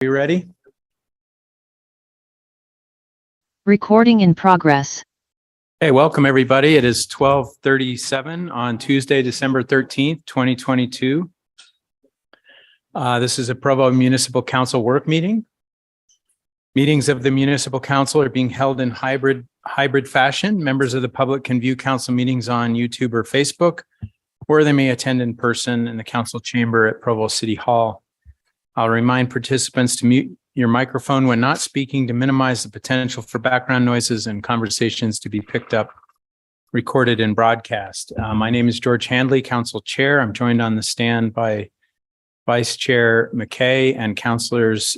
You ready? Recording in progress. Hey, welcome everybody. It is 12:37 on Tuesday, December 13th, 2022. This is a Provo Municipal Council work meeting. Meetings of the Municipal Council are being held in hybrid fashion. Members of the public can view council meetings on YouTube or Facebook, or they may attend in person in the council chamber at Provo City Hall. I'll remind participants to mute your microphone when not speaking to minimize the potential for background noises and conversations to be picked up, recorded, and broadcast. My name is George Handley, Council Chair. I'm joined on the stand by Vice Chair McKay and Councilors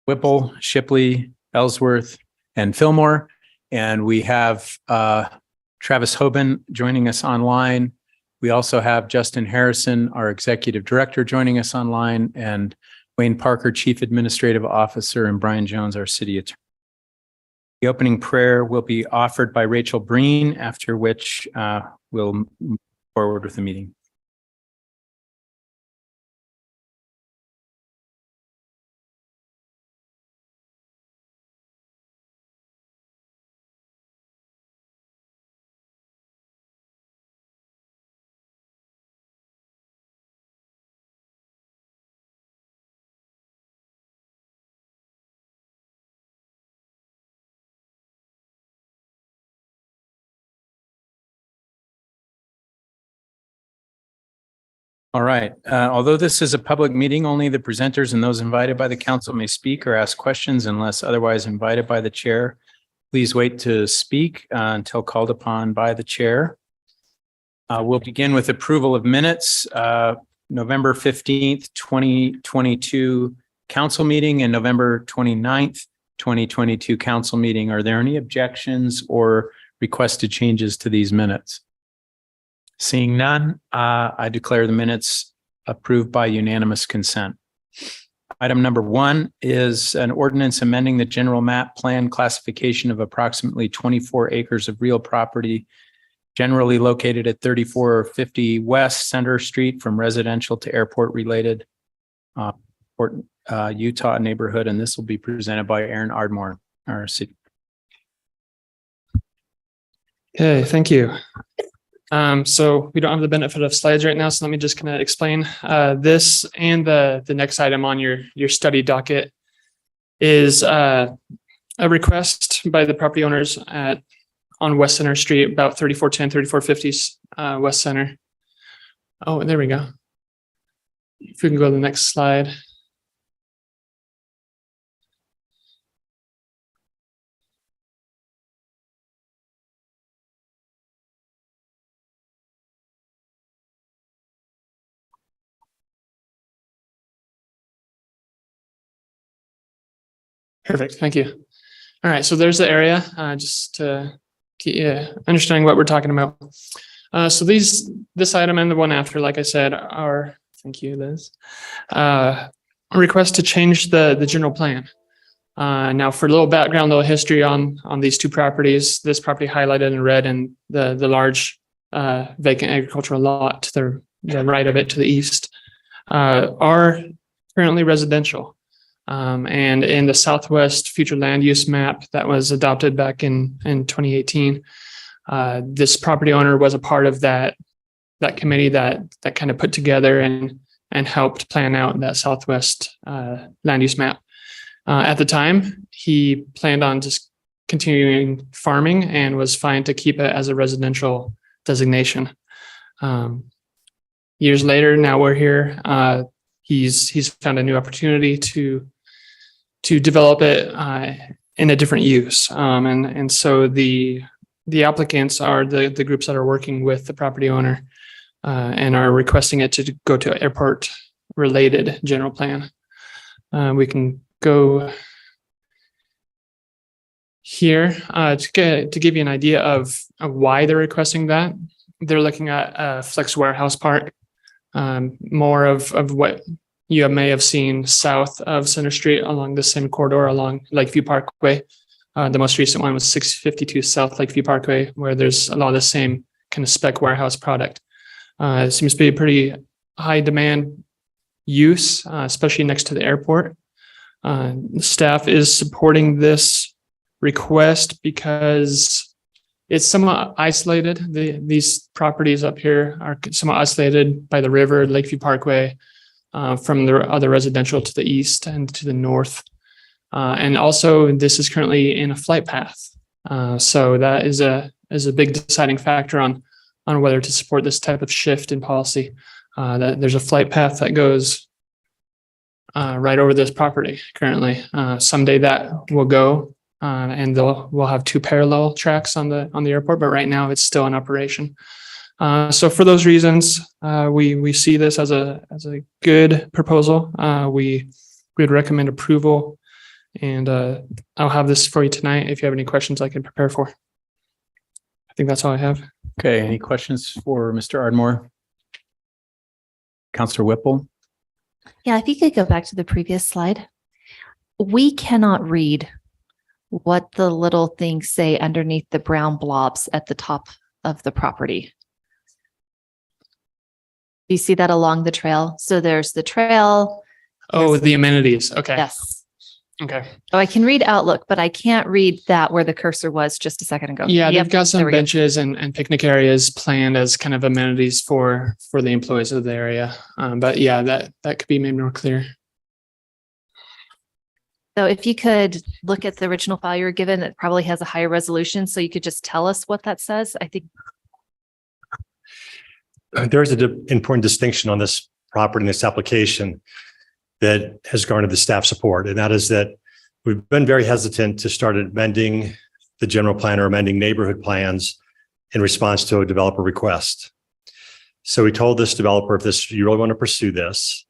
Whipple, Shipley, Ellsworth, and Fillmore. And we have Travis Hoban joining us online. We also have Justin Harrison, our Executive Director, joining us online, and Wayne Parker, Chief Administrative Officer, and Brian Jones, our City Attorney. The opening prayer will be offered by Rachel Breen, after which we'll move forward with the meeting. All right. Although this is a public meeting, only the presenters and those invited by the council may speak or ask questions unless otherwise invited by the chair. Please wait to speak until called upon by the chair. We'll begin with approval of minutes. November 15th, 2022 council meeting and November 29th, 2022 council meeting. Are there any objections or requested changes to these minutes? Seeing none, I declare the minutes approved by unanimous consent. Item number 1 is an ordinance amending the general map plan classification of approximately 24 acres of real property generally located at 3450 West Center Street from residential to airport related Utah neighborhood. And this will be presented by Aaron Ardmore, our city. Okay, thank you. So we don't have the benefit of slides right now, so let me just kind of explain this. And the next item on your study docket is a request by the property owners on West Center Street, about 3410, 3450 West Center. Oh, there we go. If we can go to the next slide. Perfect. Thank you. All right. So there's the area, just to get you understanding what we're talking about. So this item and the one after, like I said, are, thank you, Liz, a request to change the general plan. Now for a little background, little history on these two properties, this property highlighted in red and the large vacant agricultural lot to the right of it to the east are currently residential. And in the Southwest future land use map that was adopted back in 2018, this property owner was a part of that committee that kind of put together and helped plan out that Southwest land use map. At the time, he planned on just continuing farming and was fine to keep it as a residential designation. Years later, now we're here. He's found a new opportunity to develop it in a different use. And so the applicants are the groups that are working with the property owner and are requesting it to go to airport related general plan. We can go here to give you an idea of why they're requesting that. They're looking at a flex warehouse park, more of what you may have seen south of Center Street along the same corridor along Lakeview Parkway. The most recent one was 652 South Lakeview Parkway, where there's a lot of the same kind of spec warehouse product. It seems to be a pretty high demand use, especially next to the airport. Staff is supporting this request because it's somewhat isolated. These properties up here are somewhat isolated by the river, Lakeview Parkway, from the other residential to the east and to the north. And also this is currently in a flight path. So that is a big deciding factor on whether to support this type of shift in policy. That there's a flight path that goes right over this property currently. Someday that will go, and we'll have two parallel tracks on the airport, but right now it's still in operation. So for those reasons, we see this as a good proposal. We would recommend approval, and I'll have this for you tonight. If you have any questions, I can prepare for. I think that's all I have. Okay, any questions for Mr. Ardmore? Counselor Whipple? Yeah, if you could go back to the previous slide. We cannot read what the little things say underneath the brown blobs at the top of the property. Do you see that along the trail? So there's the trail. Oh, the amenities. Okay. Yes. Okay. Oh, I can read Outlook, but I can't read that where the cursor was just a second ago. Yeah, Yep, they've got there some we go. benches and picnic areas planned as kind of amenities for the employees of the area. But yeah, that could be made more clear. So if you could look at the original file you were given, it probably has a higher resolution. So you could just tell us what that says. I think. There is an important distinction on this property in this application that has garnered the staff support, and that is that we've been very hesitant to start amending the general plan or amending neighborhood plans in response to a developer request. So we told this developer, if you really want to pursue this,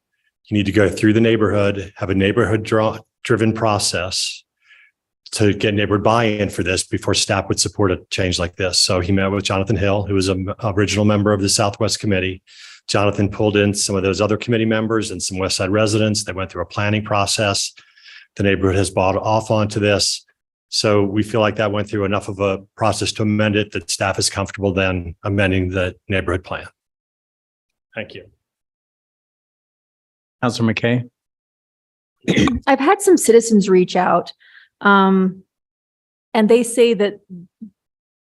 you need to go through the neighborhood, have a neighborhood driven process to get neighborhood buy-in for this before staff would support a change like this. So he met with Jonathan Hill, who was an original member of the Southwest Committee. Jonathan pulled in some of those other committee members and some West Side residents. They went through a planning process. The neighborhood has bought off onto this. So we feel like that went through enough of a process to amend it that staff is comfortable then amending the neighborhood plan. Thank you. Counselor McKay? I've had some citizens reach out, and they say that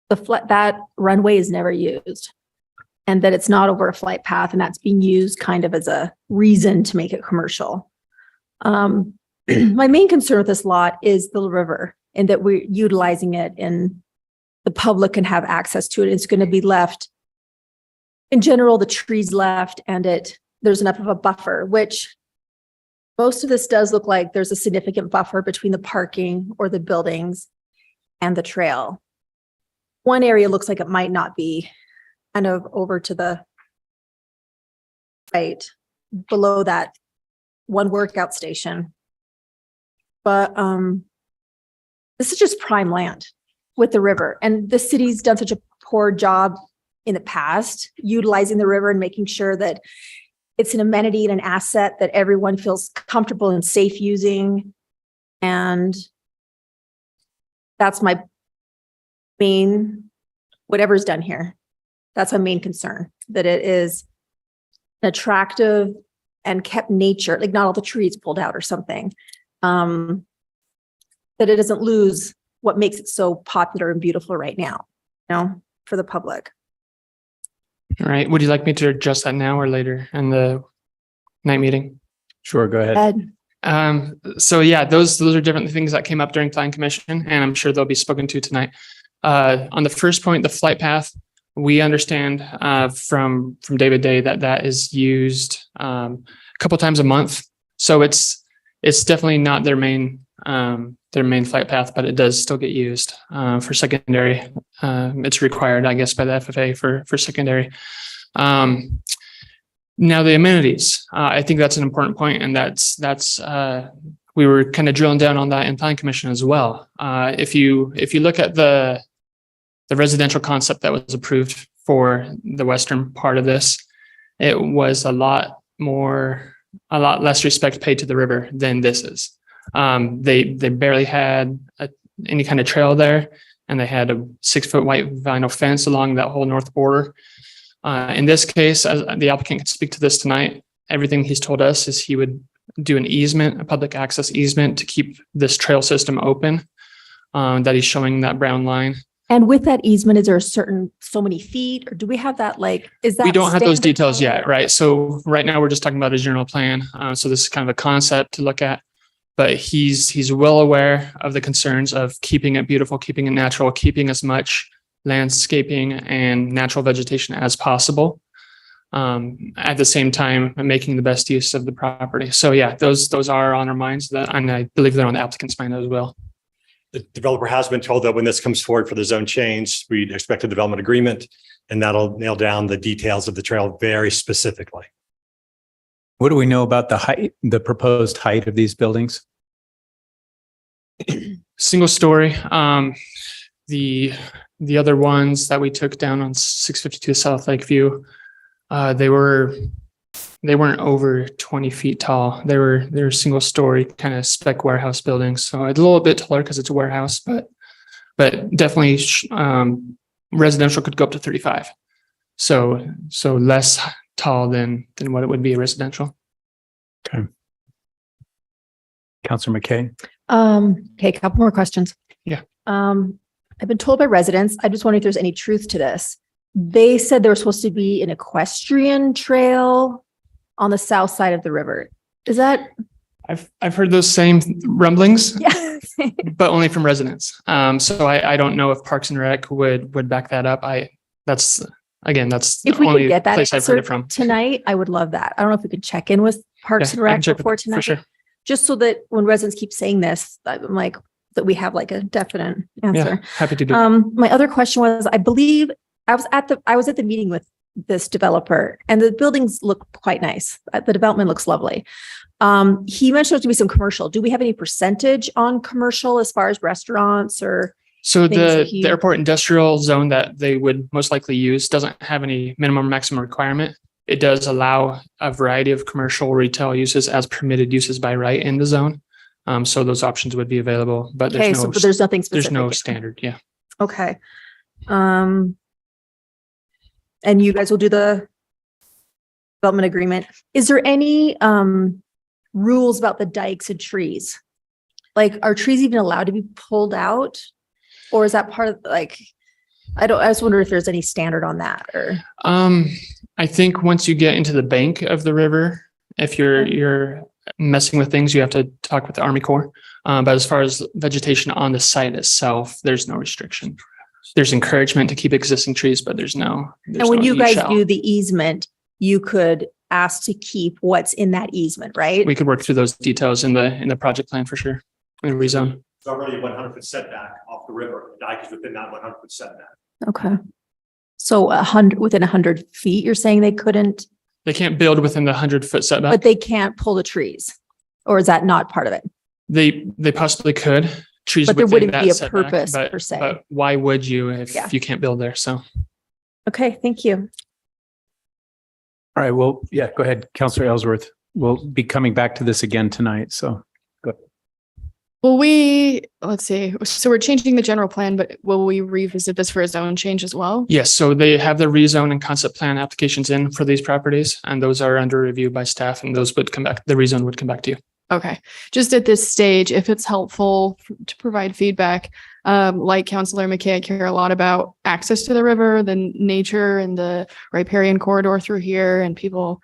that runway is never used, and that it's not over a flight path, and that's being used kind of as a reason to make it commercial. My main concern with this lot is the river, and that we're utilizing it and the public can have access to it. It's going to be left, in general, the trees left, and there's enough of a buffer, which most of this does look like there's a significant buffer between the parking or the buildings and the trail. One area looks like it might not be, kind of over to the right, below that one workout station. But this is just prime land with the river. And the city's done such a poor job in the past, utilizing the river and making sure that it's an amenity and an asset that everyone feels comfortable and safe using. And that's my main, whatever's done here, that's my main concern, that it is attractive and kept nature, like not all the trees pulled out or something, that it doesn't lose what makes it so popular and beautiful right now, for the public. All right. Would you like me to adjust that now or later in the night meeting? Sure, go ahead. So yeah, those are different things that came up during Plan Commission, and I'm sure they'll be spoken to tonight. On the first point, the flight path, we understand from day to day that is used a couple times a month. So it's definitely not their main flight path, but it does still get used for secondary. It's required, I guess, by the FFA for secondary. Now the amenities, I think that's an important point, and that's we were kind of drilling down on that in Plan Commission as well. If you look at the residential concept that was approved for the western part of this, it was a lot less respect paid to the river than this is. They barely had any kind of trail there, and they had a 6-foot white vinyl fence along that whole north border. In this case, as the applicant can speak to this tonight, everything he's told us is he would do an easement, a public access easement to keep this trail system open. That he's showing that brown line. And with that easement, is there a certain so many feet, or do we have that is that? We don't have those standard? details yet, right? So right now we're just talking about a general plan. So this is kind of a concept to look at, but he's well aware of the concerns of keeping it beautiful, keeping it natural, keeping as much landscaping and natural vegetation as possible. At the same time, making the best use of the property. So yeah, those are on our minds, and I believe they're on the applicant's mind as well. The developer has been told that when this comes forward for the zone change, we'd expect a development agreement, and that'll nail down the details of the trail very specifically. What do we know about the proposed height of these buildings? Single story. The other ones that we took down on 652 South Lakeview, they weren't over 20 feet tall. They were single story kind of spec warehouse buildings. So it's a little bit taller because it's a warehouse, but definitely residential could go up to 35. So less tall than what it would be a residential. Okay. Councilor McKay. Okay, a couple more questions. Yeah. I've been told by residents, I just wonder if there's any truth to this. They said there was supposed to be an equestrian trail on the south side of the river. Is that? I've heard those same rumblings, Yeah. but only from residents. So I don't know if Parks and Rec would back that up. That's If the we only could get that place I've heard it answer from. tonight, I would love that. I don't know if we could check in with Parks and Yeah, I can Rec check with before them, tonight. for sure. Just so that when residents keep saying this, I'm like, that we have like a definite Yeah, answer. happy to do it. My other question was, I believe I was at the meeting with this developer, and the buildings look quite nice. The development looks lovely. He mentioned there's to be some commercial. Do we have any percentage on commercial as far as restaurants or? So things that the airport industrial zone that they would most likely use doesn't have any minimum maximum requirement. It does allow a variety of commercial retail uses as permitted uses by right in the zone. So those options would be available, but Okay, there's no, but there's nothing there's specific. no standard. Yeah. Okay. And you guys will do the development agreement. Is there any rules about the dikes and trees? Like, are trees even allowed to be pulled out? Or is that part of I just wonder if there's any standard on that or. I think once you get into the bank of the river, if you're messing with things, you have to talk with the Army Corps. But as far as vegetation on the site itself, there's no restriction. There's encouragement to keep existing trees, but there's no. And when you guys do the easement, you could ask to keep what's in that easement, right? We could work through those details in the project plan for sure. In the rezone. It's already a 100-foot setback off the river. The dike is within that 100-foot setback. Okay. So within 100 feet, you're saying they couldn't, They can't build within the 100-foot setback. but they can't pull the trees? Or is that not part of it? They possibly could. Trees But there within wouldn't that be a setback, purpose but- per se. But why would you if Yeah. you can't build there? So Okay, thank you. All right, well, yeah, go ahead, Councilor Ellsworth. We'll be coming back to this again tonight, so. Well, let's see. So we're changing the general plan, but will we revisit this for a zone change as well? yes, so they have the rezone and concept plan applications in for these properties, and those are under review by staff, and those would come back. The rezone would come back to you. Okay. Just at this stage, if it's helpful to provide feedback, like Councilor McKay, I care a lot about access to the river, the nature and the riparian corridor through here and people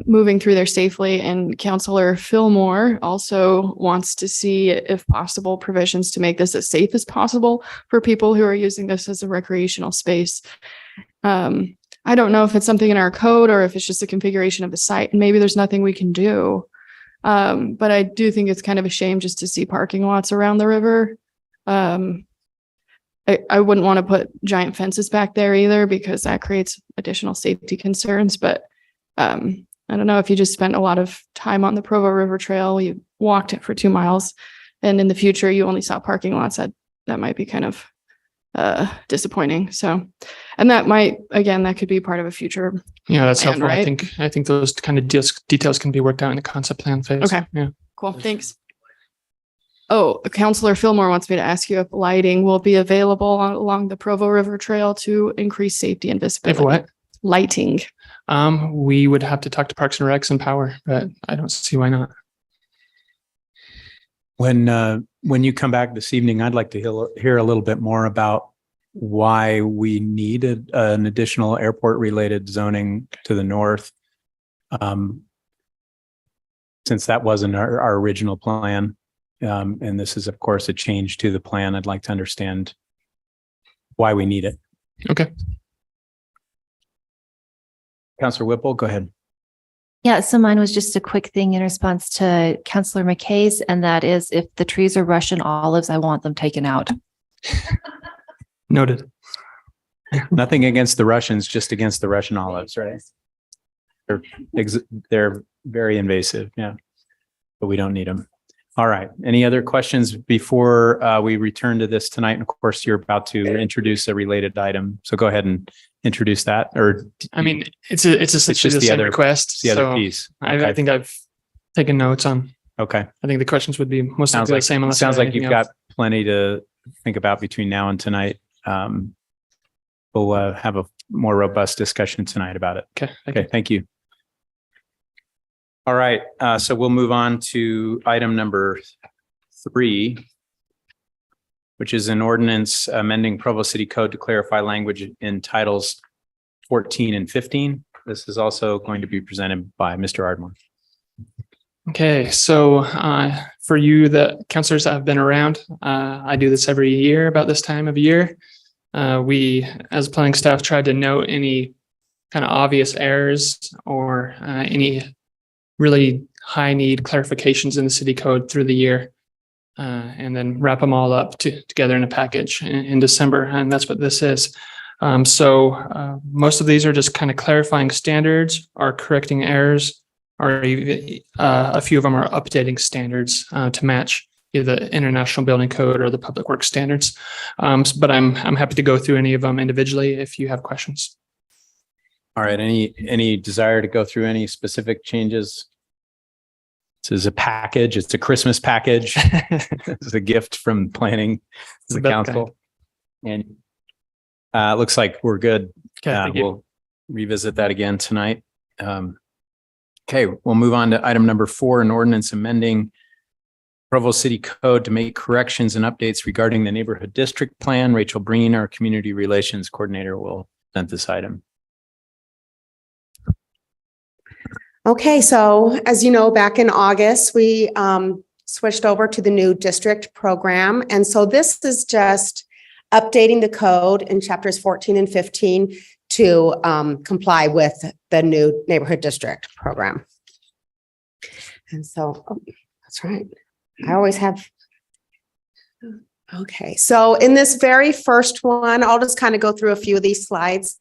moving through there safely. And Councilor Fillmore also wants to see, if possible, provisions to make this as safe as possible for people who are using this as a recreational space. I don't know if it's something in our code or if it's just a configuration of the site, and maybe there's nothing we can do. But I do think it's kind of a shame just to see parking lots around the river. I wouldn't want to put giant fences back there either, because that creates additional safety concerns. But I don't know, if you just spent a lot of time on the Provo River Trail, you walked it for 2 miles, and in the future you only saw parking lots, that might be kind of disappointing. So, and that could be part of a future. Yeah, that's plan, helpful. right? I think those kind of details can be worked out in the concept plan phase. Okay. Yeah. Cool. Thanks. Oh, Councilor Fillmore wants me to ask you if lighting will be available along the Provo River Trail to increase safety and If visibility. what? lighting? We would have to talk to Parks and Recs and Power, but I don't see why not. When you come back this evening, I'd like to hear a little bit more about why we needed an additional airport-related zoning to the north. Since that wasn't our original plan. And this is, of course, a change to the plan. I'd like to understand why we need it. Okay. Councilor Whipple, go ahead. Yeah, so mine was just a quick thing in response to Councilor McKay's, and that is if the trees are Russian olives, I want them taken out. Noted. Nothing against the Russians, just against the Russian olives, right? They're very invasive, yeah, but we don't need them. All right. Any other questions before we return to this tonight? And of course, you're about to introduce a related item, so go ahead and introduce that. Or I mean, it's essentially the same request. the other so piece. I think I've taken notes on. Okay. I think the questions would be most likely the same. Unless Sounds there's like you've anything else. got plenty to think about between now and tonight. We'll have a more robust discussion tonight about it. Okay. Okay, thank you. All right, so we'll move on to item number 3, which is an ordinance amending Provo City Code to clarify language in titles 14 and 15. This is also going to be presented by Mr. Ardmore. Okay, so for you, the counselors that have been around, I do this every year about this time of year. We, as planning staff, tried to note any kind of obvious errors or any really high need clarifications in the city code through the year, and then wrap them all up together in a package in December. And that's what this is. So most of these are just kind of clarifying standards or correcting errors, or even, a few of them are updating standards to match either the International Building Code or the Public Works standards. But I'm happy to go through any of them individually if you have questions. All right, any desire to go through any specific changes? This is a package. It's a Christmas package. It's a gift from planning to the council. And it looks like we're good. Okay, thank you. We'll revisit that again tonight. Okay, we'll move on to item number 4, an ordinance amending Provo City Code to make corrections and updates regarding the neighborhood district plan. Rachel Breen, our community relations coordinator, will present this item. Okay, so as you know, back in August, we switched over to the new district program. And so this is just updating the code in chapters 14 and 15 to comply with the new neighborhood district program. And so, that's right. I always have. Okay, so in this very first one, I'll just kind of go through a few of these slides.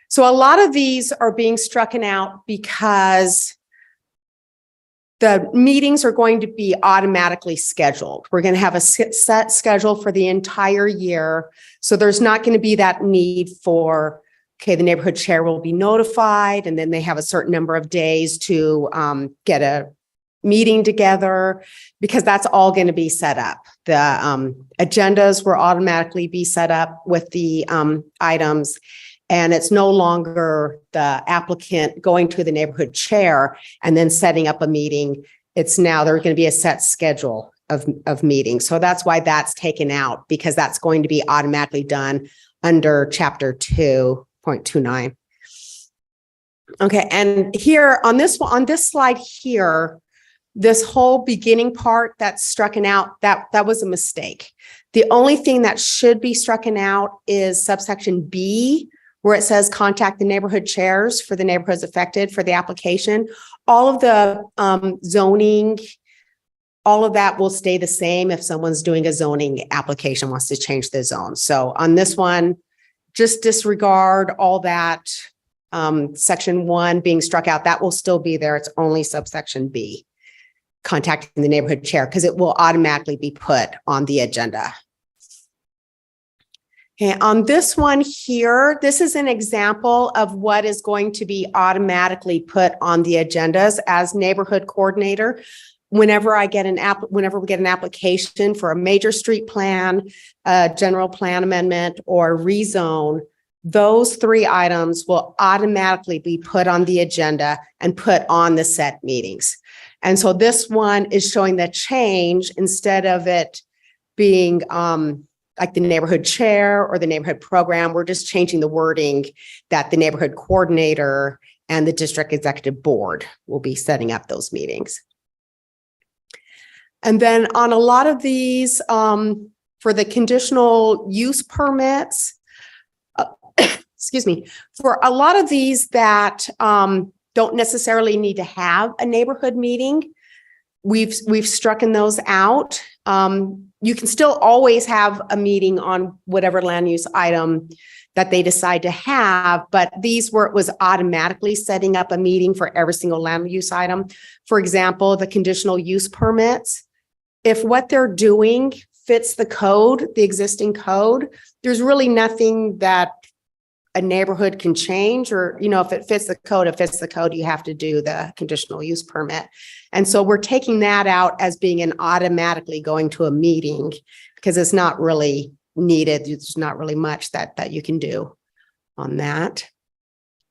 So a lot of these are being strucken out because the meetings are going to be automatically scheduled. We're going to have a set schedule for the entire year. So there's not going to be that need for, okay, the neighborhood chair will be notified, and then they have a certain number of days to get a meeting together, because that's all going to be set up. The agendas will automatically be set up with the items. And it's no longer the applicant going to the neighborhood chair and then setting up a meeting. It's now there's going to be a set schedule of meetings. So that's why that's taken out, because that's going to be automatically done under chapter 2.29. Okay, and here on this slide here, this whole beginning part that's strucken out, that was a mistake. The only thing that should be strucken out is subsection B, where it says contact the neighborhood chairs for the neighborhoods affected for the application. All of the zoning, all of that will stay the same if someone's doing a zoning application, wants to change the zone. So on this one, just disregard all that. Section 1 being struck out, that will still be there. It's only subsection B, contacting the neighborhood chair, because it will automatically be put on the agenda. Okay, on this one here, this is an example of what is going to be automatically put on the agendas as neighborhood coordinator. Whenever we get an application for a major street plan, general plan amendment, or rezone, those 3 items will automatically be put on the agenda and put on the set meetings. And so this one is showing the change instead of it being like the neighborhood chair or the neighborhood program. We're just changing the wording that the neighborhood coordinator and the district executive board will be setting up those meetings. And then on a lot of these, for the conditional use permits, excuse me, for a lot of these that don't necessarily need to have a neighborhood meeting, we've strucken those out. You can still always have a meeting on whatever land use item that they decide to have, but these where it was automatically setting up a meeting for every single land use item. For example, the conditional use permits, if what they're doing fits the code, the existing code, there's really nothing that a neighborhood can change, or, you know, if it fits the code, you have to do the conditional use permit. And so we're taking that out as being an automatically going to a meeting because it's not really needed. There's not really much that you can do on that.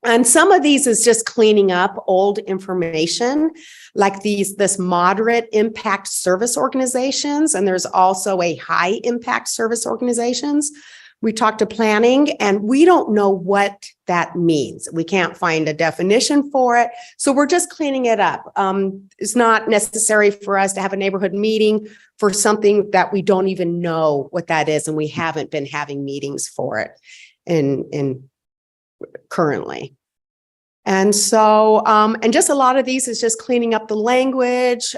And some of these is just cleaning up old information, like this moderate impact service organizations. And there's also a high impact service organizations. We talked to planning and we don't know what that means. We can't find a definition for it. So we're just cleaning it up. It's not necessary for us to have a neighborhood meeting for something that we don't even know what that is. And we haven't been having meetings for it in currently. And so, and just a lot of these is just cleaning up the language,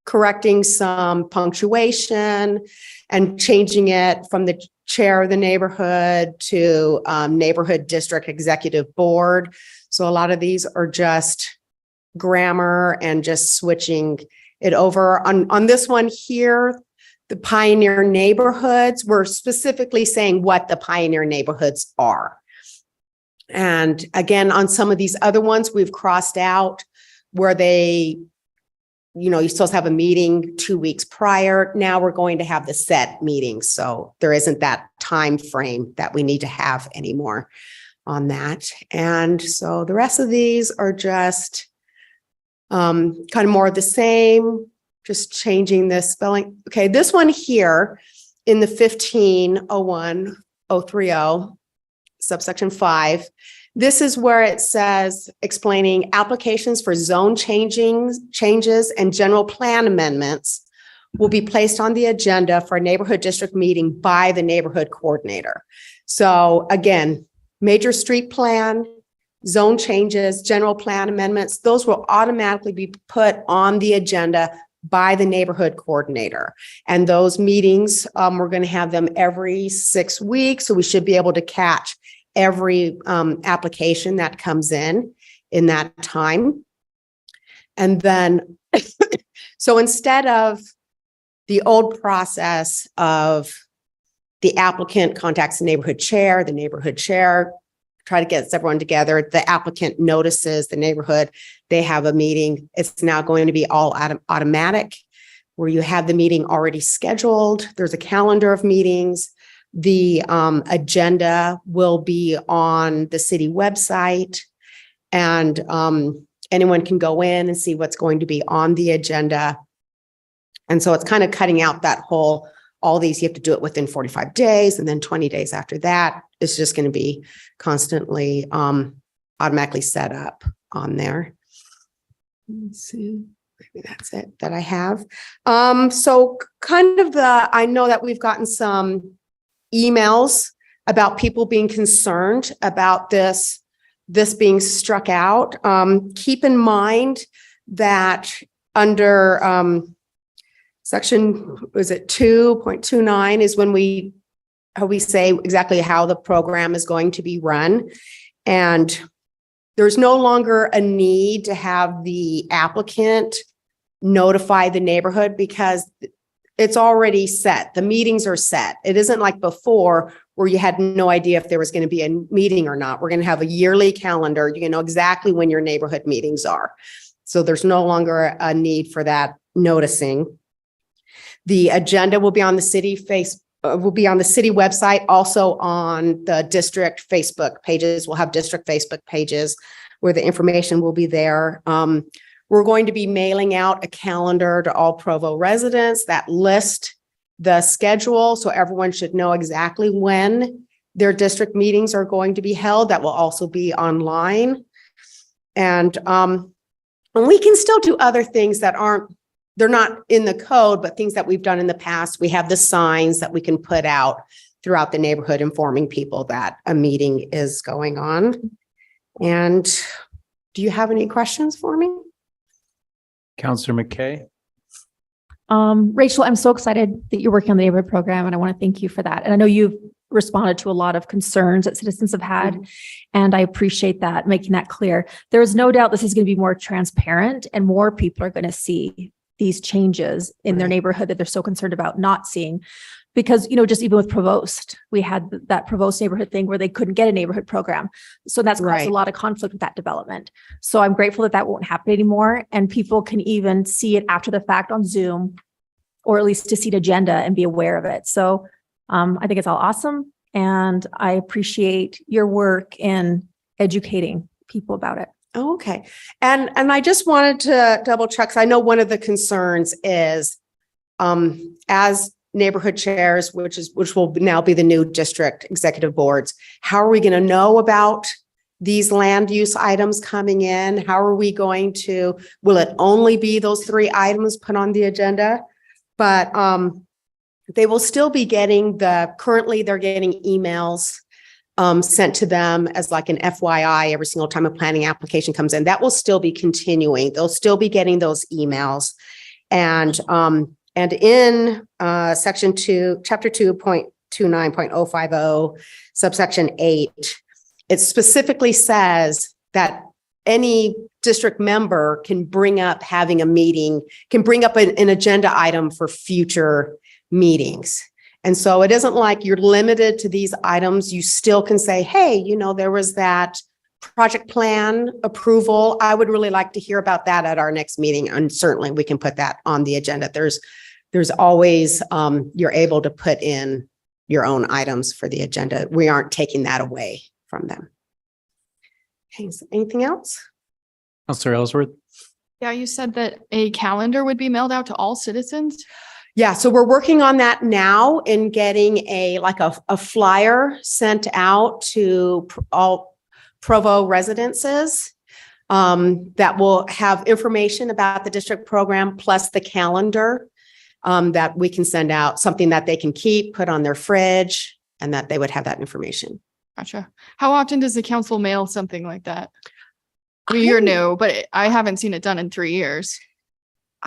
correcting some punctuation and changing it from the chair of the neighborhood to neighborhood district executive board. So a lot of these are just grammar and just switching it over. On this one here, the pioneer neighborhoods, we're specifically saying what the pioneer neighborhoods are. And again, on some of these other ones, we've crossed out where they, you know, you're supposed to have a meeting 2 weeks prior. Now we're going to have the set meeting. So there isn't that time frame that we need to have anymore on that. And so the rest of these are just kind of more of the same, just changing the spelling. Okay, this one here in the 1501030, subsection 5, this is where it says explaining applications for zone changes and general plan amendments will be placed on the agenda for a neighborhood district meeting by the neighborhood coordinator. So again, major street plan, zone changes, general plan amendments, those will automatically be put on the agenda by the neighborhood coordinator. And those meetings, we're going to have them every 6 weeks. So we should be able to catch every application that comes in that time. And then, so instead of the old process of the applicant contacts the neighborhood chair try to get everyone together, the applicant notices the neighborhood, they have a meeting. It's now going to be all automatic, where you have the meeting already scheduled. There's a calendar of meetings. The agenda will be on the city website, and anyone can go in and see what's going to be on the agenda. And so it's kind of cutting out that whole, all these, you have to do it within 45 days, and then 20 days after that, it's just going to be constantly automatically set up on there. Let's see. Maybe that's it that I have. So kind of I know that we've gotten some emails about people being concerned about this being struck out. Keep in mind that under section, was it 2.29 is when we say exactly how the program is going to be run. And there's no longer a need to have the applicant notify the neighborhood because it's already set. The meetings are set. It isn't like before where you had no idea if there was going to be a meeting or not. We're going to have a yearly calendar. You know exactly when your neighborhood meetings are. So there's no longer a need for that noticing. The agenda will be on the city will be on the city website, also on the district Facebook pages. We'll have district Facebook pages where the information will be there. We're going to be mailing out a calendar to all Provo residents that list the schedule, so everyone should know exactly when their district meetings are going to be held. That will also be online. And we can still do other things that they're not in the code, but things that we've done in the past. We have the signs that we can put out throughout the neighborhood informing people that a meeting is going on. And do you have any questions for me? Counselor McKay? Rachel, I'm so excited that you're working on the neighborhood program, and I want to thank you for that. And I know you've responded to a lot of concerns that citizens have had, and I appreciate that, making that clear. There is no doubt this is going to be more transparent, and more people are going to see these changes in their neighborhood that they're so concerned about not seeing. Because, just even with Provost, we had that Provost neighborhood thing where they couldn't get a neighborhood program. So that's caused a lot of conflict with that development. So I'm grateful that that won't happen anymore. And people can even see it after the fact on Zoom, or at least to see the agenda and be aware of it. So I think it's all awesome. And I appreciate your work in educating people about it. Okay. And I just wanted to double check. 'Cause I know one of the concerns is as neighborhood chairs, which will now be the new district executive boards, how are we going to know about these land use items coming in? How are we going to, will it only be those 3 items put on the agenda? But they will still be getting currently they're getting emails sent to them as like an FYI every single time a planning application comes in. That will still be continuing. They'll still be getting those emails. And in section 2, chapter 2.29.050, subsection 8, it specifically says that any district member can bring up having a meeting, can bring up an agenda item for future meetings. And so it isn't like you're limited to these items. You still can say, hey, there was that project plan approval. I would really like to hear about that at our next meeting. And certainly we can put that on the agenda. There's always, you're able to put in your own items for the agenda. We aren't taking that away from them. Okay, so anything else? Counselor Ellsworth? Yeah, you said that a calendar would be mailed out to all citizens. Yeah, so we're working on that now in getting a flyer sent out to all Provo residences that will have information about the district program plus the calendar that we can send out, something that they can keep, put on their fridge, and that they would have that information. Gotcha. How often does the council mail something like that? You're new, but I haven't seen it done in 3 years.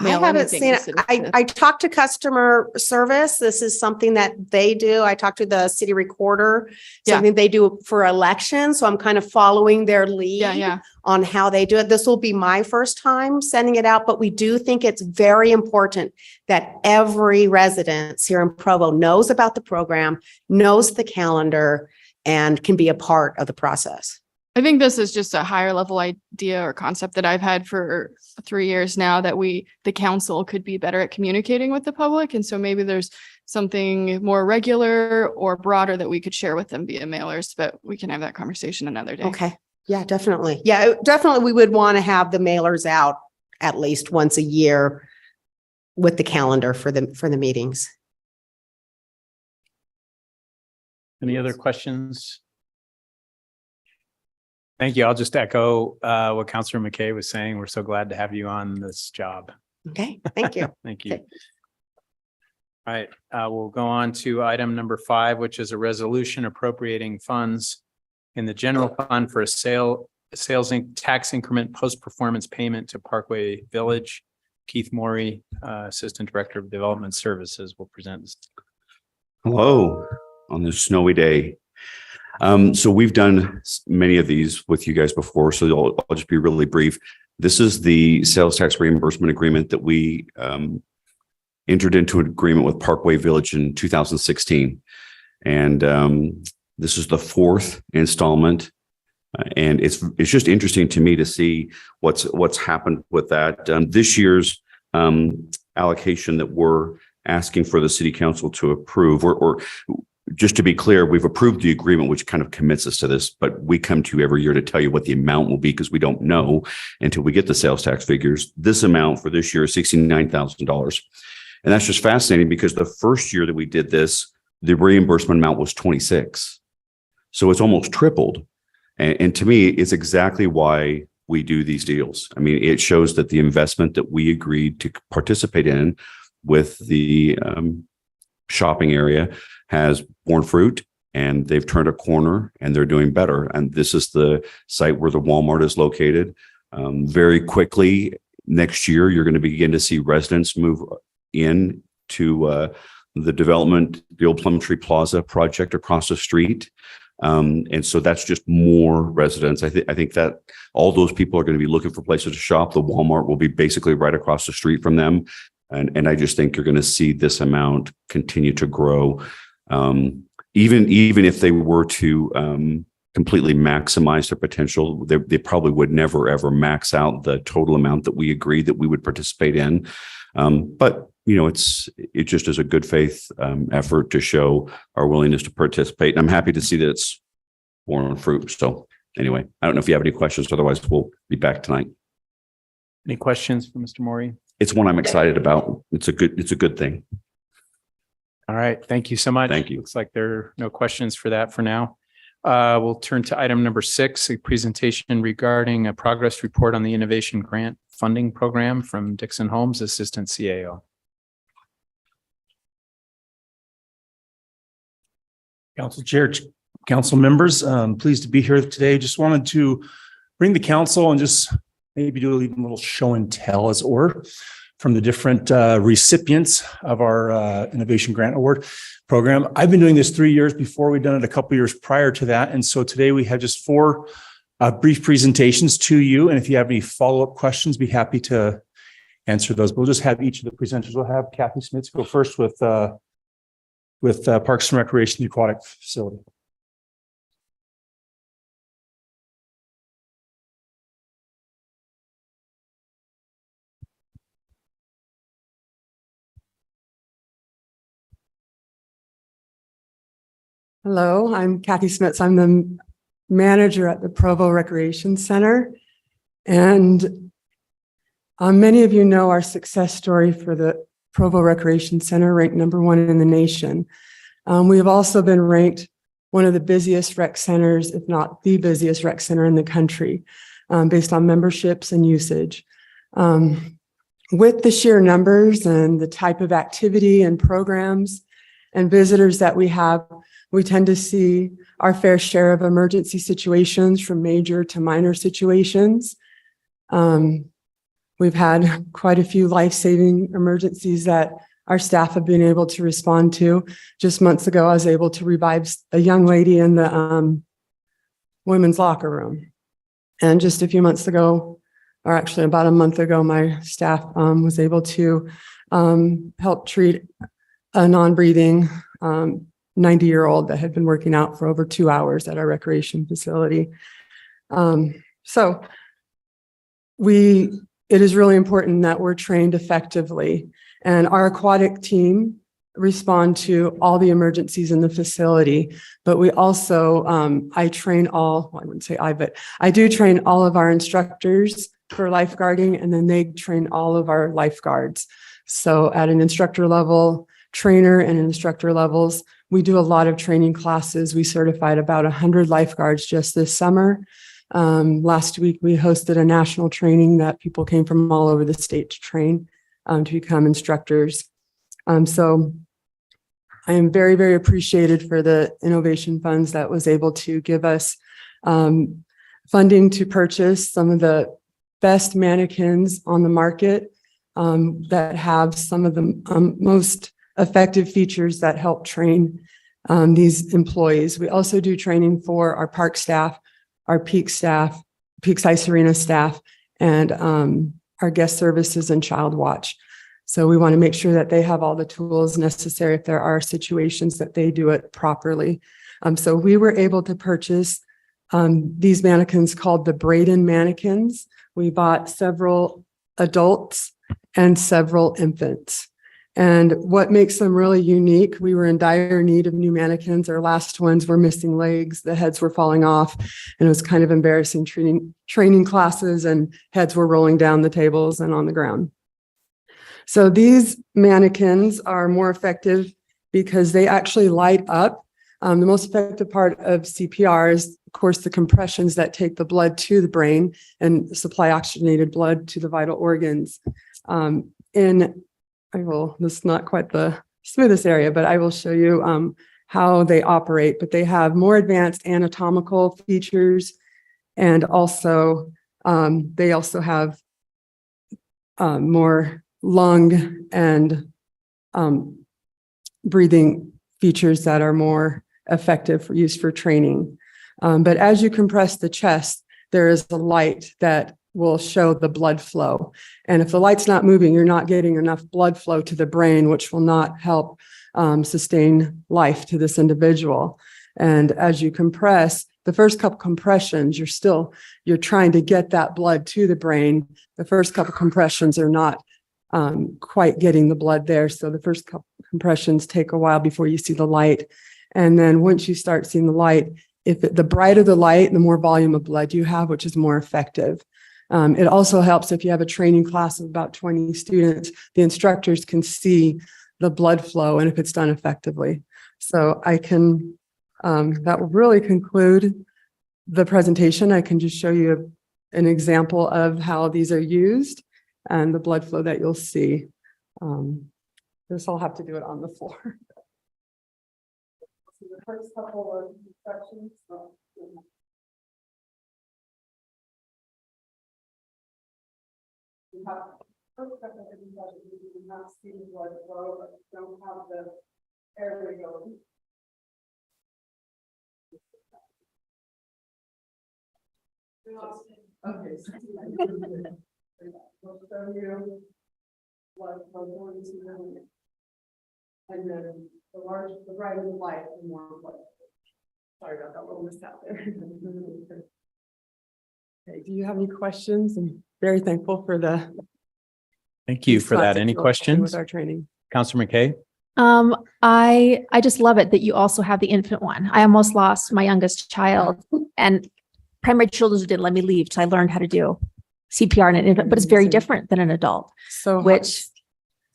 I haven't seen it. I talked to customer service. This is something that they do. I talked to the city recorder, something they do for elections. So I'm kind of following their lead on how they do it. This will be my first time sending it out, but we do think it's very important that every resident here in Provo knows about the program, knows the calendar, and can be a part of the process. I think this is just a higher level idea or concept that I've had for 3 years now, that the council could be better at communicating with the public. And so maybe there's something more regular or broader that we could share with them via mailers, but we can have that conversation another day. Okay. Yeah, definitely. Yeah, definitely. We would want to have the mailers out at least once a year with the calendar for the meetings. Any other questions? Thank you. I'll just echo what Councilor McKay was saying. We're so glad to have you on this job. Okay, thank you. Thank you. All right, we'll go on to item number 5, which is a resolution appropriating funds in the general fund for a sales tax increment post-performance payment to Parkway Village. Keith Morey, Assistant Director of Development Services, will present this. Hello on this snowy day. So we've done many of these with you guys before, so I'll just be really brief. This is the sales tax reimbursement agreement that we entered into an agreement with Parkway Village in 2016. And this is the 4th installment. And it's just interesting to me to see what's happened with that. This year's allocation that we're asking for the city council to approve, or just to be clear, we've approved the agreement, which kind of commits us to this, but we come to you every year to tell you what the amount will be because we don't know until we get the sales tax figures. This amount for this year is $69,000. And that's just fascinating because the first year that we did this, the reimbursement amount was 26. So it's almost tripled. And to me, it's exactly why we do these deals. I mean, it shows that the investment that we agreed to participate in with the shopping area has borne fruit, and they've turned a corner and they're doing better. And this is the site where the Walmart is located. Very quickly next year, you're going to begin to see residents move in to the development, the old Plum Tree Plaza project across the street. And so that's just more residents. I think that all those people are going to be looking for places to shop. The Walmart will be basically right across the street from them. And I just think you're going to see this amount continue to grow. Even if they were to completely maximize their potential, they probably would never, ever max out the total amount that we agreed that we would participate in. But it just is a good faith effort to show our willingness to participate. And I'm happy to see that it's borne fruit. So anyway, I don't know if you have any questions. Otherwise, we'll be back tonight. Any questions for Mr. Maury? It's one I'm excited about. It's a good thing. All right. Thank you so much. Thank you. Looks like there are no questions for that for now. We'll turn to item number 6, a presentation regarding a progress report on the Innovation Grant Funding Program from Dixon Holmes, Assistant CAO. Council Chair, council members, pleased to be here today. Just wanted to bring the council and just maybe do a little show and tell, as it were, from the different recipients of our Innovation Grant Award program. I've been doing this 3 years before. We've done it a couple of years prior to that. And so today we have just 4 brief presentations to you. And if you have any follow-up questions, be happy to answer those. But we'll just have each of the presenters. We'll have Kathy Smith go first with Parks and Recreation, the aquatic facility. Hello, I'm Kathy Smith. I'm the manager at the Provo Recreation Center. And many of you know our success story for the Provo Recreation Center, ranked #1 in the nation. We have also been ranked one of the busiest rec centers, if not the busiest rec center in the country, based on memberships and usage. With the sheer numbers and the type of activity and programs and visitors that we have, we tend to see our fair share of emergency situations, from major to minor situations. We've had quite a few life-saving emergencies that our staff have been able to respond to. Just months ago, I was able to revive a young lady in the women's locker room. And just a few months ago, or actually about a month ago, my staff was able to help treat a non-breathing 90-year-old that had been working out for over 2 hours at our recreation facility. So it is really important that we're trained effectively, and our aquatic team respond to all the emergencies in the facility. But we also, I do train all of our instructors for lifeguarding, and then they train all of our lifeguards. So at an instructor level, trainer and instructor levels, we do a lot of training classes. We certified about 100 lifeguards just this summer. Last week, we hosted a national training that people came from all over the state to train to become instructors. So I am very, very appreciated for the innovation funds that was able to give us funding to purchase some of the best mannequins on the market that have some of the most effective features that help train these employees. We also do training for our park staff, our peak staff, Peaks Ice Arena staff, and our guest services and child watch. So we want to make sure that they have all the tools necessary if there are situations that they do it properly. So we were able to purchase these mannequins called the Braden mannequins. We bought several adults and several infants. And what makes them really unique, we were in dire need of new mannequins. Our last ones were missing legs, the heads were falling off, and it was kind of embarrassing training classes, and heads were rolling down the tables and on the ground. So these mannequins are more effective because they actually light up. The most effective part of CPR is, of course, the compressions that take the blood to the brain and supply oxygenated blood to the vital organs. This is not quite the smoothest area, but I will show you how they operate. But they have more advanced anatomical features, and also they also have more lung and breathing features that are more effective for use for training. But as you compress the chest, there is a light that will show the blood flow. And if the light's not moving, you're not getting enough blood flow to the brain, which will not help sustain life to this individual. And as you compress, the first couple compressions, you're trying to get that blood to the brain. The first couple compressions are not quite getting the blood there. So the first couple compressions take a while before you see the light. And then once you start seeing the light, the brighter the light, the more volume of blood you have, which is more effective. It also helps if you have a training class of about 20 students, the instructors can see the blood flow and if it's done effectively. So that will really conclude the presentation. I can just show you an example of how these are used and the blood flow that you'll see. I'll have to do it on the floor. So the first couple of instructions. We have first couple of instructions. We do not see the blood flow, but don't have the airway going. Okay, so we'll show you blood flow going to the, and then the brighter the light, the more blood. Sorry about that little mishap there. Okay, do you have any questions? I'm very thankful for the. Thank you for that. Any questions? With our training. Counselor McKay? I just love it that you also have the infant one. I almost lost my youngest child, and primary children didn't let me leave till I learned how to do CPR in an infant, but it's very different than an adult. So which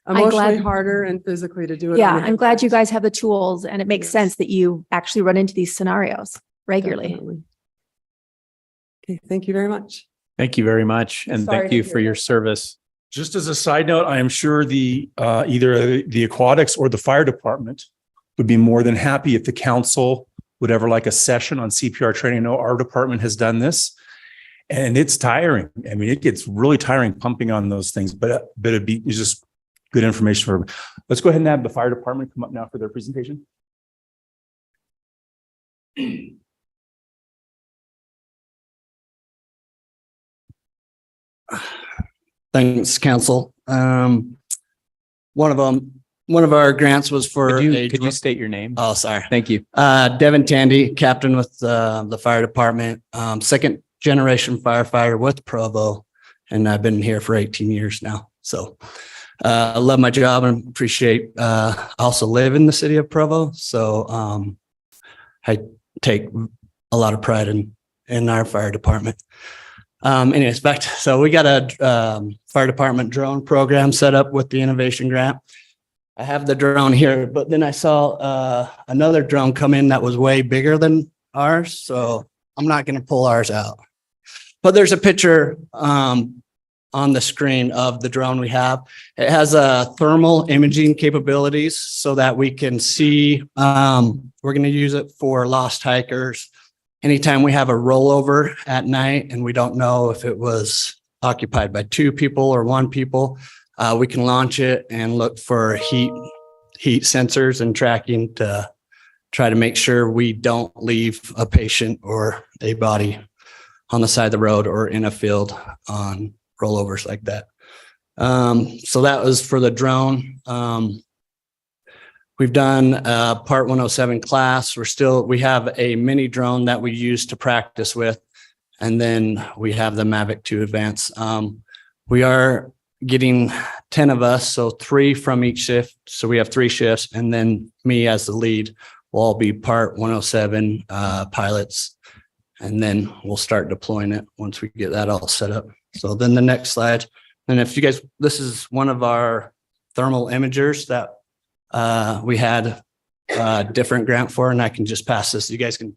emotionally harder and physically to do it. Yeah, I'm glad you guys have the tools, and it makes sense that you actually run into these scenarios regularly. Definitely. Okay, thank you very much. Thank you very much. And Sorry thank to you hear for your that. service. Just as a side note, I am sure the either the aquatics or the fire department would be more than happy if the council would ever like a session on CPR training. I know our department has done this, and it's tiring. I mean, it gets really tiring pumping on those things, but it's just good information for everyone. Let's go ahead and have the fire department come up now for their presentation. Thanks, council. One of our grants was for. Could you state your name? Oh, sorry. Thank you. Devin Tandy, captain with the fire department, second generation firefighter with Provo, and I've been here for 18 years now. So I love my job and appreciate. I also live in the city of Provo, so I take a lot of pride in our fire department. Anyways, so we got a fire department drone program set up with the innovation grant. I have the drone here, but then I saw another drone come in that was way bigger than ours, so I'm not going to pull ours out. But there's a picture on the screen of the drone we have. It has thermal imaging capabilities so that we can see. We're going to use it for lost hikers. Anytime we have a rollover at night and we don't know if it was occupied by 2 people or 1 people, we can launch it and look for heat sensors and tracking to try to make sure we don't leave a patient or a body on the side of the road or in a field on rollovers like that. So that was for the drone. We've done a Part 107 class. We have a mini drone that we use to practice with. And then we have the Mavic 2 Advance. We are getting 10 of us, so 3 from each shift. So we have 3 shifts, and then me as the lead will all be part 107 pilots. And then we'll start deploying it once we get that all set up. So then the next slide. And if you guys, this is one of our thermal imagers that we had a different grant for, and I can just pass this. You guys can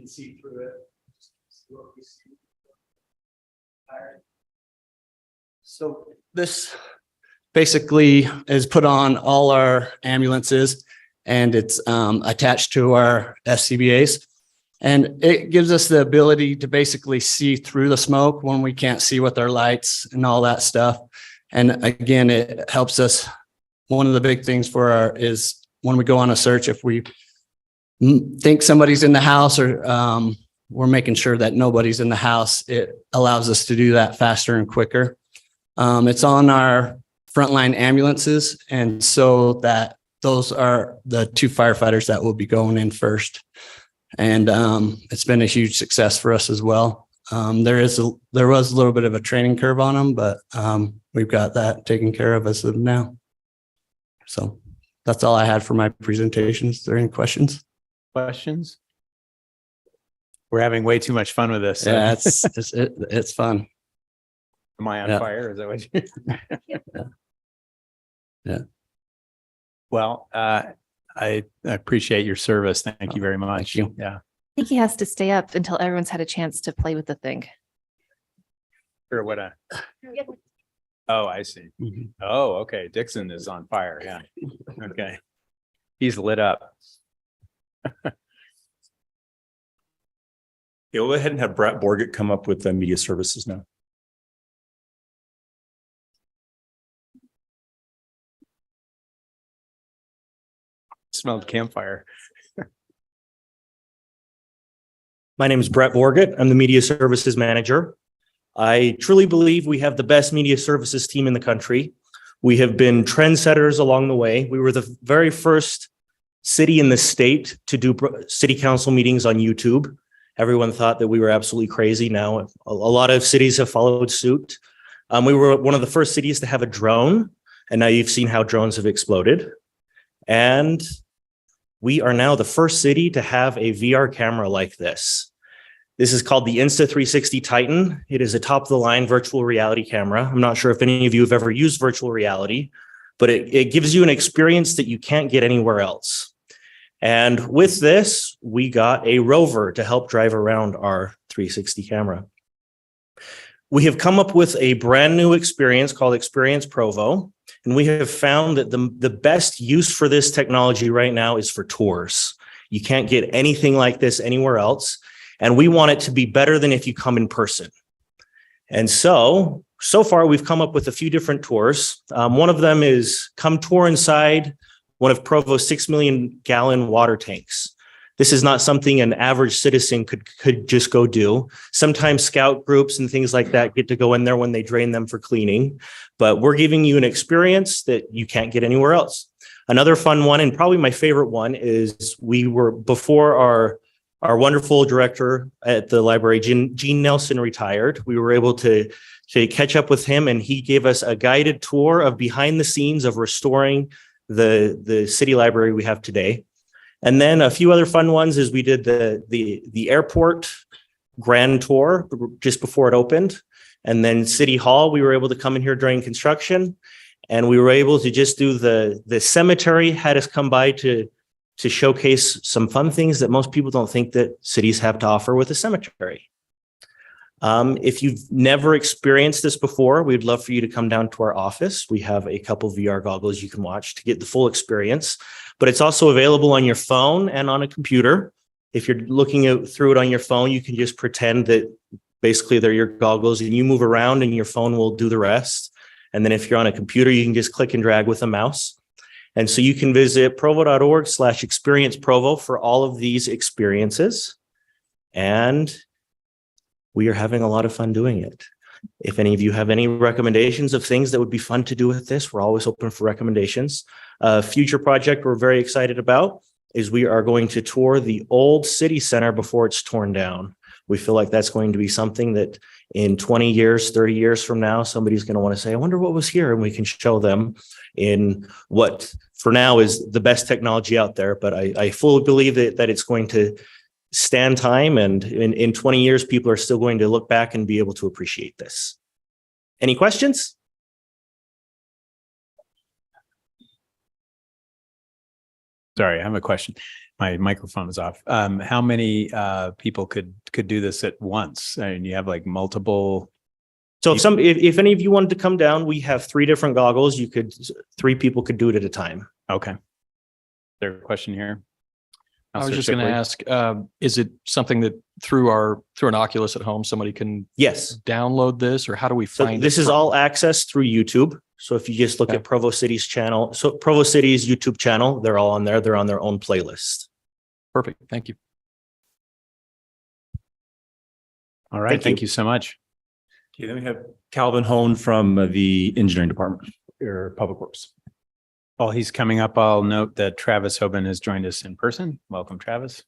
see through it. So this basically is put on all our ambulances, and it's attached to our SCBAs. And it gives us the ability to basically see through the smoke when we can't see with our lights and all that stuff. And again, it helps us. One of the big things is when we go on a search, if we think somebody's in the house or we're making sure that nobody's in the house, it allows us to do that faster and quicker. It's on our frontline ambulances. And so that those are the 2 firefighters that will be going in first. And it's been a huge success for us as well. There was a little bit of a training curve on them, but we've got that taken care of as of now. So that's all I had for my presentation. Is there any questions? Questions? We're having way too much fun with this. Yeah, it's fun. Am I on fire? Is that what you? Yeah. Well, I appreciate your service. Thank you very much. Thank you. Yeah. I think he has to stay up until everyone's had a chance to play with the thing. Or what? Oh, I see. Oh, okay. Dixon is on fire. Yeah. Okay. He's lit up. Yeah, we'll go ahead and have Brett Borgett come up with the media services now. Smelled campfire. My name is Brett Borgett. I'm the Media Services Manager. I truly believe we have the best media services team in the country. We have been trendsetters along the way. We were the very first city in the state to do city council meetings on YouTube. Everyone thought that we were absolutely crazy. Now, a lot of cities have followed suit. We were one of the first cities to have a drone, and now you've seen how drones have exploded. And we are now the first city to have a VR camera like this. This is called the Insta360 Titan. It is a top-of-the-line virtual reality camera. I'm not sure if any of you have ever used virtual reality, but it gives you an experience that you can't get anywhere else. And with this, we got a rover to help drive around our 360 camera. We have come up with a brand new experience called Experience Provo. And we have found that the best use for this technology right now is for tours. You can't get anything like this anywhere else. And we want it to be better than if you come in person. And so far we've come up with a few different tours. One of them is come tour inside one of Provo's 6 million gallon water tanks. This is not something an average citizen could just go do. Sometimes scout groups and things like that get to go in there when they drain them for cleaning, but we're giving you an experience that you can't get anywhere else. Another fun one, and probably my favorite one, is we were before our wonderful director at the library, Gene Nelson, retired. We were able to catch up with him, and he gave us a guided tour of behind the scenes of restoring the city library we have today. And then a few other fun ones is we did the airport grand tour just before it opened. And then City Hall, we were able to come in here during construction, and we were able to just do the cemetery, had us come by to showcase some fun things that most people don't think that cities have to offer with a cemetery. If you've never experienced this before, we'd love for you to come down to our office. We have a couple VR goggles you can watch to get the full experience, but it's also available on your phone and on a computer. If you're looking through it on your phone, you can just pretend that basically they're your goggles and you move around and your phone will do the rest. And then if you're on a computer, you can just click and drag with a mouse. And so you can visit provo.org/experience-provo for all of these experiences. And we are having a lot of fun doing it. If any of you have any recommendations of things that would be fun to do with this, we're always open for recommendations. A future project we're very excited about is we are going to tour the old city center before it's torn down. We feel like that's going to be something that in 20 years, 30 years from now, somebody's going to want to say, I wonder what was here. And we can show them in what for now is the best technology out there. But I fully believe that it's going to stand time. And in 20 years, people are still going to look back and be able to appreciate this. Any questions? Sorry, I have a question. My microphone is off. How many people could do this at once? I mean, you have like multiple. So if any of you wanted to come down, we have 3 different goggles. 3 people could do it at a time. Okay. There a question here? I was just going to ask, is it something that through an Oculus at home, somebody can Yes. download this, or how do we So find this is all accessed through YouTube. So if you just look at Provo City's channel, so Provo City's YouTube channel, they're all on there. They're on their own playlist. Perfect. Thank you. All right. Thank you so much. Okay, then we have Calvin Hone from the engineering department or public works. While he's coming up, I'll note that Travis Hoban has joined us in person. Welcome, Travis.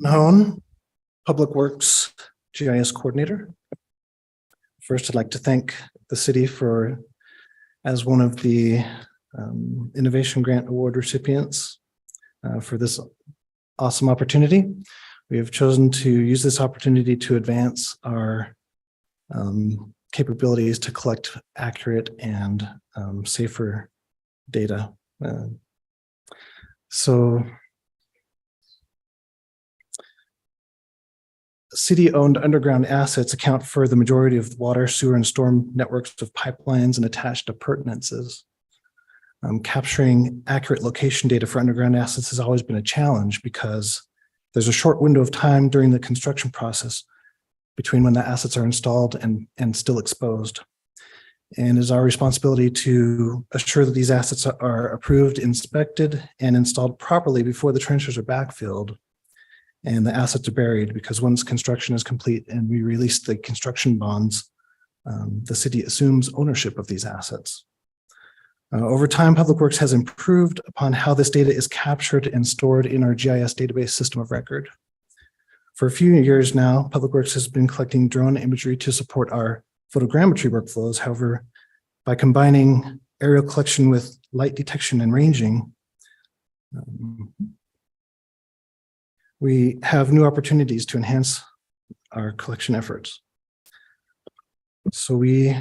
Hone, Public Works GIS Coordinator. First, I'd like to thank the city for, as one of the Innovation Grant Award recipients for this awesome opportunity. We have chosen to use this opportunity to advance our capabilities to collect accurate and safer data. City-owned underground assets account for the majority of water, sewer, and storm networks of pipelines and attached appurtenances. Capturing accurate location data for underground assets has always been a challenge because there's a short window of time during the construction process between when the assets are installed and still exposed. And it's our responsibility to assure that these assets are approved, inspected, and installed properly before the trenches are backfilled and the assets are buried, because once construction is complete and we release the construction bonds, the city assumes ownership of these assets. Over time, Public Works has improved upon how this data is captured and stored in our GIS database system of record. For a few years now, Public Works has been collecting drone imagery to support our photogrammetry workflows. However, by combining aerial collection with light detection and ranging, we have new opportunities to enhance our collection efforts. So we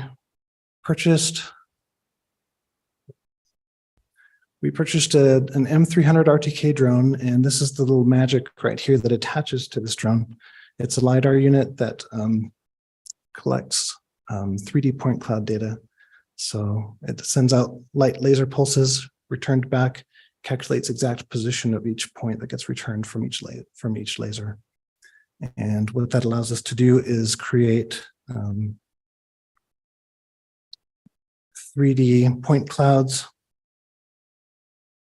purchased an M300 RTK drone, and this is the little magic right here that attaches to this drone. It's a LiDAR unit that collects 3D point cloud data. So it sends out light laser pulses, returned back, calculates exact position of each point that gets returned from each laser. And what that allows us to do is create 3D point clouds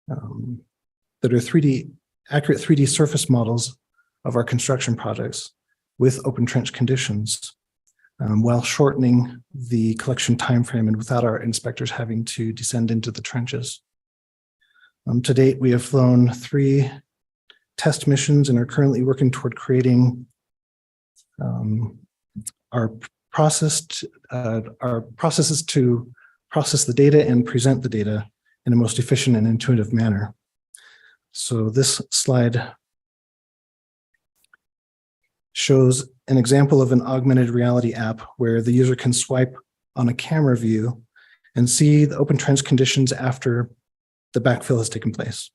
that are accurate 3D surface models of our construction projects with open trench conditions, while shortening the collection timeframe and without our inspectors having to descend into the trenches. To date, we have flown 3 test missions and are currently working toward creating our processes to process the data and present the data in a most efficient and intuitive manner. So this slide shows an example of an augmented reality app where the user can swipe on a camera view and see the open trench conditions after the backfill has taken place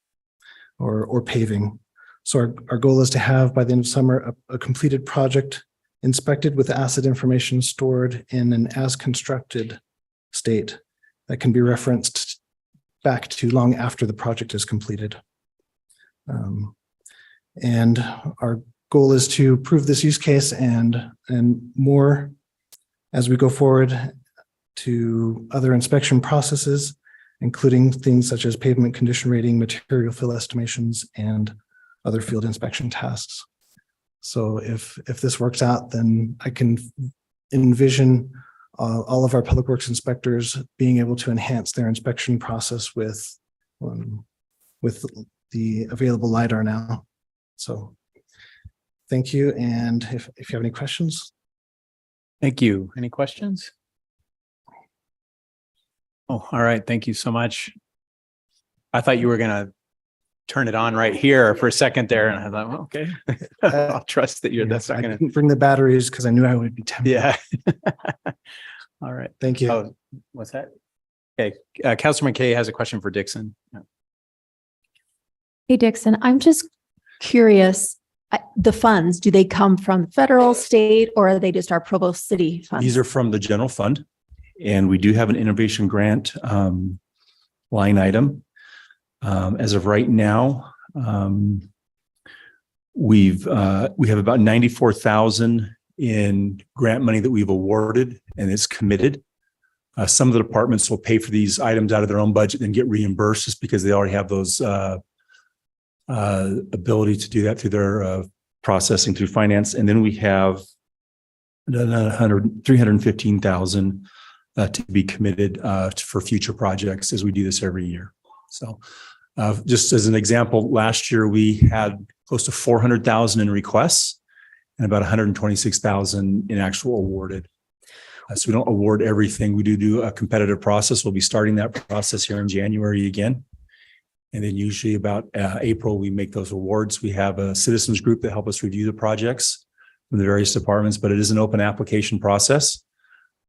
or paving. So our goal is to have, by the end of summer, a completed project inspected with asset information stored in an as constructed state that can be referenced back to long after the project is completed. And our goal is to prove this use case and more as we go forward to other inspection processes including things such as pavement condition rating, material fill estimations, and other field inspection tasks. So if this works out, then I can envision all of our public works inspectors being able to enhance their inspection process with the available LiDAR now. So thank you. And if you have any questions. Thank you. Any questions? Oh, all right. Thank you so much. I thought you were going to turn it on right here for a second there. And I thought, well, okay, I'll trust that that's not I going to didn't bring the batteries because I knew I would be tempted. Yeah. All right. Thank you. Oh, what's that? Okay. Councilor McKay has a question for Dixon. Yeah. Hey, Dixon, I'm just curious, the funds, do they come from federal, state, or are they just our Provo City funds? These are from the general fund, and we do have an innovation grant line item. As of right now, we have about 94,000 in grant money that we've awarded, and it's committed. Some of the departments will pay for these items out of their own budget and get reimbursed just because they already have those ability to do that through their processing through finance. And then we have 315,000 to be committed for future projects as we do this every year. So just as an example, last year we had close to 400,000 in requests and about 126,000 in actual awarded. So we don't award everything. We do a competitive process. We'll be starting that process here in January again. And then usually about April, we make those awards. We have a citizens group that help us review the projects from the various departments, but it is an open application process.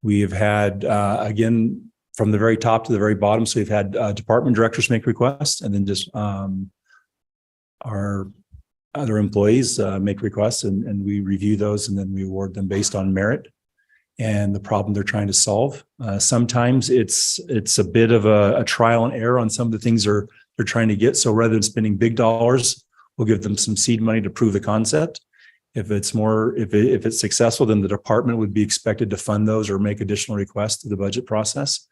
We have had, again, from the very top to the very bottom. So we've had department directors make requests, and then just our other employees make requests, and we review those, and then we award them based on merit and the problem they're trying to solve. Sometimes it's a bit of a trial and error on some of the things they're trying to get. So rather than spending big dollars, we'll give them some seed money to prove the concept. If it's successful, then the department would be expected to fund those or make additional requests to the budget process.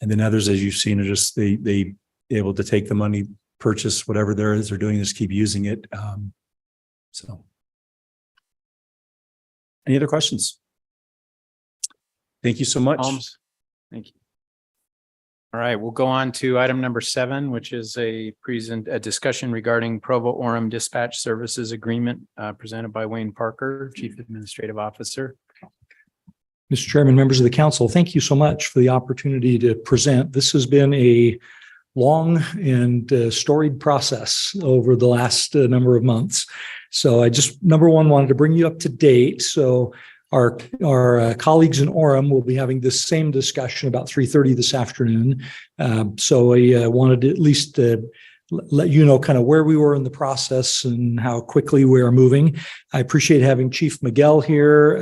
And then others, as you've seen, are just they able to take the money, purchase whatever there is they're doing, just keep using it. So, any other questions? Thank you so much. Thank you. All right, we'll go on to item number 7, which is a discussion regarding Provo Orem Dispatch Services Agreement presented by Wayne Parker, Chief Administrative Officer. Mr. Chairman, members of the council, thank you so much for the opportunity to present. This has been a long and storied process over the last number of months. So I just, number one, wanted to bring you up to date. So our colleagues in Orem will be having this same discussion about 3:30 this afternoon. So I wanted to at least let you know kind of where we were in the process and how quickly we are moving. I appreciate having Chief Miguel here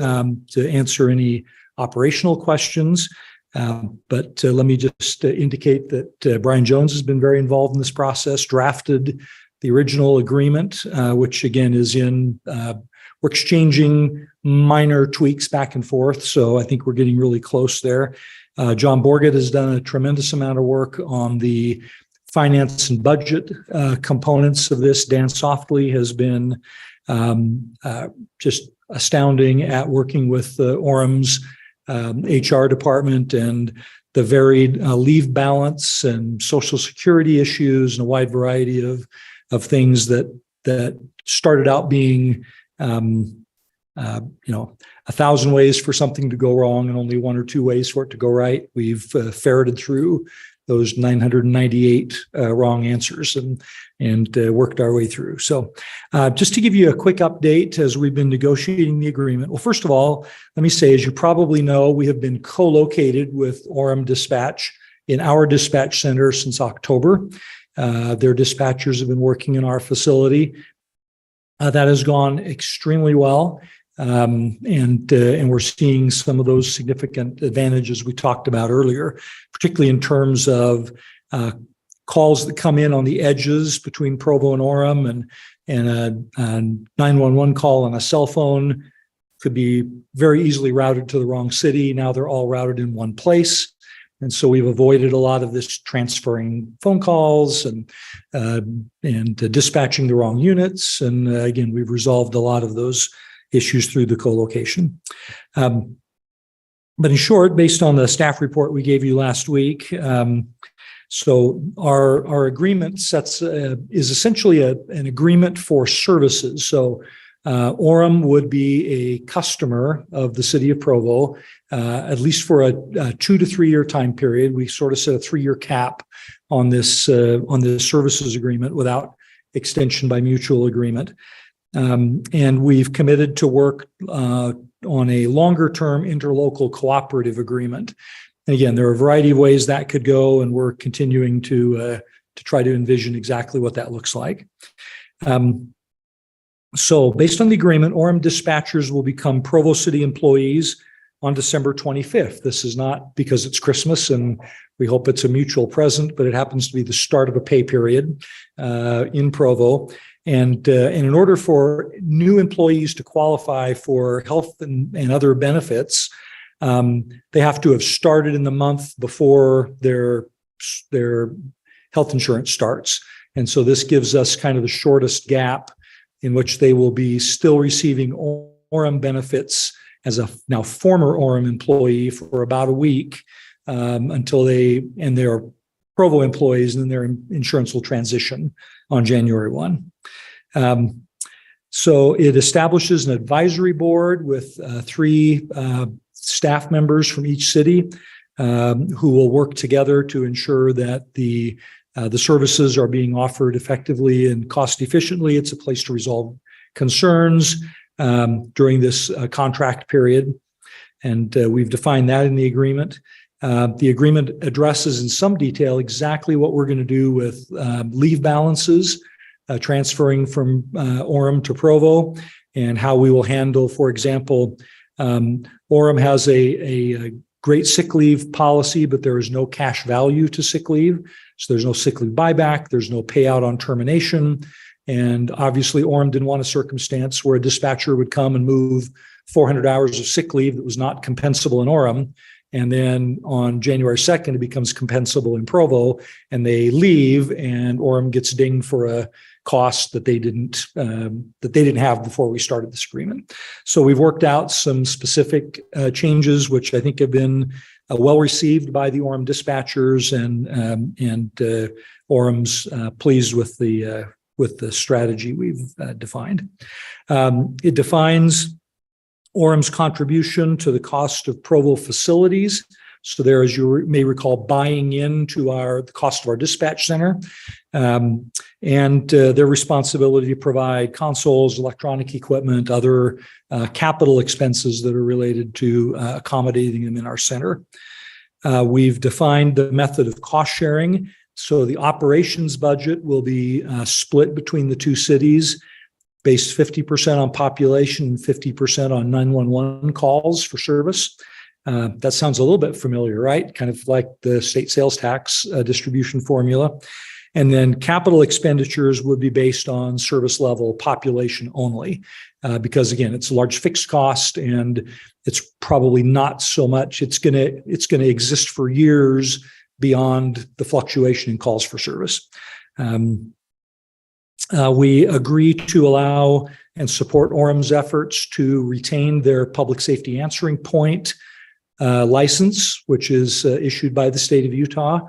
to answer any operational questions. But let me just indicate that Brian Jones has been very involved in this process, drafted the original agreement, which again is in, we're exchanging minor tweaks back and forth. So I think we're getting really close there. John Borgett has done a tremendous amount of work on the finance and budget components of this. Dan Softly has been just astounding at working with Orem's HR department and the varied leave balance and social security issues and a wide variety of things that started out being 1,000 ways for something to go wrong and only 1 or 2 ways for it to go right. We've ferreted through those 998 wrong answers and worked our way through. So just to give you a quick update as we've been negotiating the agreement. Well, first of all, let me say, as you probably know, we have been co-located with Orem Dispatch in our dispatch center since October. Their dispatchers have been working in our facility. That has gone extremely well. And we're seeing some of those significant advantages we talked about earlier, particularly in terms of calls that come in on the edges between Provo and Orem, and a 911 call on a cell phone could be very easily routed to the wrong city. Now they're all routed in one place. And so we've avoided a lot of this transferring phone calls and dispatching the wrong units. And again, we've resolved a lot of those issues through the co-location. But in short, based on the staff report we gave you last week, so our agreement is essentially an agreement for services. So Orem would be a customer of the city of Provo, at least for a 2 to 3 year time period. We sort of set a 3-year cap on this services agreement without extension by mutual agreement. And we've committed to work on a longer term interlocal cooperative agreement. And again, there are a variety of ways that could go, and we're continuing to try to envision exactly what that looks like. So based on the agreement, Orem dispatchers will become Provo City employees on December 25th. This is not because it's Christmas and we hope it's a mutual present, but it happens to be the start of a pay period in Provo. And in order for new employees to qualify for health and other benefits, they have to have started in the month before their health insurance starts. And so this gives us kind of the shortest gap in which they will be still receiving Orem benefits as a now former Orem employee for about a week until they're Provo employees, and then their insurance will transition on January 1. So it establishes an advisory board with 3 staff members from each city who will work together to ensure that the services are being offered effectively and cost efficiently. It's a place to resolve concerns during this contract period. And we've defined that in the agreement. The agreement addresses in some detail exactly what we're going to do with leave balances, transferring from Orem to Provo, and how we will handle, for example, Orem has a great sick leave policy, but there is no cash value to sick leave. So there's no sick leave buyback. There's no payout on termination. And obviously Orem didn't want a circumstance where a dispatcher would come and move 400 hours of sick leave that was not compensable in Orem. And then on January 2nd, it becomes compensable in Provo, and they leave, and Orem gets dinged for a cost that they didn't have before we started this agreement. So we've worked out some specific changes, which I think have been well received by the Orem dispatchers, and Orem's pleased with the strategy we've defined. It defines Orem's contribution to the cost of Provo facilities. So there, as you may recall, buying into the cost of our dispatch center, and their responsibility to provide consoles, electronic equipment, other capital expenses that are related to accommodating them in our center. We've defined the method of cost sharing. So the operations budget will be split between the 2 cities, based 50% on population and 50% on 911 calls for service. That sounds a little bit familiar, right? Kind of like the state sales tax distribution formula. And then capital expenditures would be based on service level population only, because again, it's a large fixed cost, and it's probably not so much. It's gonna exist for years beyond the fluctuation in calls for service. We agree to allow and support Orem's efforts to retain their public safety answering point license, which is issued by the state of Utah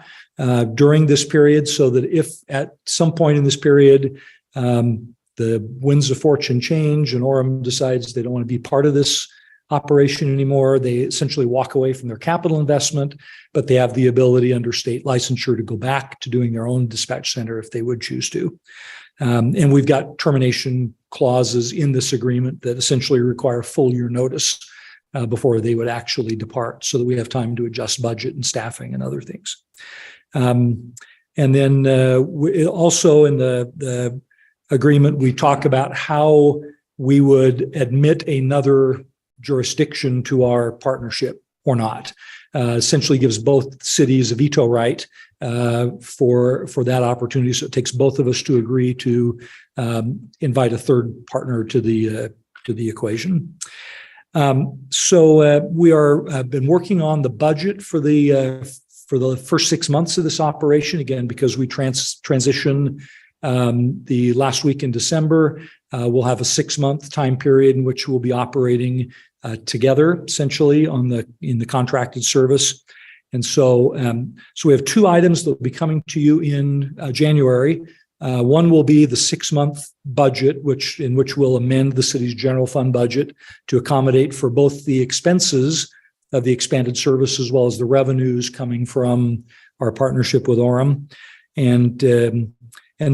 during this period, so that if at some point in this period the winds of fortune change and Orem decides they don't want to be part of this operation anymore, they essentially walk away from their capital investment, but they have the ability under state licensure to go back to doing their own dispatch center if they would choose to. And we've got termination clauses in this agreement that essentially require full year notice before they would actually depart, so that we have time to adjust budget and staffing and other things. And then also in the agreement, we talk about how we would admit another jurisdiction to our partnership or not. Essentially gives both cities a veto right for that opportunity. So it takes both of us to agree to invite a third partner to the equation. So we are been working on the budget for the for the first 6 months of this operation, again, because we transition the last week in December, we'll have a 6-month time period in which we'll be operating together, essentially in the contracted service. And so we have 2 items that will be coming to you in January. One will be the 6-month budget, in which we'll amend the city's general fund budget to accommodate for both the expenses of the expanded service as well as the revenues coming from our partnership with Orem. And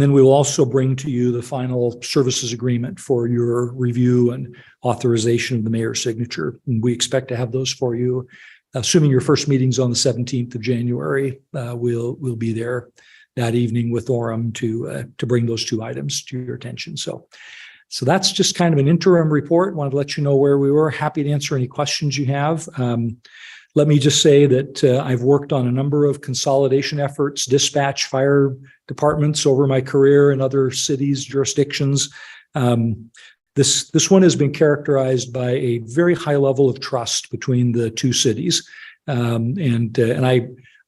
then we will also bring to you the final services agreement for your review and authorization of the mayor's signature. And we expect to have those for you, assuming your first meeting's on the 17th of January. We'll be there that evening with Orem to bring those 2 items to your attention. So that's just kind of an interim report. Wanted to let you know where we were. Happy to answer any questions you have. Let me just say that I've worked on a number of consolidation efforts, dispatch, fire departments over my career in other cities, jurisdictions. This one has been characterized by a very high level of trust between the 2 cities. And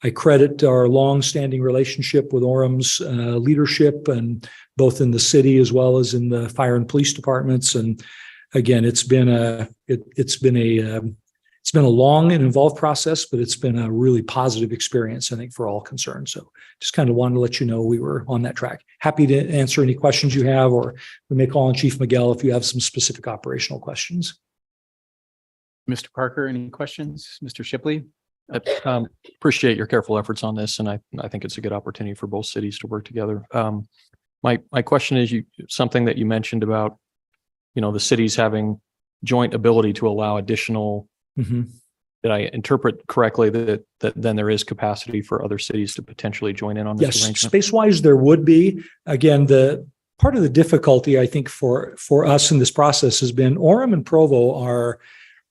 I credit our long-standing relationship with Orem's leadership, and both in the city as well as in the fire and police departments. And again, it's been a long and involved process, but it's been a really positive experience, I think, for all concerned. So just kind of wanted to let you know we were on that track. Happy to answer any questions you have, or we may call on Chief Miguel if you have some specific operational questions. Mr. Parker, any questions? Mr. Shipley? Appreciate your careful efforts on this, and I think it's a good opportunity for both cities to work together. My question is something that you mentioned about, the cities having joint ability to allow additional. Did I interpret correctly that then there is capacity for other cities to potentially join in on this arrangement? Yes, space-wise, there would be. Again, the part of the difficulty, I think, for us in this process has been Orem and Provo are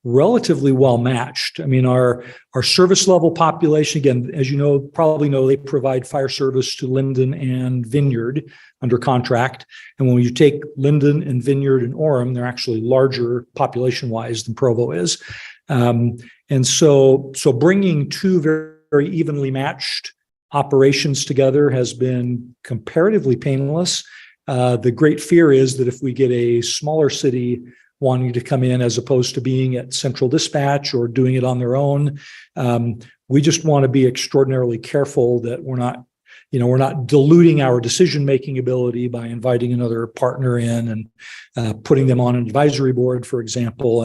relatively well matched. I mean, our service level population, again, as you know, probably know, they provide fire service to Linden and Vineyard under contract. And when you take Linden and Vineyard and Orem, they're actually larger population-wise than Provo is. And so bringing 2 very, very evenly matched operations together has been comparatively painless. The great fear is that if we get a smaller city wanting to come in as opposed to being at central dispatch or doing it on their own, we just want to be extraordinarily careful that we're not diluting our decision-making ability by inviting another partner in and putting them on an advisory board, for example.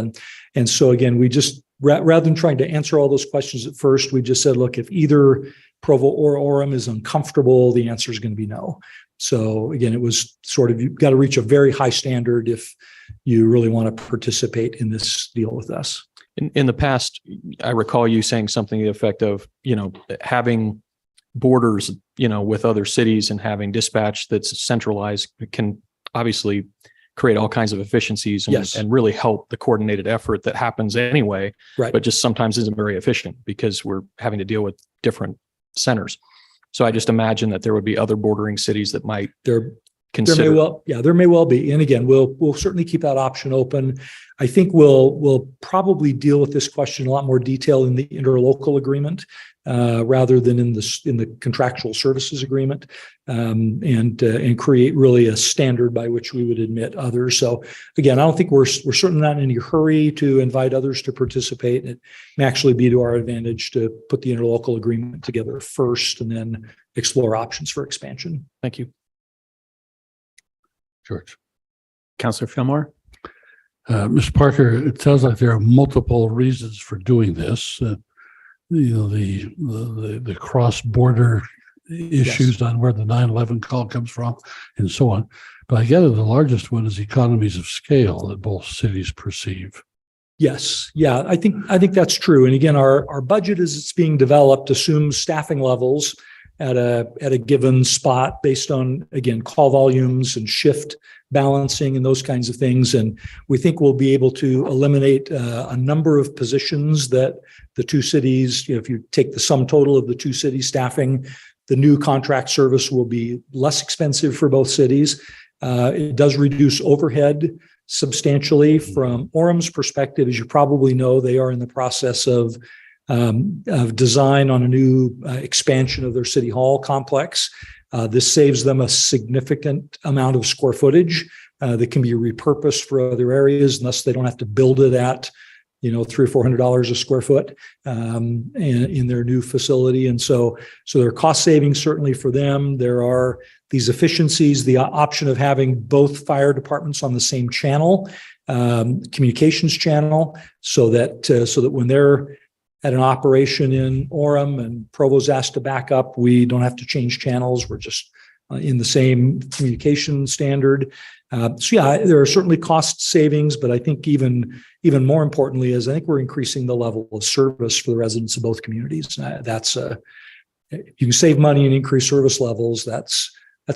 And so again, we just, rather than trying to answer all those questions at first, we just said, look, if either Provo or Orem is uncomfortable, the answer is going to be no. So again, it was sort of, you've got to reach a very high standard if you really want to participate in this deal with us. In the past, I recall you saying something to the effect of, having borders, with other cities and having dispatch that's centralized can obviously create all kinds of efficiencies and really help the coordinated effort that happens anyway, right? But just sometimes isn't very efficient because we're having to deal with different centers. So I just imagine that there would be other bordering cities that might consider. There may well be. And again, we'll certainly keep that option open. I think we'll probably deal with this question in a lot more detail in the interlocal agreement rather than in the contractual services agreement, and create really a standard by which we would admit others. So again, I don't think we're certainly not in any hurry to invite others to participate. It may actually be to our advantage to put the interlocal agreement together first and then explore options for expansion. Thank you. George. Councilor Fillmore. Mr. Parker, it sounds like there are multiple reasons for doing this. The cross-border issues on where the 9/11 call comes from and so on. But I gather the largest one is economies of scale that both cities perceive. Yes. Yeah, I think that's true. And again, our budget as it's being developed assumes staffing levels at a given spot based on, again, call volumes and shift balancing and those kinds of things. And we think we'll be able to eliminate a number of positions that the 2 cities, if you take the sum total of the 2 cities staffing, the new contract service will be less expensive for both cities. It does reduce overhead substantially. From Orem's perspective, as you probably know, they are in the process of of design on a new expansion of their city hall complex. This saves them a significant amount of square footage that can be repurposed for other areas, and thus they don't have to build it at, $300 or $400 a square foot in their new facility. And so there are cost savings certainly for them. There are these efficiencies, the option of having both fire departments on the same channel, communications channel, so that when they're at an operation in Orem and Provo's asked to back up, we don't have to change channels. We're just in the same communication standard. There are certainly cost savings, but I think even more importantly is I think we're increasing the level of service for the residents of both communities. You can save money and increase service levels. That's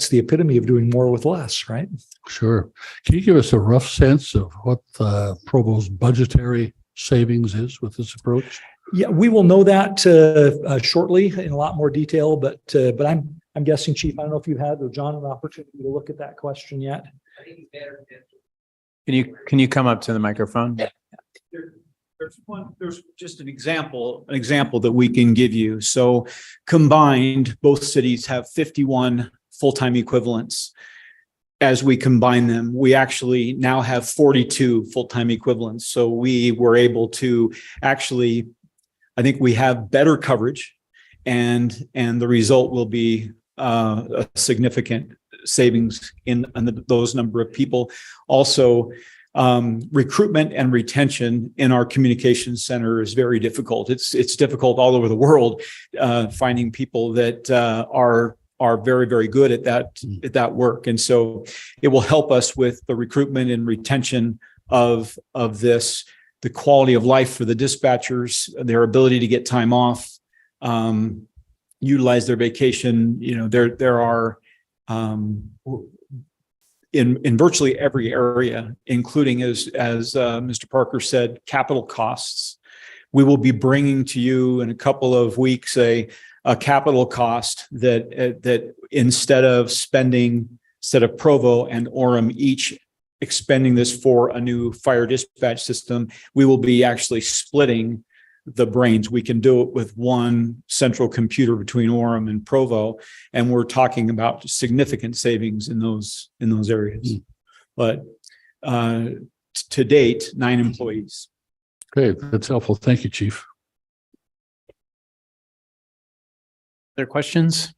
the epitome of doing more with less, right? Sure. Can you give us a rough sense of what Provo's budgetary savings is with this approach? Yeah, we will know that shortly in a lot more detail, but I'm guessing, Chief, I don't know if you've had, or John, an opportunity to look at that question yet. Can you come up to the microphone? There's just an example that we can give you. So combined, both cities have 51 full-time equivalents. As we combine them, we actually now have 42 full-time equivalents. So we were able to actually, I think we have better coverage, and the result will be a significant savings in those number of people. Also, recruitment and retention in our communications center is very difficult. It's difficult all over the world, finding people that are very, very good at that work. And so it will help us with the recruitment and retention of this, the quality of life for the dispatchers, their ability to get time off, utilize their vacation. There are in virtually every area, including as Mr. Parker said, capital costs. We will be bringing to you in a couple of weeks a capital cost that instead of Provo and Orem each expending this for a new fire dispatch system, we will be actually splitting the brains. We can do it with one central computer between Orem and Provo, and we're talking about significant savings in those areas. But to date, 9 employees. Okay, that's helpful. Thank you, Chief. Other questions?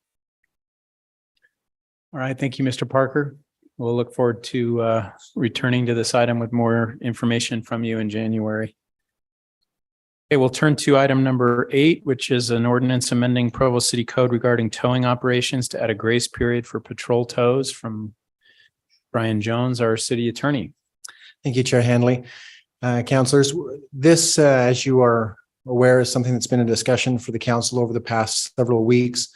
All right, thank you, Mr. Parker. We'll look forward to returning to this item with more information from you in January. Okay, we'll turn to item number 8, which is an ordinance amending Provo City Code regarding towing operations to add a grace period for patrol tows, from Brian Jones, our city attorney. Thank you, Chair Handley. Councilors, this, as you are aware, is something that's been a discussion for the council over the past several weeks.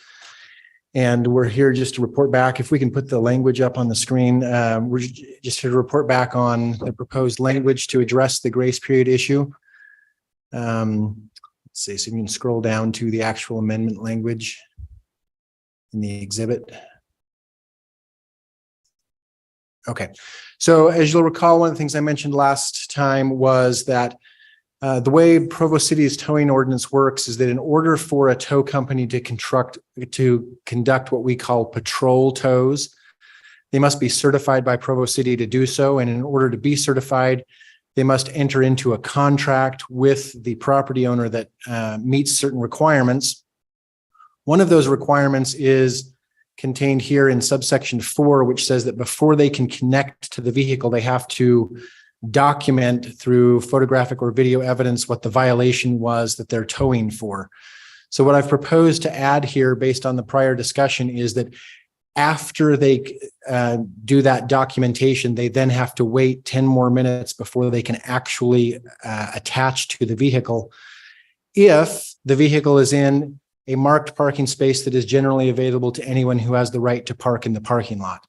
And we're here just to report back. If we can put the language up on the screen, we're just here to report back on the proposed language to address the grace period issue. Let's see, so you can scroll down to the actual amendment language in the exhibit. Okay, so as you'll recall, one of the things I mentioned last time was that the way Provo City's towing ordinance works is that in order for a tow company to conduct what we call patrol tows, they must be certified by Provo City to do so. And in order to be certified, they must enter into a contract with the property owner that meets certain requirements. One of those requirements is contained here in subsection 4, which says that before they can connect to the vehicle, they have to document through photographic or video evidence what the violation was that they're towing for. So what I've proposed to add here based on the prior discussion is that after they do that documentation, they then have to wait 10 more minutes before they can actually attach to the vehicle. If the vehicle is in a marked parking space that is generally available to anyone who has the right to park in the parking lot.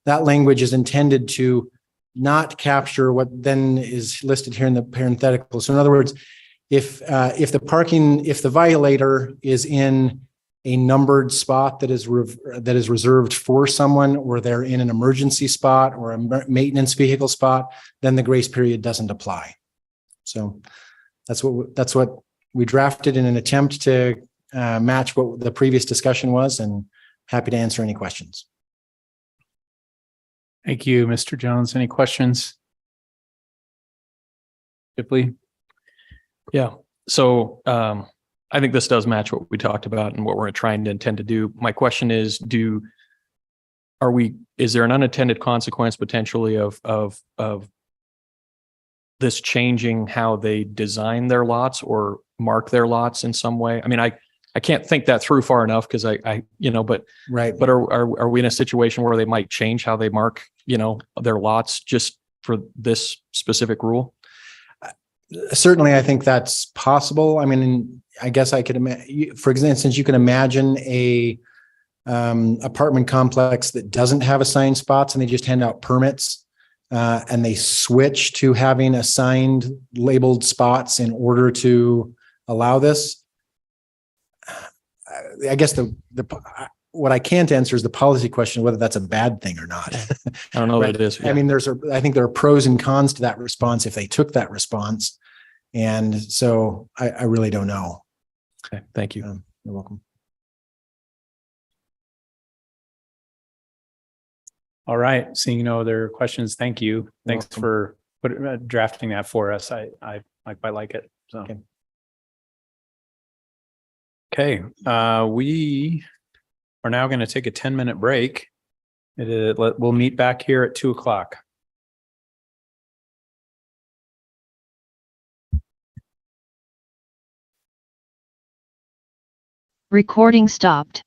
That language is intended to not capture what then is listed here in the parenthetical. So in other words, if the violator is in a numbered spot that is reserved for someone, or they're in an emergency spot or a maintenance vehicle spot, then the grace period doesn't apply. So that's what we drafted in an attempt to match what the previous discussion was, and happy to answer any questions. Thank you, Mr. Jones. Any questions? Shipley? Yeah, so I think this does match what we talked about and what we're trying to intend to do. My question is, is there an unintended consequence potentially of this changing how they design their lots or mark their lots in some way? I mean, I can't think that through far enough because but right. But are we in a situation where they might change how they mark, their lots just for this specific rule? Certainly, I think that's possible. I mean, I guess I could imagine, for instance, you can imagine a apartment complex that doesn't have assigned spots and they just hand out permits and they switch to having assigned labeled spots in order to allow this. I guess what I can't answer is the policy question, whether that's a bad thing or not. I don't know Right? that it is. Yeah. I mean, I think there are pros and cons to that response if they took that response. And so I really don't know. Okay, thank you. You're welcome. All right. Seeing no other questions, thank you. Thanks welcome. for drafting that for us. I quite like it. So. Okay. We are now going to take a 10-minute break. We'll meet back here at 2:00. Recording stopped.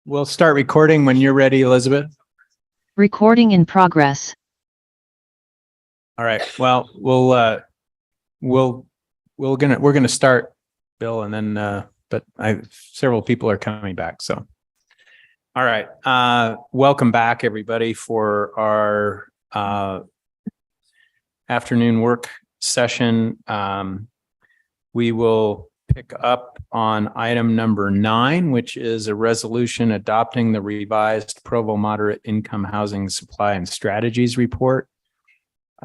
we'll start recording when you're ready, Elizabeth. Recording in progress. All right. Well, we're gonna start, Bill, and then but several people are coming back. So, all right. Welcome back, everybody, for our afternoon work session. We will pick up on item number 9, which is a resolution adopting the revised Provo Moderate Income Housing Supply and Strategies Report.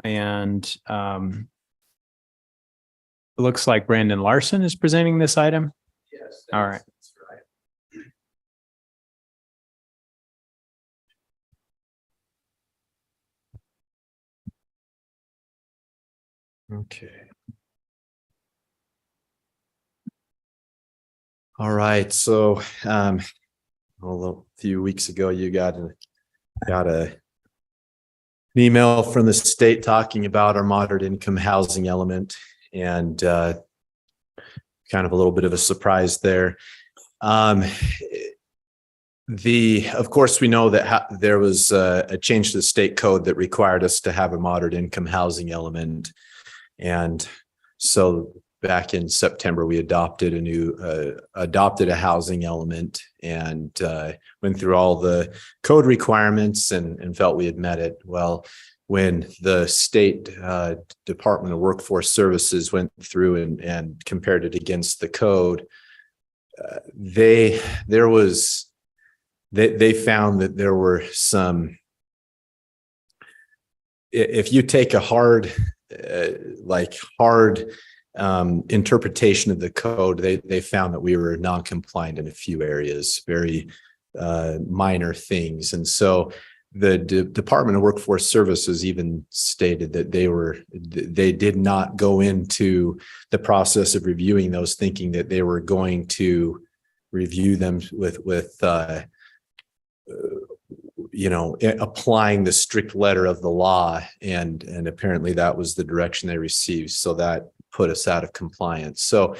And it looks like Brandon Larson is presenting this item. Yes. All right. That's right. Okay. All right. So, a few weeks ago, you got an email from the state talking about our moderate income housing element, and kind of a little bit of a surprise there. Of course, we know that there was a change to the state code that required us to have a moderate income housing element. And so back in September, we adopted a housing element and went through all the code requirements and felt we had met it. Well, when the state Department of Workforce Services went through and compared it against the code, they found that there were some, if you take a hard interpretation of the code, they found that we were non-compliant in a few areas, very minor things. And so the Department of Workforce Services even stated that they did not go into the process of reviewing those thinking that they were going to review them with applying the strict letter of the law, and apparently that was the direction they received. So that put us out of compliance. So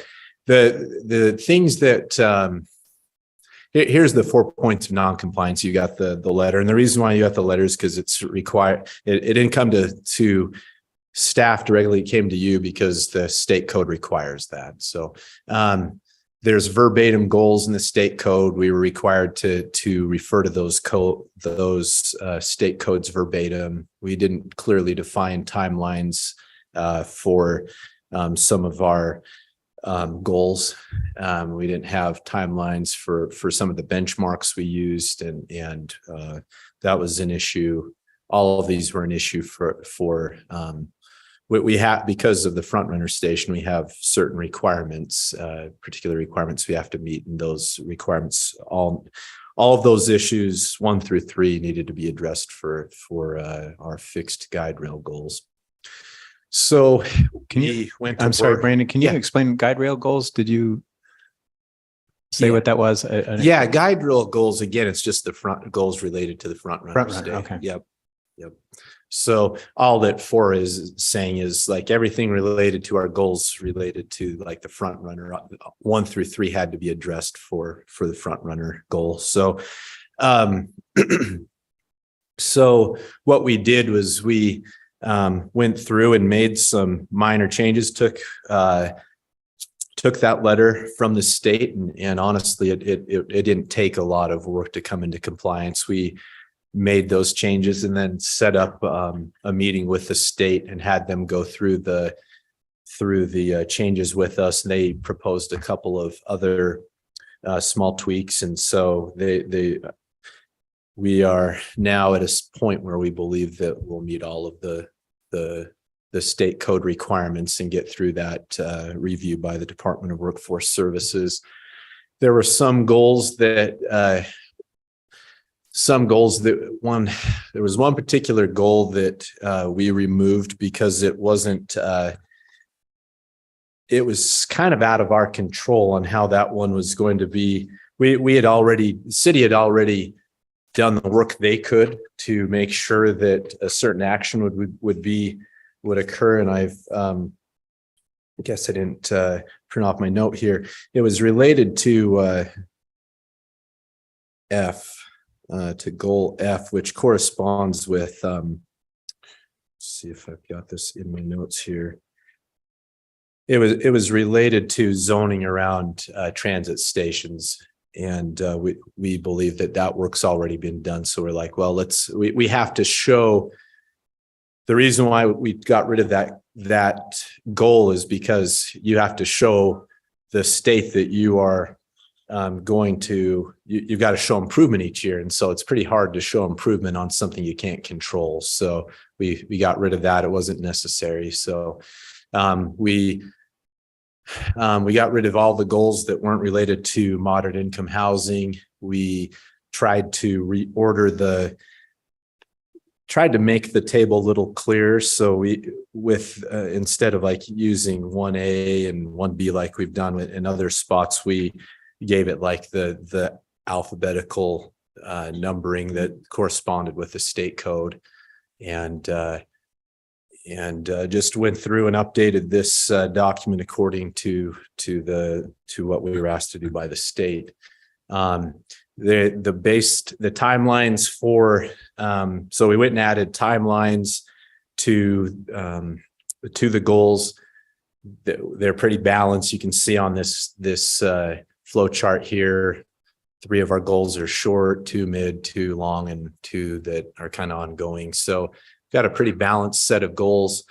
the things that here's the 4 points of non-compliance. You got the letter, and the reason why you got the letter is because it's required. It didn't come to staff directly; it came to you because the state code requires that. So there's verbatim goals in the state code. We were required to refer to those state codes verbatim. We didn't clearly define timelines for some of our goals. We didn't have timelines for some of the benchmarks we used, and that was an issue. All of these were an issue for we have, because of the front runner station, we have certain requirements, particular requirements we have to meet, and those requirements, all of those issues 1 through 3 needed to be addressed for our fixed guide rail goals. So I'm sorry, Brandon, can you explain guide rail goals? Did you say what that was? Yeah, guide rail goals, again, it's just the front goals related to the front runner station. Okay. Yep. So all that 4 is saying is like everything related to our goals related to like the front runner 1 through 3 had to be addressed for the front runner goal. So, so what we did was we went through and made some minor changes, took that letter from the state, and honestly, it didn't take a lot of work to come into compliance. We made those changes and then set up a meeting with the state and had them go through the changes with us. And they proposed a couple of other small tweaks, and so we are now at a point where we believe that we'll meet all of the state code requirements and get through that review by the Department of Workforce Services. There were some goals that there was one particular goal that we removed because it wasn't, it was kind of out of our control on how that one was going to be. The city had already done the work they could to make sure that a certain action would occur. And I guess I didn't print off my note here. It was related to F, to goal F, which corresponds with, see if I've got this in my notes here. It was related to zoning around transit stations. And we believe that work's already been done. So we're like, well, we have to show. The reason why we got rid of that goal is because you have to show the state that you are you've got to show improvement each year. And so it's pretty hard to show improvement on something you can't control. So we got rid of that. It wasn't necessary. So we got rid of all the goals that weren't related to moderate income housing. We tried to tried to make the table a little clearer. So instead of like using 1A and 1B like we've done in other spots, we gave it like the alphabetical numbering that corresponded with the state code, and just went through and updated this document according to what we were asked to do by the state. The timelines for so we went and added timelines to the goals. They're pretty balanced. You can see on this flow chart here, 3 of our goals are short, 2 mid, 2 long, and 2 that are kind of ongoing. So got a pretty balanced set of goals.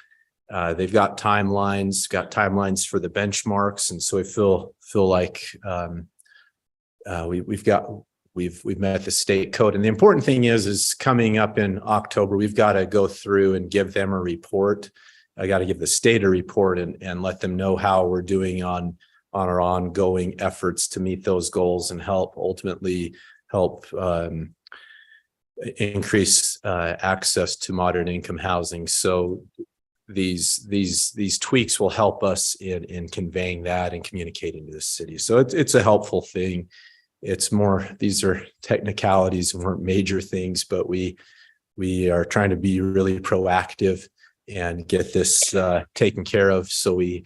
They've got timelines for the benchmarks, and so I feel like we've met the state code. And the important thing is coming up in October, we've got to go through and give them a report. I got to give the state a report and let them know how we're doing on our ongoing efforts to meet those goals and ultimately help increase access to moderate income housing. So these tweaks will help us in conveying that and communicating to the city. So it's a helpful thing. It's more, these are technicalities, weren't major things, but we are trying to be really proactive and get this taken care of so we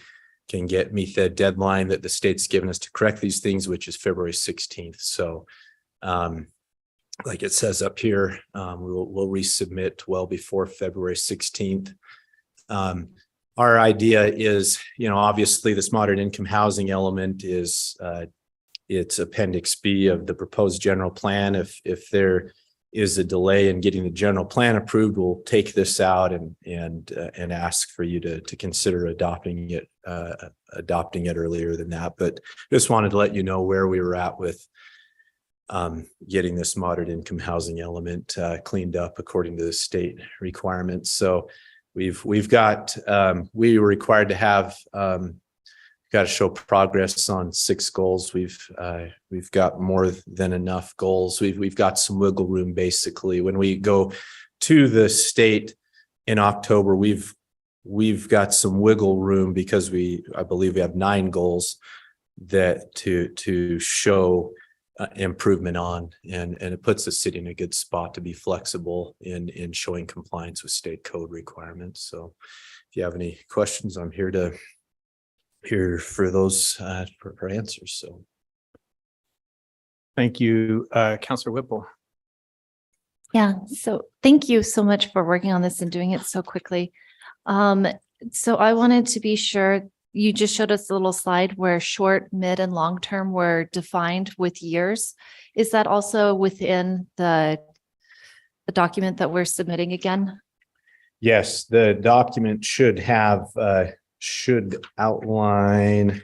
can meet the deadline that the state's given us to correct these things, which is February 16th. So like it says up here, we'll resubmit well before February 16th. Our idea is, obviously this moderate income housing element is it's Appendix B of the proposed general plan. If there is a delay in getting the general plan approved, we'll take this out and ask for you to consider adopting it earlier than that. But just wanted to let you know where we were at with getting this moderate income housing element cleaned up according to the state requirements. So we were required to have got to show progress on 6 goals. We've got more than enough goals. We've got some wiggle room. Basically, when we go to the state in October, we've got some wiggle room because I believe we have 9 goals that to show improvement on, and it puts the city in a good spot to be flexible in showing compliance with state code requirements. So if you have any questions, I'm here for those for answers. So thank you, Councilor Whipple. Yeah, so thank you so much for working on this and doing it so quickly. So I wanted to be sure, you just showed us a little slide where short, mid, and long term were defined with years. Is that also within the document that we're submitting again? Yes, the document should outline.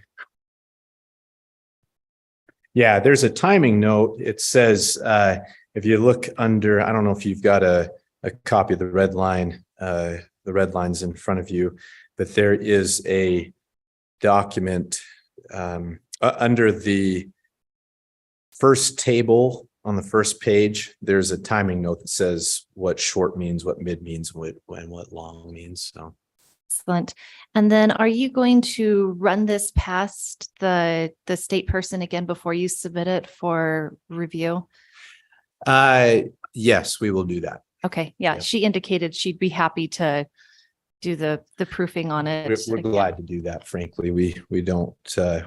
Yeah, there's a timing note. It says, if you look under, I don't know if you've got a copy of the red line, the red line's in front of you, but there is a document under the first table on the first page. There's a timing note that says what short means, what mid means, and what long means. So excellent. And then are you going to run this past the state person again before you submit it for review? Yes, we will do that. Okay. Yeah. She indicated she'd be happy to do the proofing on it. We're again. glad to do that. Frankly, we don't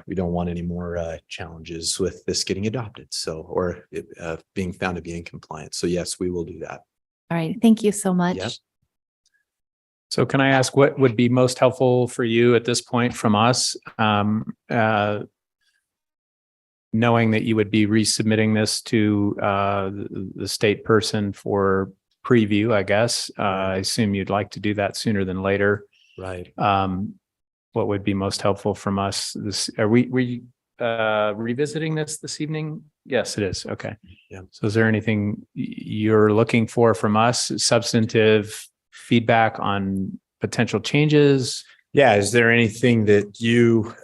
want any more challenges with this getting adopted. So, or it, being found to be in compliance. So yes, we will do that. All right. Thank you so much. Yep. So can I ask what would be most helpful for you at this point from us? Knowing that you would be resubmitting this to the state person for preview, I guess. I assume you'd like to do that sooner than later. Right. What would be most helpful from us? Are we revisiting this evening? Yes, it is. Okay. Yeah. So is there anything you're looking for from us? Substantive feedback on potential changes? Yeah. Is there anything that you,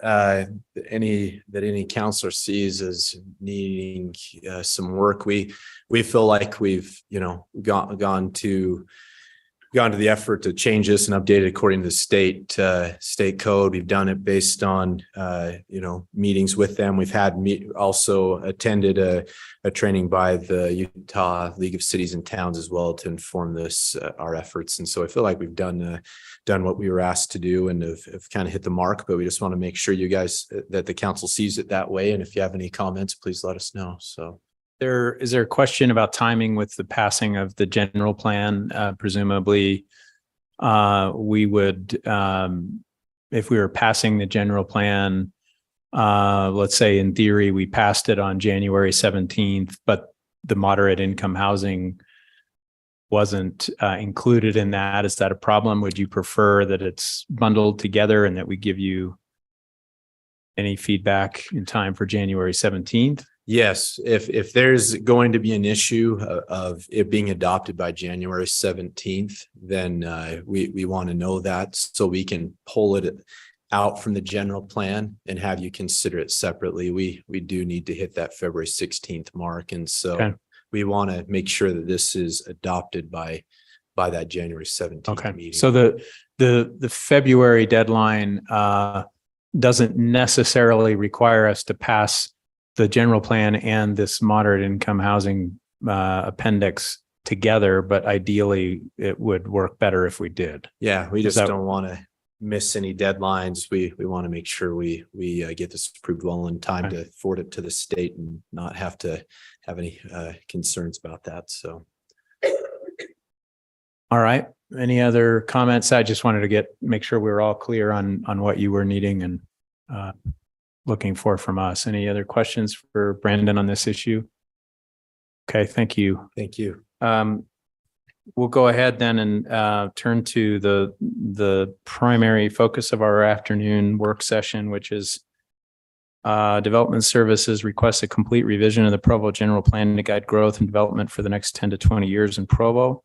any counselor sees as needing some work? We feel like we've, gone to the effort to change this and update it according to the state code. We've done it based on, meetings with them. We've had also attended a training by the Utah League of Cities and Towns as well to inform this, our efforts. And so I feel like we've done what we were asked to do and have kind of hit the mark, but we just want to make sure you guys, that the council sees it that way. And if you have any comments, please let us know. So. Is there a question about timing with the passing of the general plan? Presumably, we would, if we were passing the general plan, let's say in theory, we passed it on January 17th, but the moderate income housing wasn't included in that. Is that a problem? Would you prefer that it's bundled together and that we give you any feedback in time for January 17th? Yes, if there's going to be an issue of it being adopted by January 17th, then we want to know that so we can pull it out from the general plan and have you consider it separately. We do need to hit that February 16th mark. And so we want to make sure that this is adopted by that January 17th meeting. So the February deadline doesn't necessarily require us to pass the general plan and this moderate income housing appendix together, but ideally it would work better if we did. Yeah, we just don't want to miss any deadlines. We want to make sure we get this approved well in time to forward it to the state and not have to have any concerns about that. So. All right. Any other comments? I just wanted to make sure we were all clear on what you were needing and looking for from us. Any other questions for Brandon on this issue? Okay, thank you. Thank you. We'll go ahead then and turn to the primary focus of our afternoon work session, which is Development Services requests a complete revision of the Provo General Plan to guide growth and development for the next 10 to 20 years in Provo.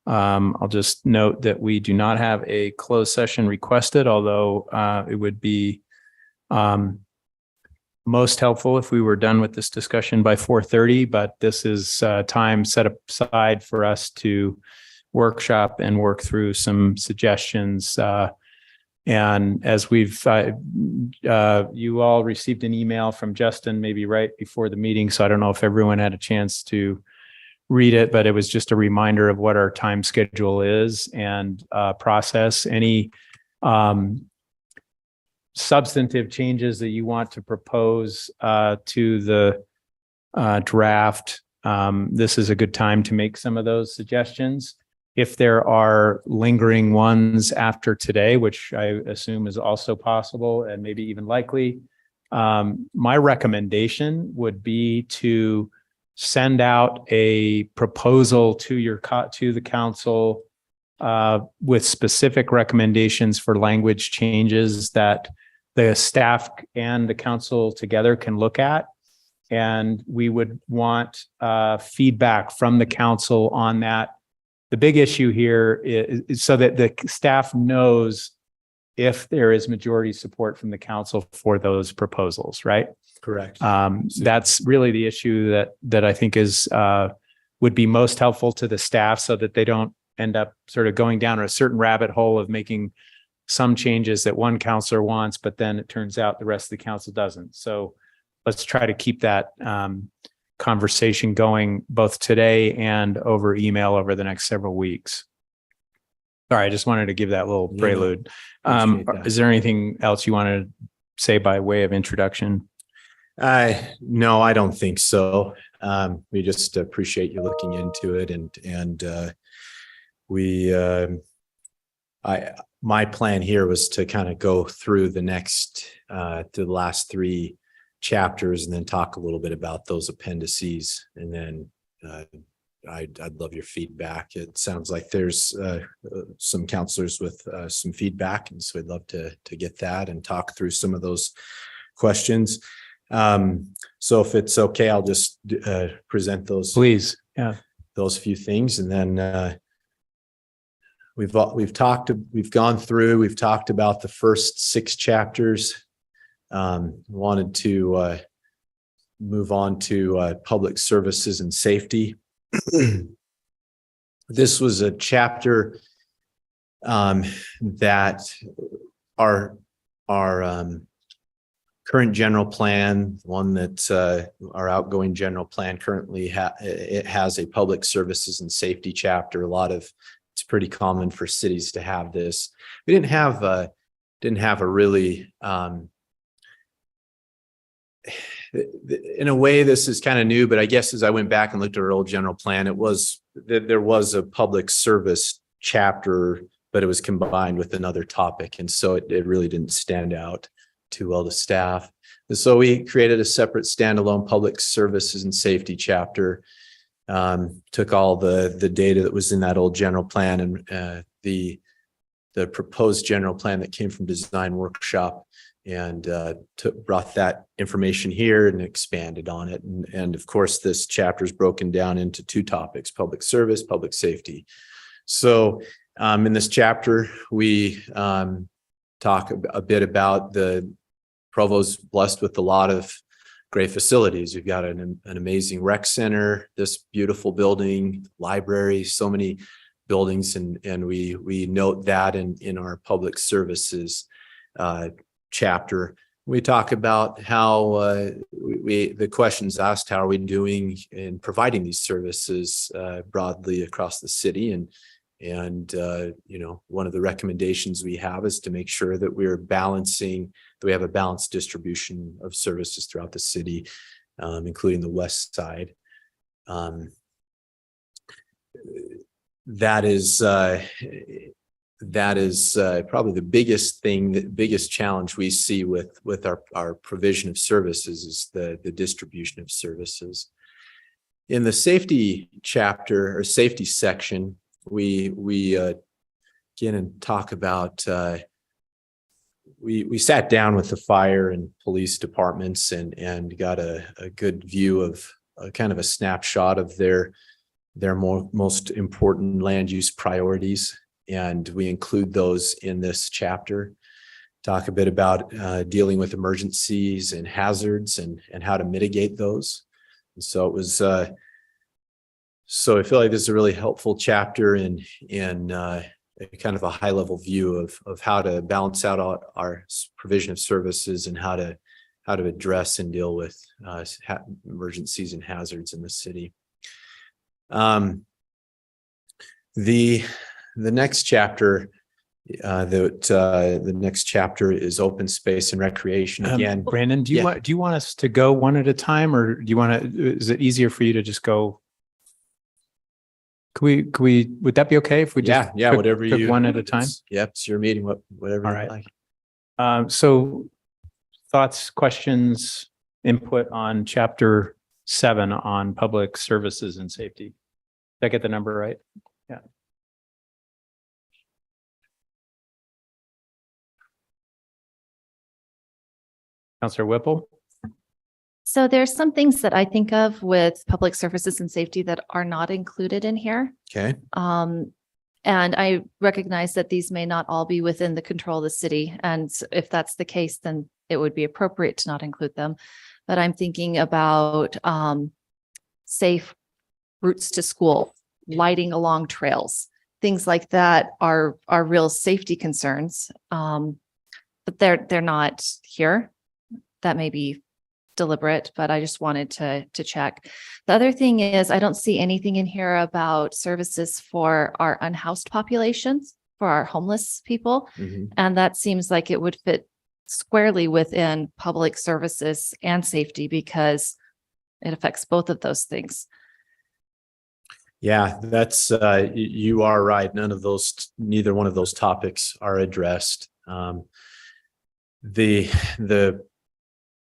I'll just note that we do not have a closed session requested, although it would be most helpful if we were done with this discussion by 4:30, but this is time set aside for us to workshop and work through some suggestions. And as you all received an email from Justin maybe right before the meeting, so I don't know if everyone had a chance to read it, but it was just a reminder of what our time schedule is and process. Any substantive changes that you want to propose to the draft, this is a good time to make some of those suggestions. If there are lingering ones after today, which I assume is also possible and maybe even likely, my recommendation would be to send out a proposal to the council with specific recommendations for language changes that the staff and the council together can look at. And we would want feedback from the council on that. The big issue here is so that the staff knows if there is majority support from the council for those proposals, right? Correct. That's really the issue that I think would be most helpful to the staff so that they don't end up sort of going down a certain rabbit hole of making some changes that one counselor wants, but then it turns out the rest of the council doesn't. So let's try to keep that conversation going both today and over email over the next several weeks. Sorry, I just wanted to give that little No, no. prelude. Appreciate that. Is there anything else you want to say by way of introduction? No, I don't think so. We just appreciate you looking into it and my plan here was to kind of go through the last 3 chapters and then talk a little bit about those appendices. And then I'd love your feedback. It sounds like there's some counselors with some feedback, and so I'd love to get that and talk through some of those questions. So if it's okay, I'll just present those. Please. Yeah. Those few things, and then we've talked about the first 6 chapters. Wanted to move on to public services and safety. This was a chapter that our current general plan, one that our outgoing general plan currently it has a public services and safety chapter. It's pretty common for cities to have this. We didn't have a really in a way, this is kind of new, but I guess as I went back and looked at our old general plan, there was a public service chapter, but it was combined with another topic. And so it really didn't stand out too well to staff. And so we created a separate standalone public services and safety chapter. Took all the data that was in that old general plan and the proposed general plan that came from design workshop, and brought that information here and expanded on it. And of course, this chapter is broken down into 2 topics: public service, public safety. So in this chapter, we talk a bit about Provo's blessed with a lot of great facilities. We've got an amazing rec center, this beautiful building, library, so many buildings, and we note that in our public services chapter. We talk about how the questions asked: how are we doing in providing these services broadly across the city? And one of the recommendations we have is to make sure that we have a balanced distribution of services throughout the city, including the west side. That is probably the biggest challenge we see with our provision of services is the distribution of services. In the safety chapter or safety section, we again and talk about we sat down with the fire and police departments and got a good view of kind of a snapshot of their most important land use priorities. And we include those in this chapter. Talk a bit about dealing with emergencies and hazards and how to mitigate those. And so it was, so I feel like this is a really helpful chapter in kind of a high level view of how to balance out our provision of services and how to address and deal with emergencies and hazards in the city. The next chapter, the next chapter is open space and recreation. Again, Brandon, do you want us to go one at a time, or do you want to? Is it easier for you to just go? Could we? Would that be okay if we just took one at a time? Yep, it's your meeting. Whatever. All right. So, thoughts, questions, input on chapter 7 on public services and safety. Did I get the number right? Yeah. Councilor Whipple? So there's some things that I think of with public services and safety that are not included in here. Okay. And I recognize that these may not all be within the control of the city. And if that's the case, then it would be appropriate to not include them. But I'm thinking about safe routes to school, lighting along trails, things like that are real safety concerns. But they're not here. That may be deliberate, but I just wanted to check. The other thing is I don't see anything in here about services for our unhoused populations. for our homeless people. Mhm. And that seems like it would fit squarely within public services and safety because it affects both of those things. Yeah, that's, you are right. Neither one of those topics are addressed. The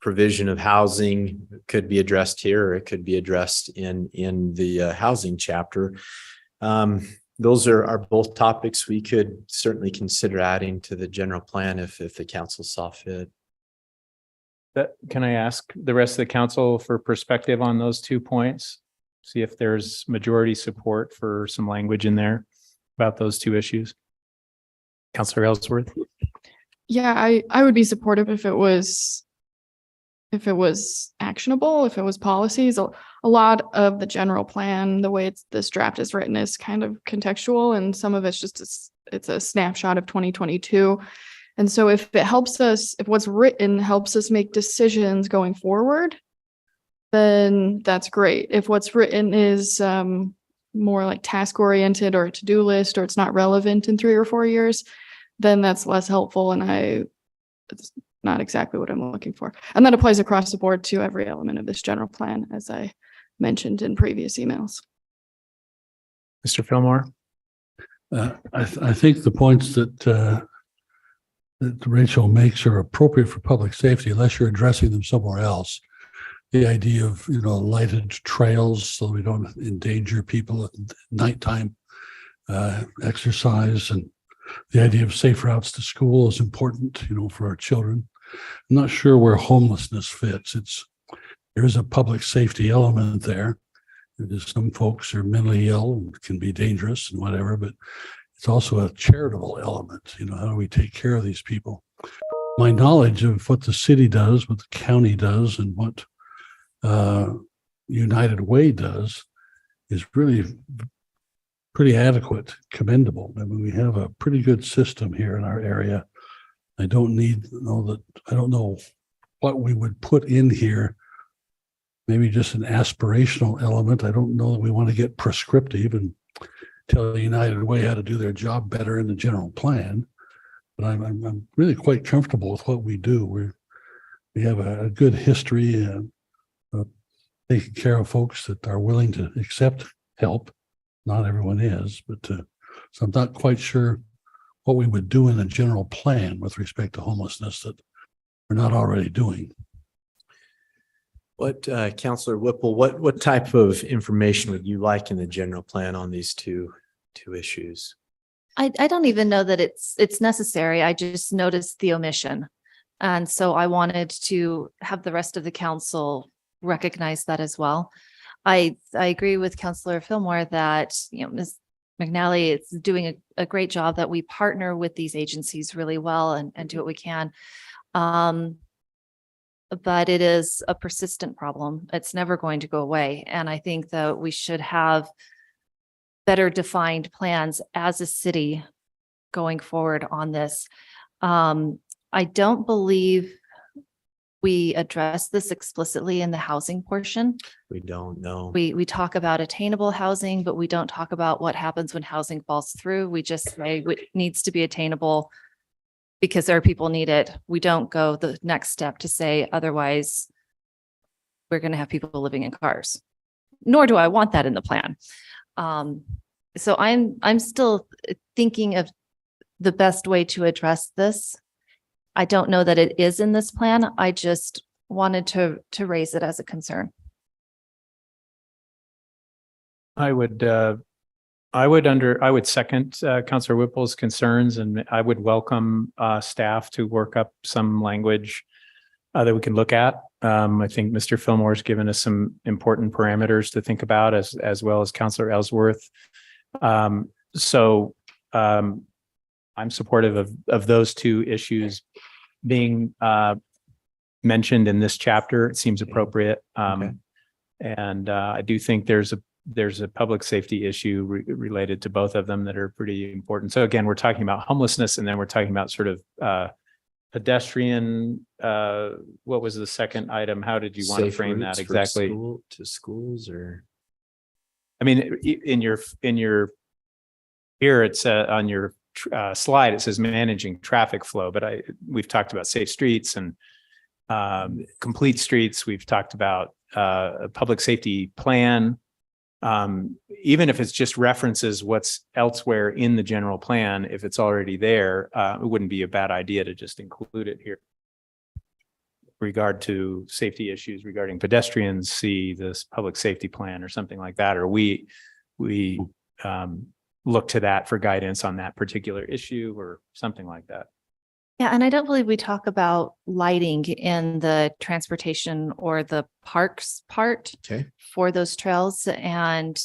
provision of housing could be addressed here, or it could be addressed in the housing chapter. Those are both topics we could certainly consider adding to the general plan if the council saw fit. Can I ask the rest of the council for perspective on those 2 points? See if there's majority support for some language in there about those 2 issues. Councilor Ellsworth. Yeah, I would be supportive if it was actionable, if it was policies. A lot of the general plan, the way this draft is written, is kind of contextual, and some of it's just it's a snapshot of 2022. And so if it helps us, if what's written helps us make decisions going forward, then that's great. If what's written is more like task oriented or a to-do list, or it's not relevant in 3 or 4 years, then that's less helpful. And it's not exactly what I'm looking for. And that applies across the board to every element of this general plan, as I mentioned in previous emails. Mr. Fillmore. I think the points that Rachel makes are appropriate for public safety, unless you're addressing them somewhere else. The idea of, lighted trails so we don't endanger people at nighttime exercise, and the idea of safe routes to school is important, for our children. I'm not sure where homelessness fits. There is a public safety element there. Some folks are mentally ill and can be dangerous and whatever, but it's also a charitable element. How do we take care of these people? My knowledge of what the city does, what the county does, and what United Way does is really pretty adequate, commendable. I mean, we have a pretty good system here in our area. I don't know what we would put in here. Maybe just an aspirational element. I don't know that we want to get prescriptive and tell the United Way how to do their job better in the general plan. But I'm really quite comfortable with what we do. We have a good history of taking care of folks that are willing to accept help. Not everyone is, but so I'm not quite sure what we would do in the general plan with respect to homelessness that we're not already doing. What, Councilor Whipple, what type of information would you like in the general plan on these two issues? I don't even know that it's necessary. I just noticed the omission. And so I wanted to have the rest of the council recognize that as well. I agree with Councilor Fillmore that, Ms. McNally is doing a great job, that we partner with these agencies really well and do what we can. But it is a persistent problem. It's never going to go away. And I think that we should have better defined plans as a city going forward on this. I don't believe we address this explicitly in the housing portion. We don't know. We talk about attainable housing, but we don't talk about what happens when housing falls through. We just say it needs to be attainable because our people need it. We don't go the next step to say, otherwise, we're going to have people living in cars. Nor do I want that in the plan. So I'm still thinking of the best way to address this. I don't know that it is in this plan. I just wanted to raise it as a concern. I would second Councilor Whipple's concerns, and I would welcome staff to work up some language that we can look at. I think Mr. Fillmore's given us some important parameters to think about, as well as Councilor Ellsworth. So I'm supportive of those two issues being mentioned in this chapter. It seems appropriate. And I do think there's a public safety issue related to both of them that are pretty important. So again, we're talking about homelessness, and then we're talking about sort of pedestrian. What was the second item? How did you want to frame that exactly? To schools, or? I mean, in your here, it's on your slide, it says managing traffic flow, but we've talked about safe streets and complete streets. We've talked about a public safety plan. Even if it's just references what's elsewhere in the general plan, if it's already there, it wouldn't be a bad idea to just include it here. Regard to safety issues regarding pedestrians, see this public safety plan or something like that, or we look to that for guidance on that particular issue or something like that. Yeah, and I don't believe we talk about lighting in the transportation or the parks part for those trails. And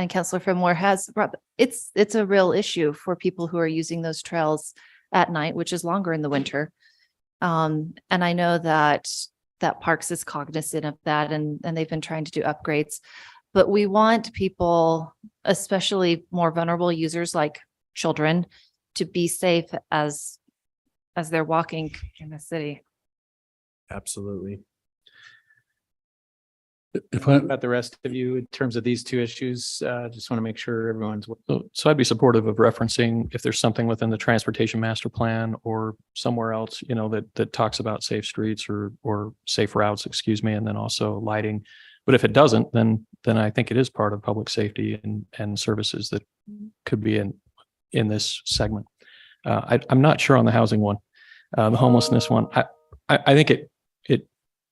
Councilor Fillmore has brought, it's a real issue for people who are using those trails at night, which is longer in the winter. And I know that Parks is cognizant of that, and they've been trying to do upgrades. But we want people, especially more vulnerable users like children, to be safe as they're walking in the city. Absolutely. About the rest of you in terms of these two issues, just want to make sure everyone's. So I'd be supportive of referencing if there's something within the transportation master plan or somewhere else, that talks about safe streets or safe routes, excuse me, and then also lighting. But if it doesn't, then I think it is part of public safety and services that could be in this segment. I'm not sure on the housing one, the homelessness one. I think it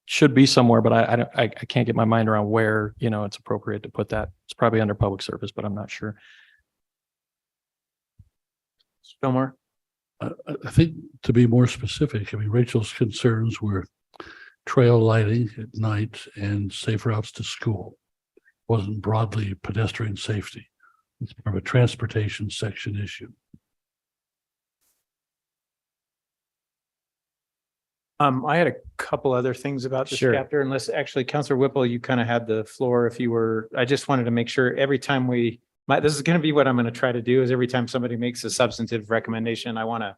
should be somewhere, but I can't get my mind around where, it's appropriate to put that. It's probably under public service, but I'm not sure. Fillmore? I think to be more specific, Rachel's concerns were trail lighting at night and safe routes to school. Wasn't broadly pedestrian safety. It's more of a transportation section issue. I had a couple other things about this chapter, unless actually Councilor Whipple, you kind of had the floor if you were, I just wanted to make sure every time this is going to be what I'm going to try to do is every time somebody makes a substantive recommendation, I want to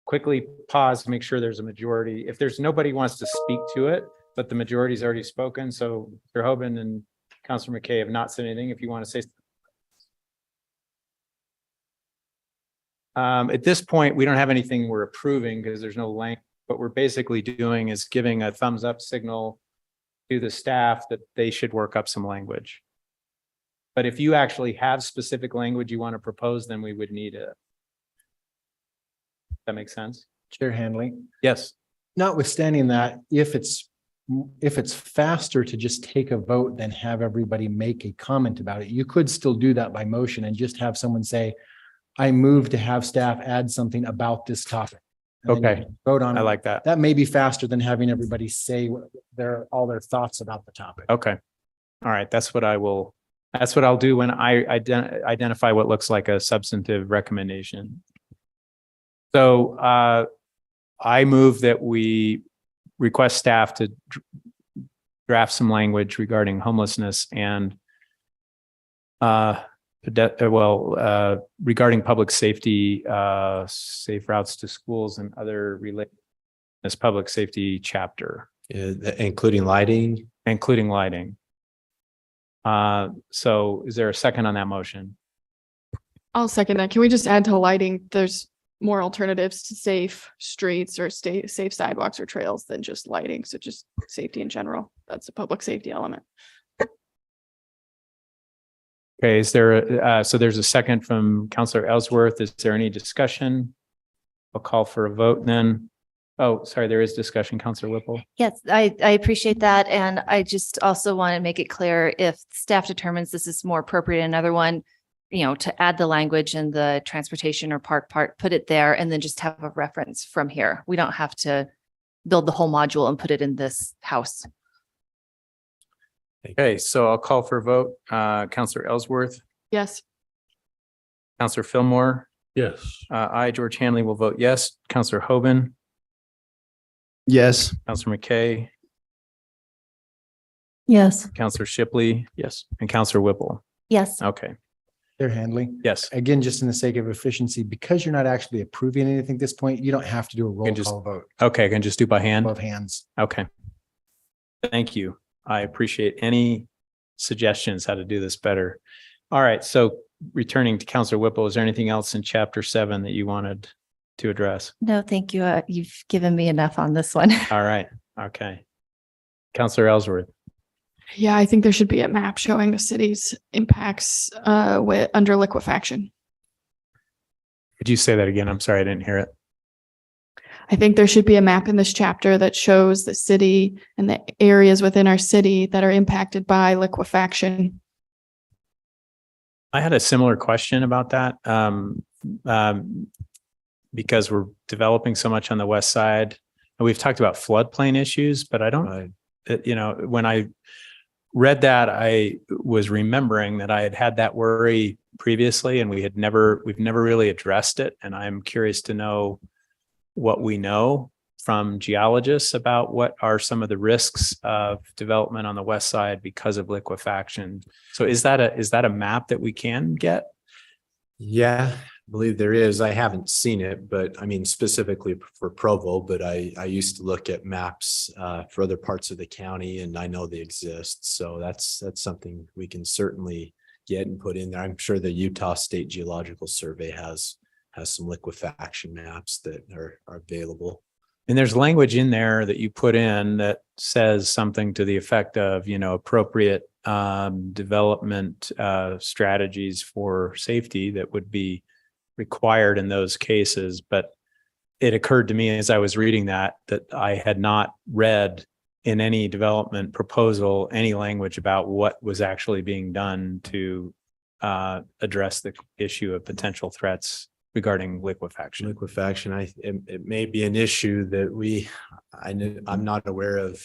quickly pause, make sure there's a majority. If there's nobody who wants to speak to it, but the majority's already spoken. So Mr. Hoban and Councilor McKay have not said anything. If you want to say at this point, we don't have anything we're approving because there's no length. What we're basically doing is giving a thumbs up signal to the staff that they should work up some language. But if you actually have specific language you want to propose, then we would need it. That makes sense? Chair Handley? Yes. Notwithstanding that, if it's faster to just take a vote than have everybody make a comment about it, you could still do that by motion and just have someone say, I move to have staff add something about this topic. Okay. Vote on it. I like that. That may be faster than having everybody say all their thoughts about the topic. Okay. All right. That's what I'll do when I identify what looks like a substantive recommendation. So I move that we request staff to draft some language regarding homelessness and regarding public safety, safe routes to schools and other related this public safety chapter. Including lighting? Including lighting. So is there a second on that motion? I'll second that. Can we just add to lighting? There's more alternatives to safe streets or safe sidewalks or trails than just lighting. So just safety in general. That's a public safety element. Okay, is there, so there's a second from Councilor Ellsworth. Is there any discussion? I'll call for a vote then. Oh, sorry, there is discussion, Councilor Whipple. Yes, I appreciate that. And I just also want to make it clear if staff determines this is more appropriate, another one, to add the language in the transportation or park part, put it there and then just have a reference from here. We don't have to build the whole module and put it in this house. Okay, so I'll call for a vote. Councilor Ellsworth. Yes. Councilor Fillmore. Yes. I, George Hanley, will vote yes. Councilor Hoban. Yes. Councilor McKay. Yes. Councilor Shipley. Yes. And Councilor Whipple. Yes. Okay. Chair Handley? Yes. Again, just in the sake of efficiency, because you're not actually approving anything at this point, you don't have to do a roll call vote. Okay, I can just do by hand? Both hands. Okay. Thank you. I appreciate any suggestions how to do this better. All right, so returning to Councilor Whipple, is there anything else in chapter 7 that you wanted to address? No, thank you. You've given me enough on this one. All right. Okay. Councilor Ellsworth. Yeah, I think there should be a map showing the city's impacts under liquefaction. Could you say that again? I'm sorry, I didn't hear it. I think there should be a map in this chapter that shows the city and the areas within our city that are impacted by liquefaction. I had a similar question about that. Because we're developing so much on the west side, and we've talked about floodplain issues, but I don't, when I read that, I was remembering that I had that worry previously, and we've never really addressed it. And I'm curious to know what we know from geologists about what are some of the risks of development on the west side because of liquefaction. So is that a map that we can get? Yeah, I believe there is. I haven't seen it, but I mean, specifically for Provo, but I used to look at maps for other parts of the county, and I know they exist. So that's something we can certainly get and put in there. I'm sure the Utah State Geological Survey has some liquefaction maps that are available. And there's language in there that you put in that says something to the effect of, appropriate development strategies for safety that would be required in those cases. But it occurred to me as I was reading that I had not read in any development proposal any language about what was actually being done to address the issue of potential threats regarding liquefaction. It may be an issue that I'm not aware of.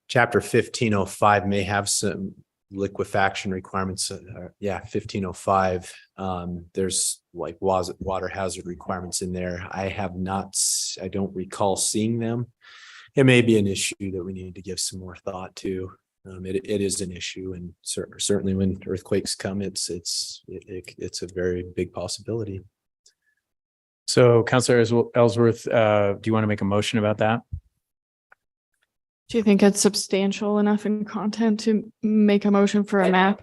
Chapter 1505 may have some liquefaction requirements. 1505. There's like water hazard requirements in there. I don't recall seeing them. It may be an issue that we need to give some more thought to. It is an issue, and certainly when earthquakes come, it's a very big possibility. So, Councilor Ellsworth, do you want to make a motion about that? Do you think it's substantial enough in content to make a motion for a map?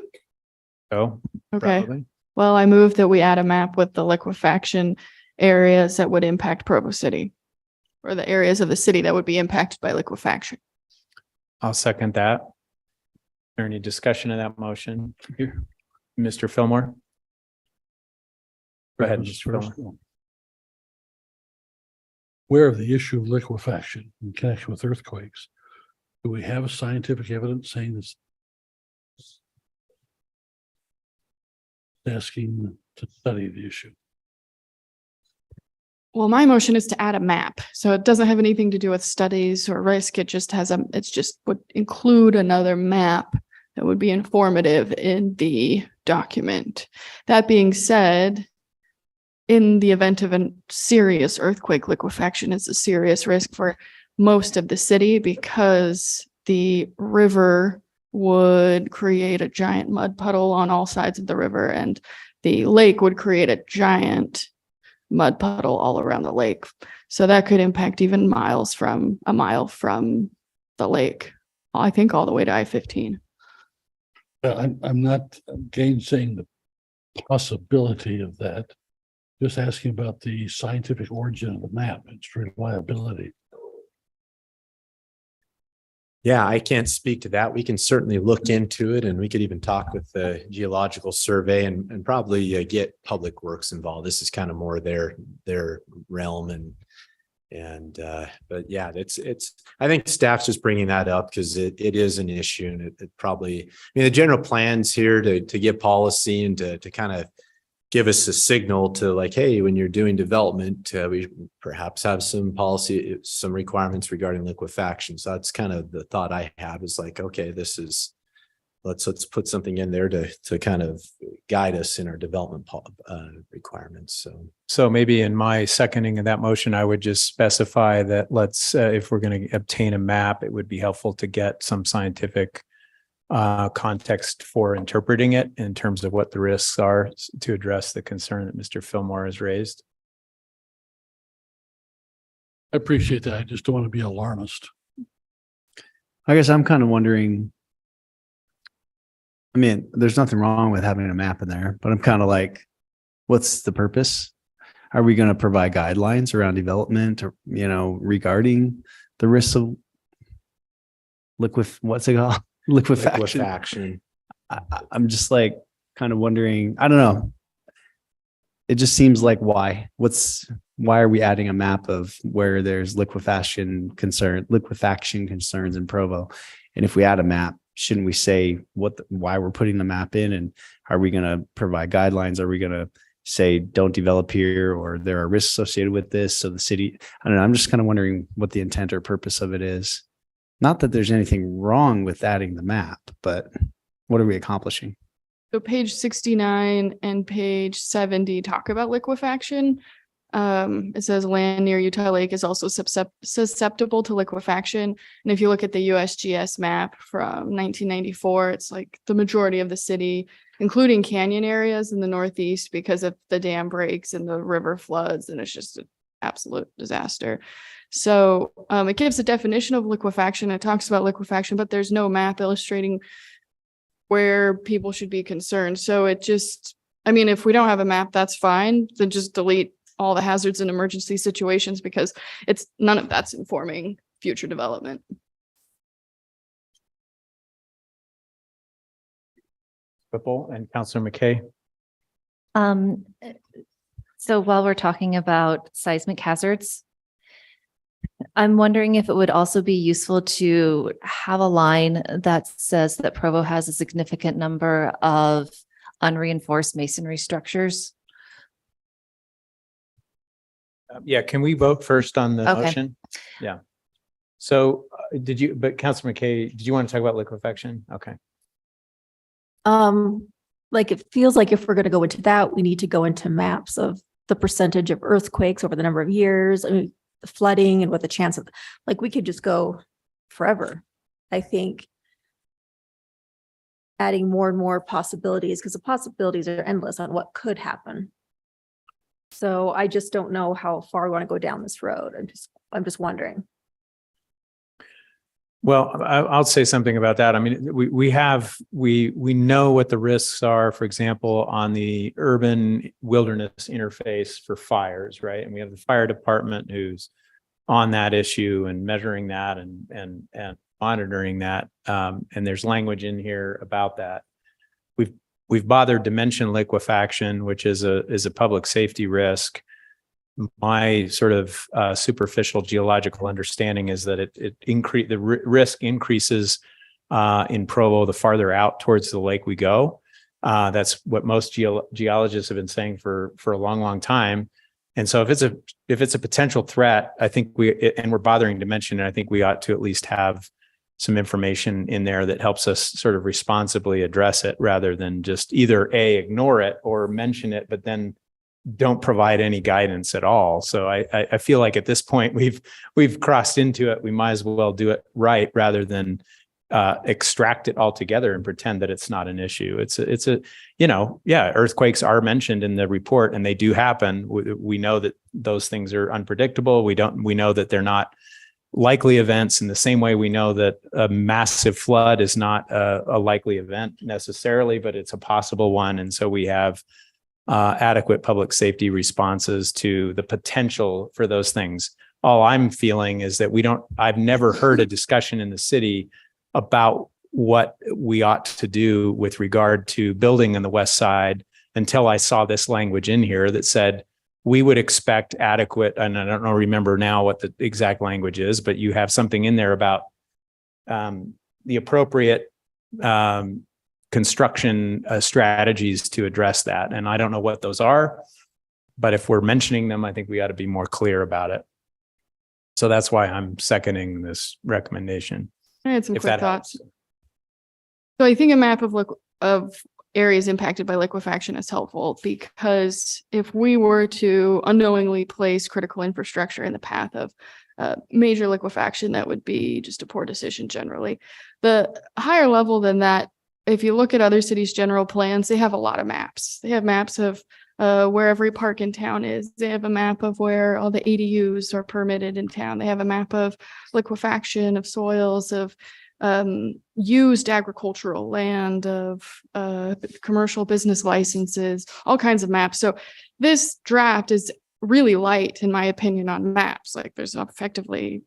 Oh, okay. Probably. Well, I move that we add a map with the liquefaction areas that would impact Provo City, or the areas of the city that would be impacted by liquefaction. I'll second that. Is there any discussion of that motion? Mr. Fillmore? Go ahead, Mr. Fillmore. Aware of the issue of liquefaction in connection with earthquakes. Do we have scientific evidence saying this? Asking to study the issue. Well, my motion is to add a map. So it doesn't have anything to do with studies or risk. It just would include another map that would be informative in the document. That being said, in the event of a serious earthquake, liquefaction is a serious risk for most of the city because the river would create a giant mud puddle on all sides of the river, and the lake would create a giant mud puddle all around the lake. So that could impact even a mile from the lake, I think all the way to I-15. I'm not gainsaying the possibility of that. Just asking about the scientific origin of the map, its reliability. Yeah, I can't speak to that. We can certainly look into it, and we could even talk with the Geological Survey and probably get Public Works involved. This is kind of more their realm, but yeah, I think staff's just bringing that up because it is an issue, and it probably, the general plan's here to give policy and to kind of give us a signal to like, hey, when you're doing development, we perhaps have some policy, some requirements regarding liquefaction. So that's kind of the thought I have is like, okay, let's put something in there to kind of guide us in our development requirements. So maybe in my seconding of that motion, I would just specify that if we're going to obtain a map, it would be helpful to get some scientific context for interpreting it in terms of what the risks are to address the concern that Mr. Fillmore has raised. I appreciate that. I just don't want to be alarmist. I guess I'm kind of wondering, I mean, there's nothing wrong with having a map in there, but I'm kind of like, what's the purpose? Are we going to provide guidelines around development or, regarding the risks of what's it called? Liquefaction. I'm just like kind of wondering, I don't know. It just seems like why are we adding a map of where there's liquefaction concerns in Provo? And if we add a map, shouldn't we say why we're putting the map in? And are we going to provide guidelines? Are we going to say don't develop here, or there are risks associated with this? So the city, I don't know. I'm just kind of wondering what the intent or purpose of it is. Not that there's anything wrong with adding the map, but what are we accomplishing? So page 69 and page 70 talk about liquefaction. It says land near Utah Lake is also susceptible to liquefaction. And if you look at the USGS map from 1994, it's like the majority of the city, including canyon areas in the Northeast, because if the dam breaks and the river floods, and it's just an absolute disaster. So it gives a definition of liquefaction. It talks about liquefaction, but there's no map illustrating where people should be concerned. So if we don't have a map, that's fine. Then just delete all the hazards and emergency situations, because none of that's informing future development. Whipple and Councilor McKay. So while we're talking about seismic hazards, I'm wondering if it would also be useful to have a line that says that Provo has a significant number of unreinforced masonry structures. Yeah, can we vote first on the Okay. motion? Yeah. So Councilor McKay, did you want to talk about liquefaction? Okay. Like it feels like if we're going to go into that, we need to go into maps of the percentage of earthquakes over the number of years, the flooding, and what the chance of, like, we could just go forever. I think adding more and more possibilities, because the possibilities are endless on what could happen. So I just don't know how far we want to go down this road. I'm just wondering. Well, I'll say something about that. I mean, we know what the risks are, for example, on the urban wilderness interface for fires, right? And we have the fire department who's on that issue and measuring that and monitoring that. And there's language in here about that. We've bothered to mention liquefaction, which is a public safety risk. My sort of superficial geological understanding is that the risk increases in Provo the farther out towards the lake we go. That's what most geologists have been saying for a long, long time. And so if it's a potential threat, I think we're bothering to mention it, I think we ought to at least have some information in there that helps us sort of responsibly address it, rather than just either ignore it or mention it, but then don't provide any guidance at all. So I feel like at this point we've crossed into it. We might as well do it right, rather than extract it altogether and pretend that it's not an issue. Earthquakes are mentioned in the report, and they do happen. We know that those things are unpredictable. We know that they're not likely events in the same way we know that a massive flood is not a likely event necessarily, but it's a possible one. And so we have adequate public safety responses to the potential for those things. All I'm feeling is that I've never heard a discussion in the city about what we ought to do with regard to building on the west side until I saw this language in here that said we would expect adequate, and I don't remember now what the exact language is, but you have something in there about the appropriate construction strategies to address that. And I don't know what those are, but if we're mentioning them, I think we ought to be more clear about it. So that's why I'm seconding this recommendation. I had some if quick that thoughts. helps. So I think a map of areas impacted by liquefaction is helpful, because if we were to unknowingly place critical infrastructure in the path of major liquefaction, that would be just a poor decision generally. The higher level than that, if you look at other cities' general plans, they have a lot of maps. They have maps of where every park in town is. They have a map of where all the ADUs are permitted in town. They have a map of liquefaction, of soils, of used agricultural land, of commercial business licenses, all kinds of maps. So this draft is really light, in my opinion, on maps. Like there's effectively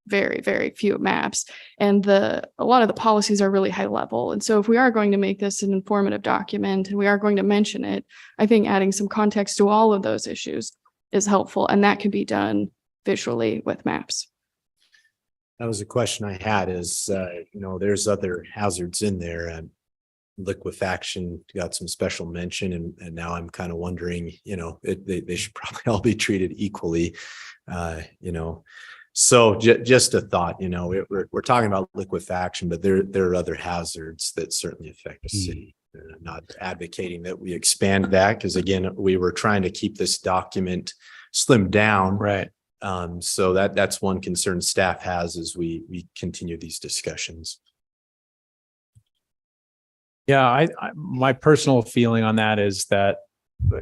very, very few maps, and a lot of the policies are really high level. And so if we are going to make this an informative document and we are going to mention it, I think adding some context to all of those issues is helpful, and that can be done visually with maps. That was a question I had is, there's other hazards in there, and liquefaction got some special mention. And now I'm kind of wondering, they should probably all be treated equally, So just a thought, we're talking about liquefaction, but there are other hazards that certainly affect the city. I'm not advocating that we expand that, because again, we were trying to keep this document slimmed down. Right. So that's one concern staff has as we continue these discussions. Yeah, my personal feeling on that is that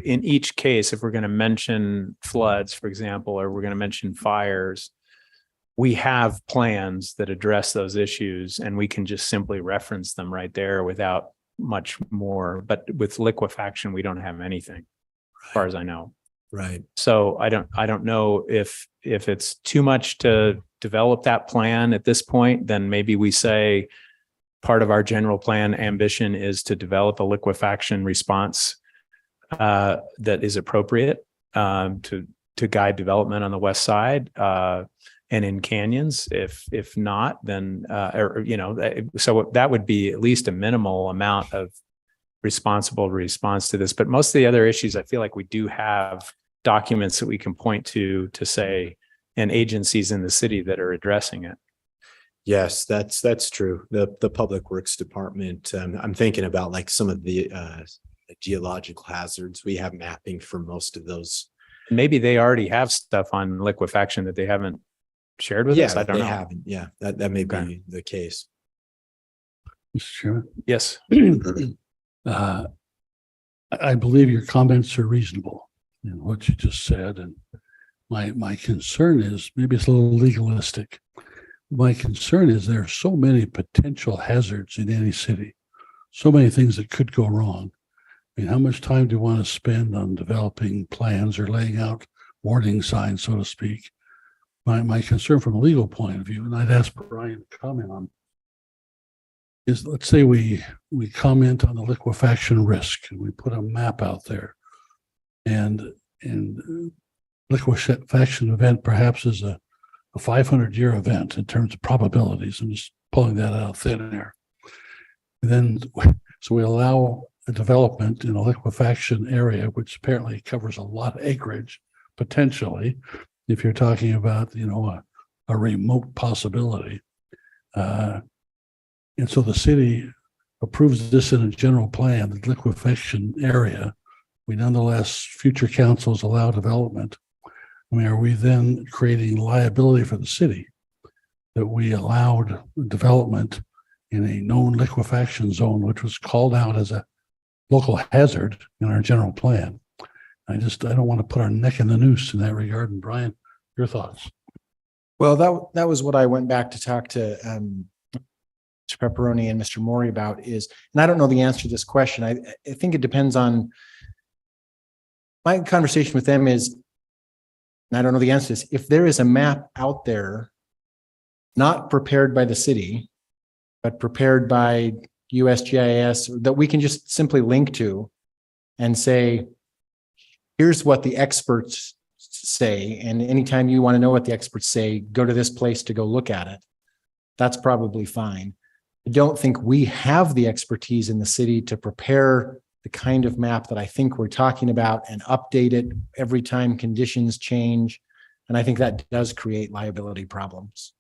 in each case, if we're going to mention floods, for example, or we're going to mention fires, we have plans that address those issues, and we can just simply reference them right there without much more. But with liquefaction, we don't have anything, as far as I know. Right. So I don't know if it's too much to develop that plan at this point. Then maybe we say part of our general plan ambition is to develop a liquefaction response that is appropriate to guide development on the west side. And in canyons, if not, then so that would be at least a minimal amount of responsible response to this. But most of the other issues, I feel like we do have documents that we can point to say, and agencies in the city that are addressing it. Yes, that's true. The Public Works Department. I'm thinking about like some of the geological hazards. We have mapping for most of those. Maybe they already have stuff on liquefaction that they haven't shared with us. I don't know. Haven't. Yeah, that may be the case. Mr. Chairman? Yes. I believe your comments are reasonable in what you just said. And my concern is, maybe it's a little legalistic. My concern is there are so many potential hazards in any city, so many things that could go wrong. I mean, how much time do you want to spend on developing plans or laying out warning signs, so to speak? My concern from a legal point of view, and I'd ask Brian to comment on, is let's say we comment on the liquefaction risk and we put a map out there, and liquefaction event perhaps is a 500-year event in terms of probabilities. I'm just pulling that out of thin air. And then, so we allow a development in a liquefaction area, which apparently covers a lot of acreage, potentially, if you're talking about, a remote possibility. And so the city approves this in a general plan, the liquefaction area. We nonetheless, future councils allow development. I mean, are we then creating liability for the city that we allowed development in a known liquefaction zone, which was called out as a local hazard in our general plan? I don't want to put our neck in the noose in that regard. And Brian, your thoughts? Well, that was what I went back to talk to Mr. Pepperoni and Mr. Maury about is, and I don't know the answer to this question. I think it depends on, my conversation with them is, and I don't know the answer to this, if there is a map out there, not prepared by the city, but prepared by USGIS, that we can just simply link to and say, here's what the experts say. And anytime you want to know what the experts say, go to this place to go look at it. That's probably fine. I don't think we have the expertise in the city to prepare the kind of map that I think we're talking about and update it every time conditions change. And I think that does create liability problems.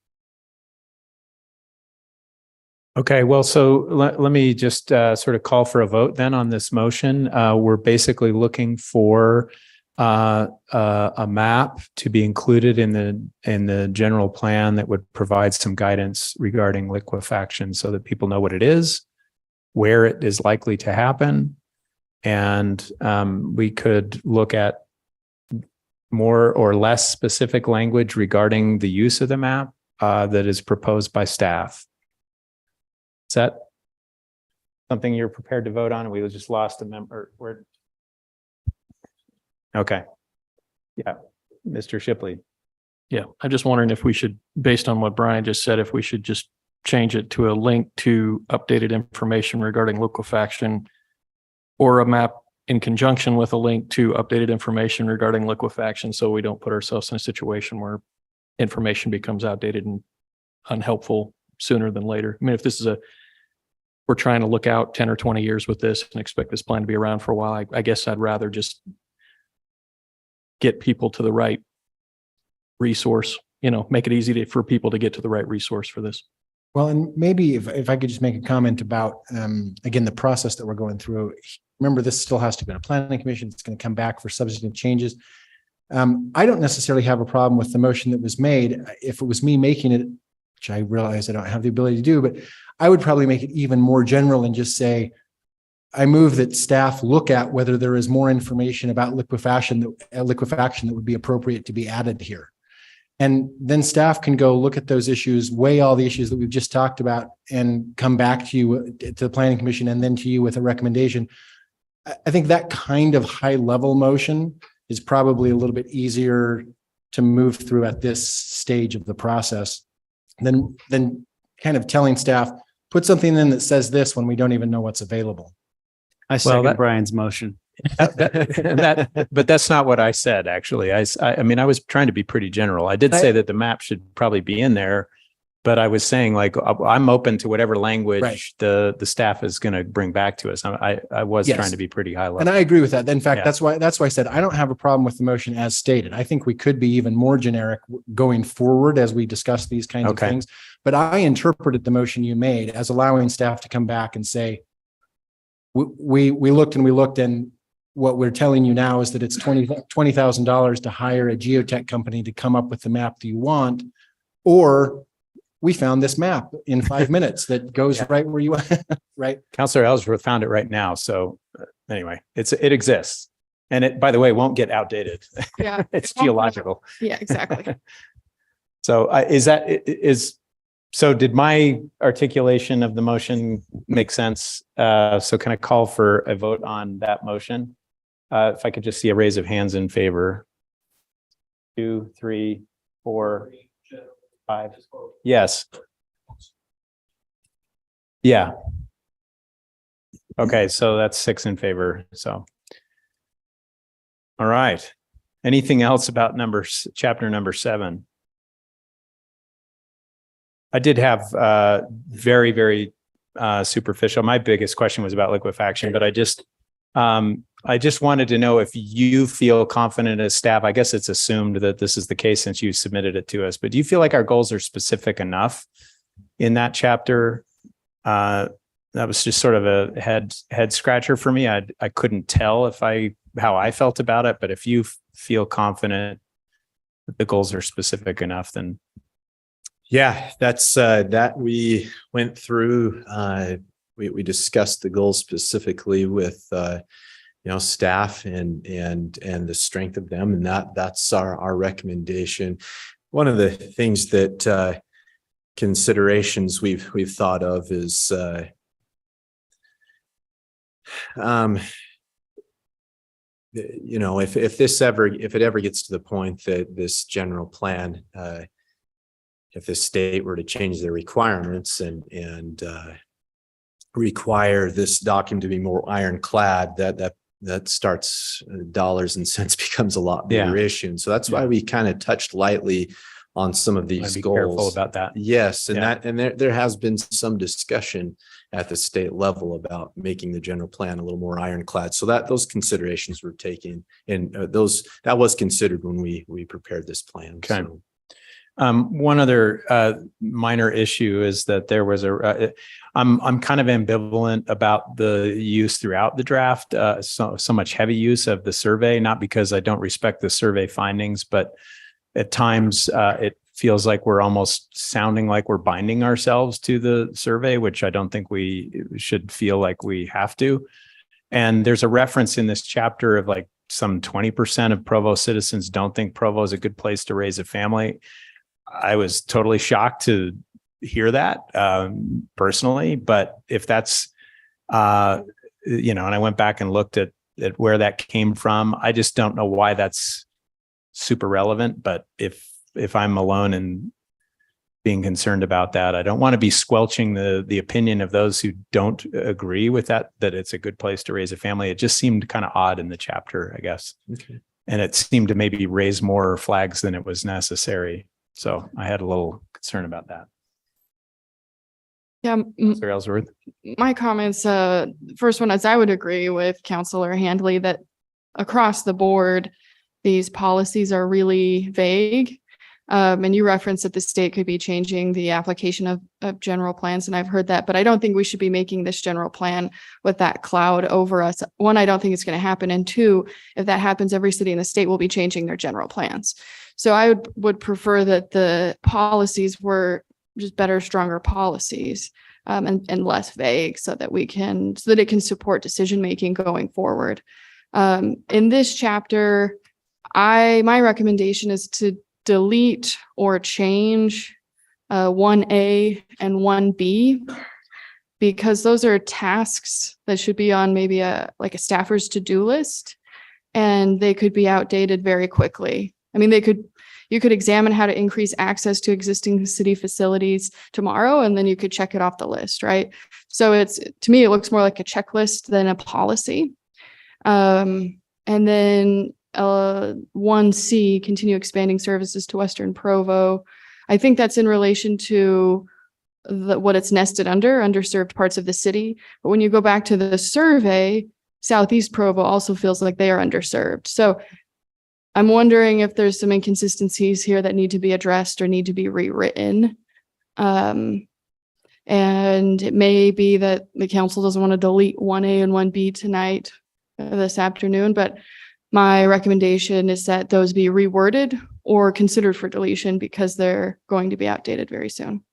Okay, well, so let me just sort of call for a vote then on this motion. We're basically looking for a map to be included in the general plan that would provide some guidance regarding liquefaction so that people know what it is, where it is likely to happen, and we could look at more or less specific language regarding the use of the map that is proposed by staff. Is that something you're prepared to vote on? We just lost a member. Okay. Yeah, Mr. Shipley. Yeah, I'm just wondering if we should, based on what Brian just said, if we should just change it to a link to updated information regarding liquefaction, or a map in conjunction with a link to updated information regarding liquefaction, so we don't put ourselves in a situation where information becomes outdated and unhelpful sooner than later. I mean, if this is we're trying to look out 10 or 20 years with this and expect this plan to be around for a while, I guess I'd rather just get people to the right resource, make it easy for people to get to the right resource for this. Well, and maybe if I could just make a comment about, again, the process that we're going through. Remember, this still has to go to planning commission. It's going to come back for substantive changes. I don't necessarily have a problem with the motion that was made. If it was me making it, which I realize I don't have the ability to do, but I would probably make it even more general and just say, I move that staff look at whether there is more information about liquefaction that would be appropriate to be added here. And then staff can go look at those issues, weigh all the issues that we've just talked about, and come back to you, to the planning commission, and then to you with a recommendation. I think that kind of high level motion is probably a little bit easier to move through at this stage of the process than kind of telling staff, put something in that says this when we don't even know what's available. I second Brian's motion. But that's not what I said, actually. I mean, I was trying to be pretty general. I did say that the map should probably be in there, but I was saying, like, I'm open to whatever language the staff is going to bring back to us. I was trying to be pretty high level. And I agree with that. In fact, that's why I said I don't have a problem with the motion as stated. I think we could be even more generic going forward as we discuss these kinds of things. But I interpreted the motion you made as allowing staff to come back and say, we looked and what we're telling you now is that it's $20,000 to hire a geotech company to come up with the map that you want, or we found this map in 5 minutes that goes right where you want, right? Councilor Ellsworth found it right now. So anyway, it exists. And it, by the way, won't get outdated. Yeah. It's geological. Yeah, exactly. So so did my articulation of the motion make sense? So can I call for a vote on that motion? If I could just see a raise of hands in favor. 2, 3, 4, 5. Yes. Yeah. Okay, so that's 6 in favor. So, all right. Anything else about chapter number 7? I did have very, very superficial. My biggest question was about liquefaction, but I just wanted to know if you feel confident as staff. I guess it's assumed that this is the case since you submitted it to us, but do you feel like our goals are specific enough in that chapter? That was just sort of a head scratcher for me. I couldn't tell how I felt about it, but if you feel confident that the goals are specific enough, then. Yeah, that's that we went through. We discussed the goals specifically with staff and the strength of them, and that's our recommendation. One of the things that considerations we've thought of is if it ever gets to the point that this general plan, if the state were to change their requirements and require this document to be more ironclad, that starts dollars and cents becomes a lot bigger issue. And so that's why we kind of touched lightly on some of these goals. Careful about that. Yes, and there has been some discussion at the state level about making the general plan a little more ironclad. So those considerations were taken, and that was considered when we prepared this plan. Okay. So. One other minor issue is that there was I'm kind of ambivalent about the use throughout the draft, so much heavy use of the survey, not because I don't respect the survey findings, but at times it feels like we're almost sounding like we're binding ourselves to the survey, which I don't think we should feel like we have to. And there's a reference in this chapter of like some 20% of Provo citizens don't think Provo is a good place to raise a family. I was totally shocked to hear that personally, but if that's, and I went back and looked at where that came from. I just don't know why that's super relevant, but if I'm alone in being concerned about that, I don't want to be squelching the opinion of those who don't agree with that it's a good place to raise a family. It just seemed kind of odd in the chapter, I guess. Okay. And it seemed to maybe raise more flags than it was necessary. So I had a little concern about that. Yeah, Mr. Ellsworth. my comments, first one is I would agree with Councilor Handley that across the board, these policies are really vague. And you referenced that the state could be changing the application of general plans, and I've heard that, but I don't think we should be making this general plan with that cloud over us. One, I don't think it's going to happen. And two, if that happens, every city in the state will be changing their general plans. So I would prefer that the policies were just better, stronger policies, and less vague so that it can support decision-making going forward. In this chapter, my recommendation is to delete or change 1A and 1B, because those are tasks that should be on maybe a staffer's to-do list, and they could be outdated very quickly. I mean, you could examine how to increase access to existing city facilities tomorrow, and then you could check it off the list, right? So to me, it looks more like a checklist than a policy. And then 1C, continue expanding services to Western Provo. I think that's in relation to what it's nested under, underserved parts of the city. But when you go back to the survey, Southeast Provo also feels like they are underserved. So I'm wondering if there's some inconsistencies here that need to be addressed or need to be rewritten. And it may be that the council doesn't want to delete 1A and 1B tonight, this afternoon, but my recommendation is that those be reworded or considered for deletion because they're going to be outdated very soon.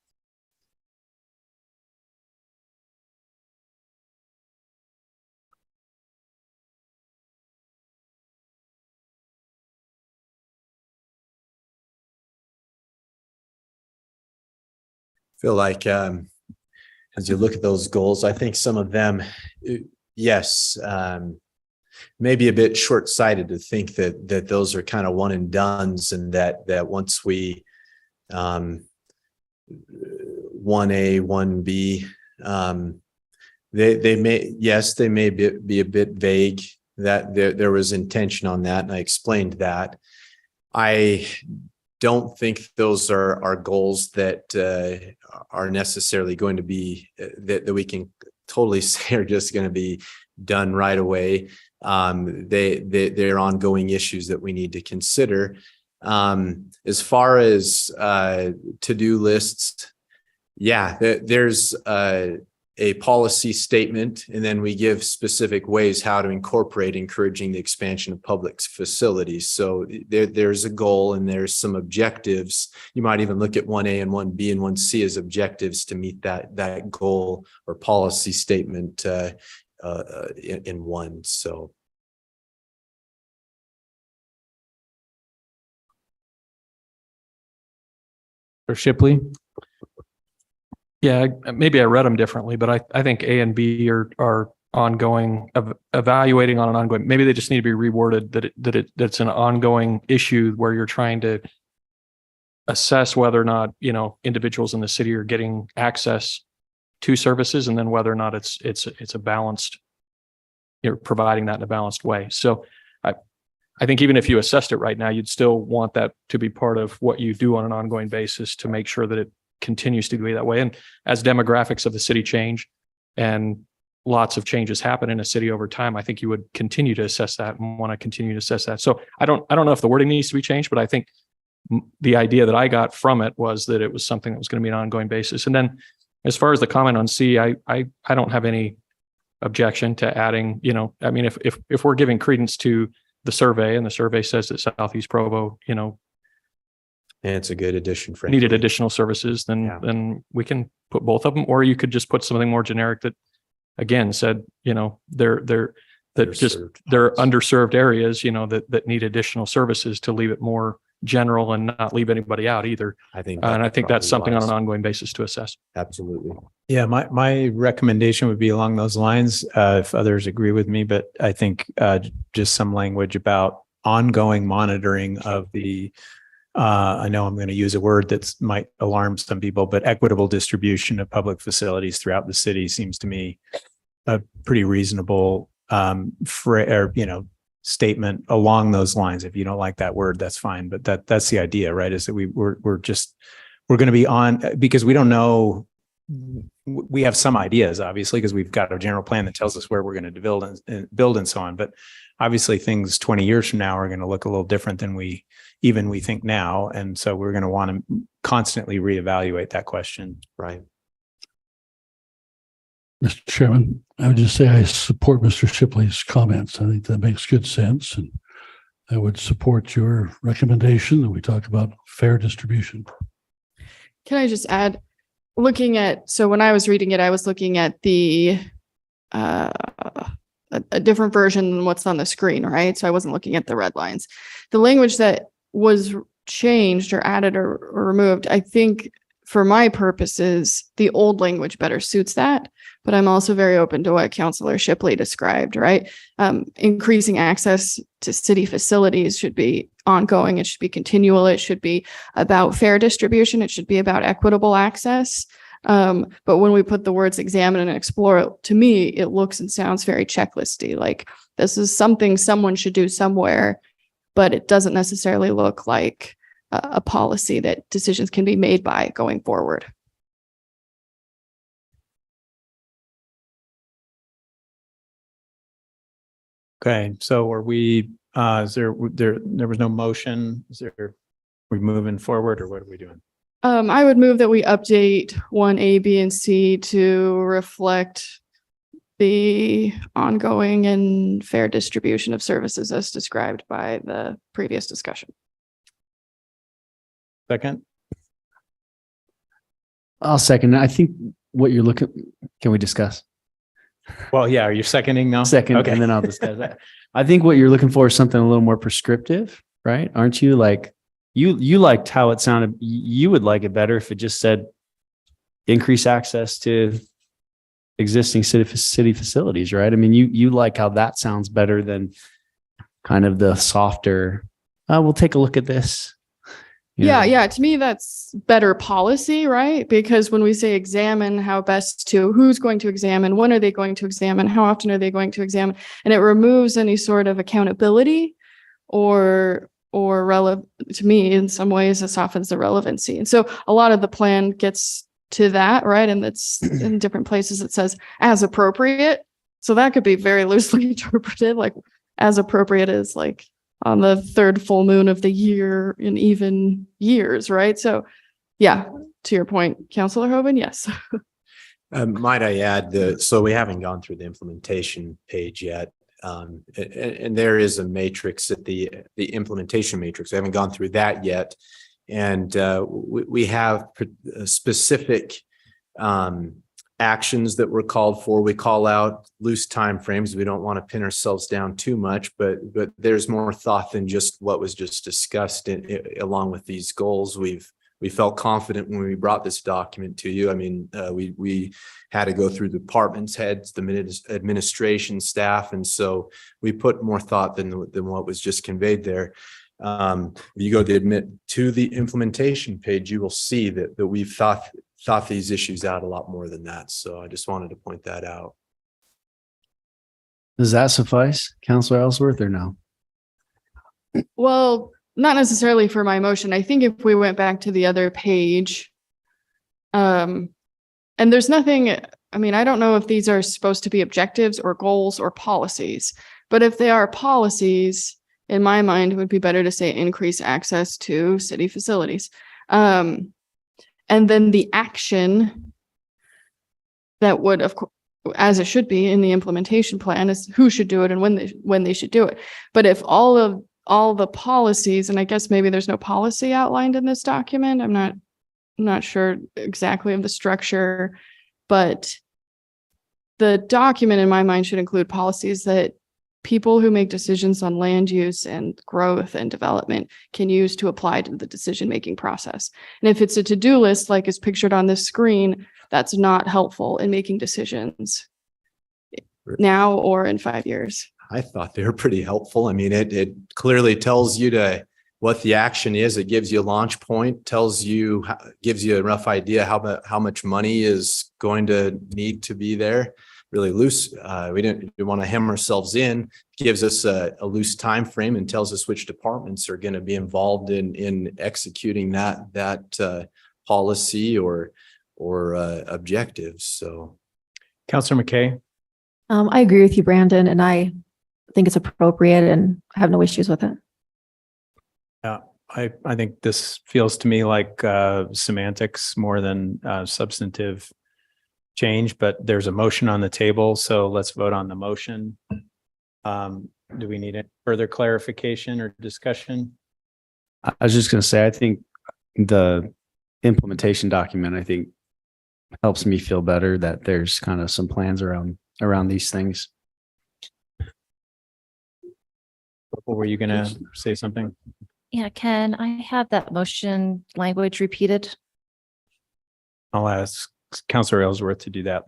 Feel like as you look at those goals, I think some of them, yes, maybe a bit short-sighted to think that those are kind of one and dones, and that once we 1A, 1B, they may be a bit vague. That there was intention on that, and I explained that. I don't think those are goals that are necessarily going to be that we can totally say are just going to be done right away. They're ongoing issues that we need to consider. As far as to-do lists, there's a policy statement, and then we give specific ways how to incorporate encouraging the expansion of public facilities. So there's a goal and there's some objectives. You might even look at 1A and 1B and 1C as objectives to meet that goal or policy statement in one. So. Or Shipley? Yeah, maybe I read them differently, but I think A and B are ongoing, evaluating on an ongoing. Maybe they just need to be reworded that's an ongoing issue where you're trying to assess whether or not individuals in the city are getting access to services, and then whether or not it's a balanced, you're providing that in a balanced way. So I think even if you assessed it right now, you'd still want that to be part of what you do on an ongoing basis to make sure that it continues to be that way. And as demographics of the city change and lots of changes happen in a city over time, I think you would continue to assess that and want to continue to assess that. So I don't know if the wording needs to be changed, but I think the idea that I got from it was that it was something that was going to be an ongoing basis. And then as far as the comment on C, I don't have any objection to adding, I mean, if we're giving credence to the survey and the survey says that Southeast Provo, and it's a good addition, frankly, needed additional services, then we can put both of them, or you could just put something more generic that again said, they're underserved areas, that need additional services to leave it more general and not leave anybody out either. I think. And I think that's something on an wise. ongoing basis to assess. Absolutely. Yeah, my recommendation would be along those lines, if others agree with me, but I think just some language about ongoing monitoring of the, I know I'm going to use a word that might alarm some people, but equitable distribution of public facilities throughout the city seems to me a pretty reasonable statement along those lines. If you don't like that word, that's fine. But that's the idea, right? Is that we're going to be on, because we don't know. We have some ideas, obviously, because we've got a general plan that tells us where we're going to build and so on. But obviously, things 20 years from now are going to look a little different than we think now, and so we're going to want to constantly reevaluate that question. Right. Mr. Chairman, I would just say I support Mr. Shipley's comments. I think that makes good sense, and I would support your recommendation that we talk about fair distribution. Can I just add? So when I was reading it, I was looking at the a different version than what's on the screen, right? So I wasn't looking at the red lines. The language that was changed or added or removed, I think for my purposes, the old language better suits that. But I'm also very open to what Councilor Shipley described, right? Increasing access to city facilities should be ongoing. It should be continual. It should be about fair distribution. It should be about equitable access. But when we put the words examine and explore, to me, it looks and sounds very checklisty. Like this is something someone should do somewhere, but it doesn't necessarily look like a policy that decisions can be made by going forward. Okay, so are we, there was no motion? We moving forward, or what are we doing? I would move that we update 1A, B, and C to reflect the ongoing and fair distribution of services as described by the previous discussion. Second? I'll second. I think what you're looking, can we discuss? Well, yeah, are you seconding now? Second, Okay. and then I'll discuss that. I think what you're looking for is something a little more prescriptive, right? Aren't you? Like you liked how it sounded. You would like it better if it just said increase access to existing city facilities, right? I mean, you like how that sounds better than kind of the softer, we'll take a look at this. Yeah. To me, that's better policy, right? Because when we say examine, how best to, who's going to examine, when are they going to examine, how often are they going to examine, and it removes any sort of accountability or relevant. To me, in some ways, it softens the relevancy. And so a lot of the plan gets to that, right? And it's in different places. It says as appropriate. So that could be very loosely interpreted, like as appropriate as like on the third full moon of the year in even years, right? So yeah, to your point, Councilor Hoban, yes. Might I add so we haven't gone through the implementation page yet. And there is a matrix at the implementation matrix. We haven't gone through that yet. And we have specific actions that were called for. We call out loose timeframes. We don't want to pin ourselves down too much, but there's more thought than just what was just discussed along with these goals. We felt confident when we brought this document to you. I mean, we had to go through the departments heads, the administration staff, and so we put more thought than what was just conveyed there. You go to the implementation page, you will see that we've thought these issues out a lot more than that. So I just wanted to point that out. Does that suffice, Councilor Ellsworth, or no? Well, not necessarily for my motion. I think if we went back to the other page, and there's nothing, I mean, I don't know if these are supposed to be objectives or goals or policies, but if they are policies, in my mind, it would be better to say increase access to city facilities. And then the action that would, of course, as it should be in the implementation plan, is who should do it and when they should do it. But if all the policies, and I guess maybe there's no policy outlined in this document, I'm not sure exactly of the structure, but the document in my mind should include policies that people who make decisions on land use and growth and development can use to apply to the decision-making process. And if it's a to-do list, like is pictured on this screen, that's not helpful in making decisions now or in 5 years. I thought they were pretty helpful. I mean, it clearly tells you what the action is. It gives you a launch point, gives you a rough idea how much money is going to need to be there. Really loose. We didn't want to hem ourselves in. Gives us a loose time frame and tells us which departments are going to be involved in executing that policy or objectives. So, Councilor McKay. I agree with you, Brandon, and I think it's appropriate and I have no issues with it. Yeah, I think this feels to me like semantics more than substantive change, but there's a motion on the table, so let's vote on the motion. Do we need any further clarification or discussion? I was just going to say, I think the implementation document, I think, helps me feel better that there's kind of some plans around these things. Were you going to say something? Yeah, can I have that motion language repeated? I'll ask Councilor Ellsworth to do that.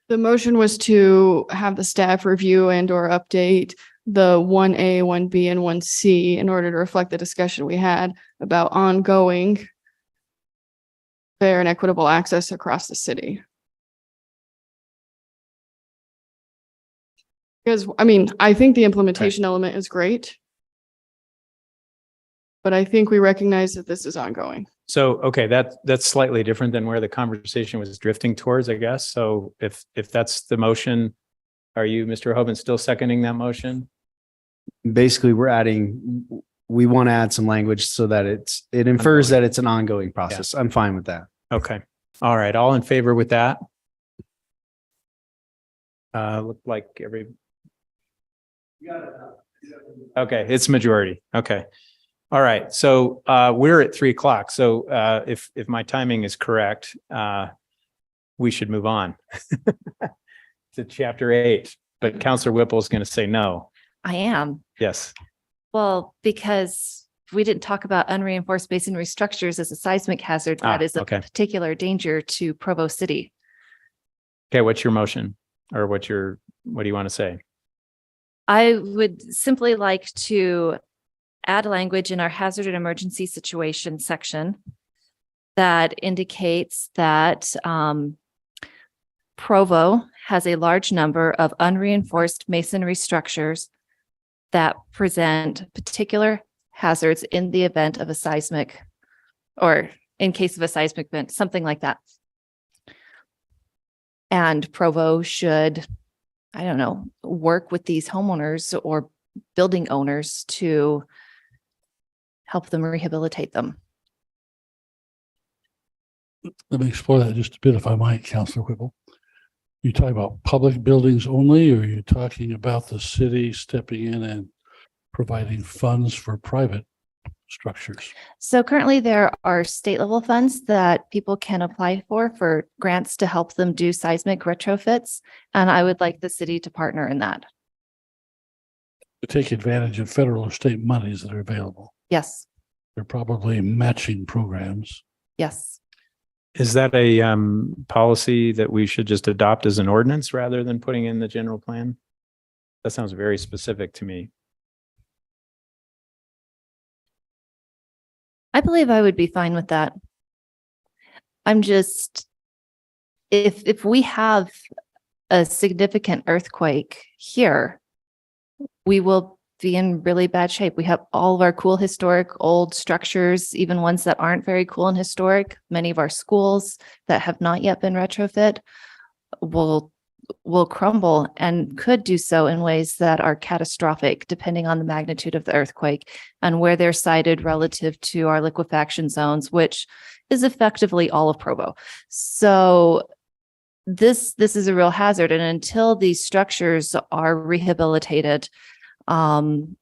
The motion was to have the staff review and or update the 1A, 1B, and 1C in order to reflect the discussion we had about ongoing fair and equitable access across the city. Because, I mean, I think the implementation element is great, but I think we recognize that this is ongoing. So, okay, that's slightly different than where the conversation was drifting towards, I guess. So if that's the motion, are you, Mr. Hoban, still seconding that motion? Basically, we want to add some language so that it infers that it's an ongoing process. I'm fine with that. Okay. All right. All in favor with that? Look like okay, it's majority. Okay. All right. So we're at 3:00. So if my timing is correct, we should move on to chapter 8. But Councilor Whipple is going to say no. I am. Yes. Well, because we didn't talk about unreinforced masonry structures as a seismic hazard. That is a particular danger to Provo City. Okay. What's your motion, or what do you want to say? I would simply like to add language in our hazard and emergency situation section that indicates that Provo has a large number of unreinforced masonry structures that present particular hazards in the event of a seismic, or in case of a seismic event, something like that. And Provo should, I don't know, work with these homeowners or building owners to help them rehabilitate them. Let me explore that just a bit, if I might, Councilor Whipple. You talking about public buildings only, or are you talking about the city stepping in and providing funds for private structures? So currently there are state level funds that people can apply for grants to help them do seismic retrofits. And I would like the city to partner in that. To take advantage of federal or state monies that are available. Yes. They're probably matching programs. Yes. Is that a policy that we should just adopt as an ordinance rather than putting in the general plan? That sounds very specific to me. I believe I would be fine with that. I'm just, if we have a significant earthquake here, we will be in really bad shape. We have all of our cool historic old structures, even ones that aren't very cool and historic. Many of our schools that have not yet been retrofit will crumble, and could do so in ways that are catastrophic depending on the magnitude of the earthquake and where they're sited relative to our liquefaction zones, which is effectively all of Provo. So this is a real hazard. And until these structures are rehabilitated, any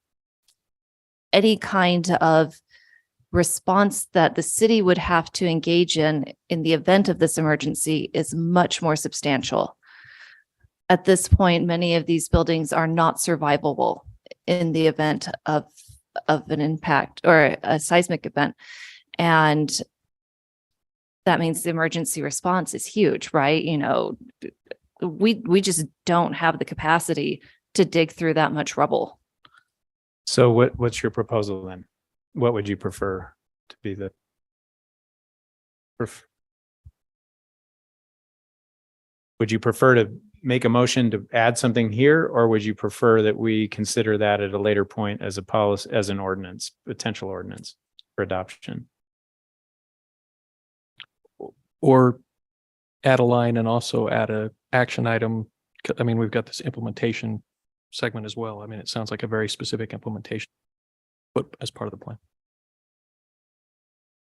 kind of response that the city would have to engage in the event of this emergency is much more substantial. at this point, many of these buildings are not survivable in the event of an impact or a seismic event. And that means the emergency response is huge, right? You know, we just don't have the capacity to dig through that much rubble. So what's your proposal then? What would you prefer to be the? Would you prefer to make a motion to add something here, or would you prefer that we consider that at a later point as a policy, as an ordinance, potential ordinance for adoption? Or add a line and also add a action item. I mean, we've got this implementation segment as well. I mean, it sounds like a very specific implementation put as part of the plan.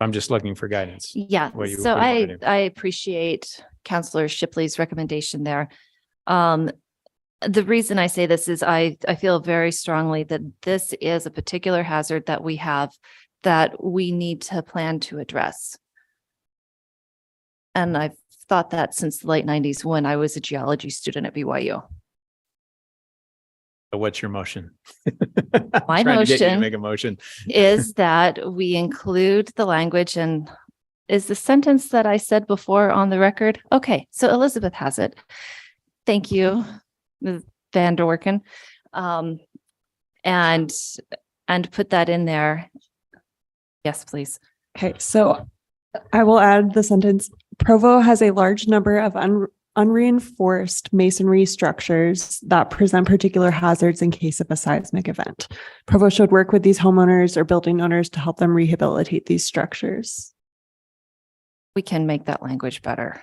I'm just looking for guidance. Yeah, so I appreciate Councillor Shipley's recommendation there. The reason I say this is I feel very strongly that this is a particular hazard that we have that we need to plan to address. And I've thought that since the late 90s when I was a geology student at BYU. So what's your motion? My Trying to get you to motion make a motion is that we include the language, and is the sentence that I said before on the record? Okay, so Elizabeth has it. Thank you, Ms. Van Dorken. And put that in there. Yes, please. Okay, so I will add the sentence, Provo has a large number of unreinforced masonry structures that present particular hazards in case of a seismic event. Provo should work with these homeowners or building owners to help them rehabilitate these structures. We can make that language better.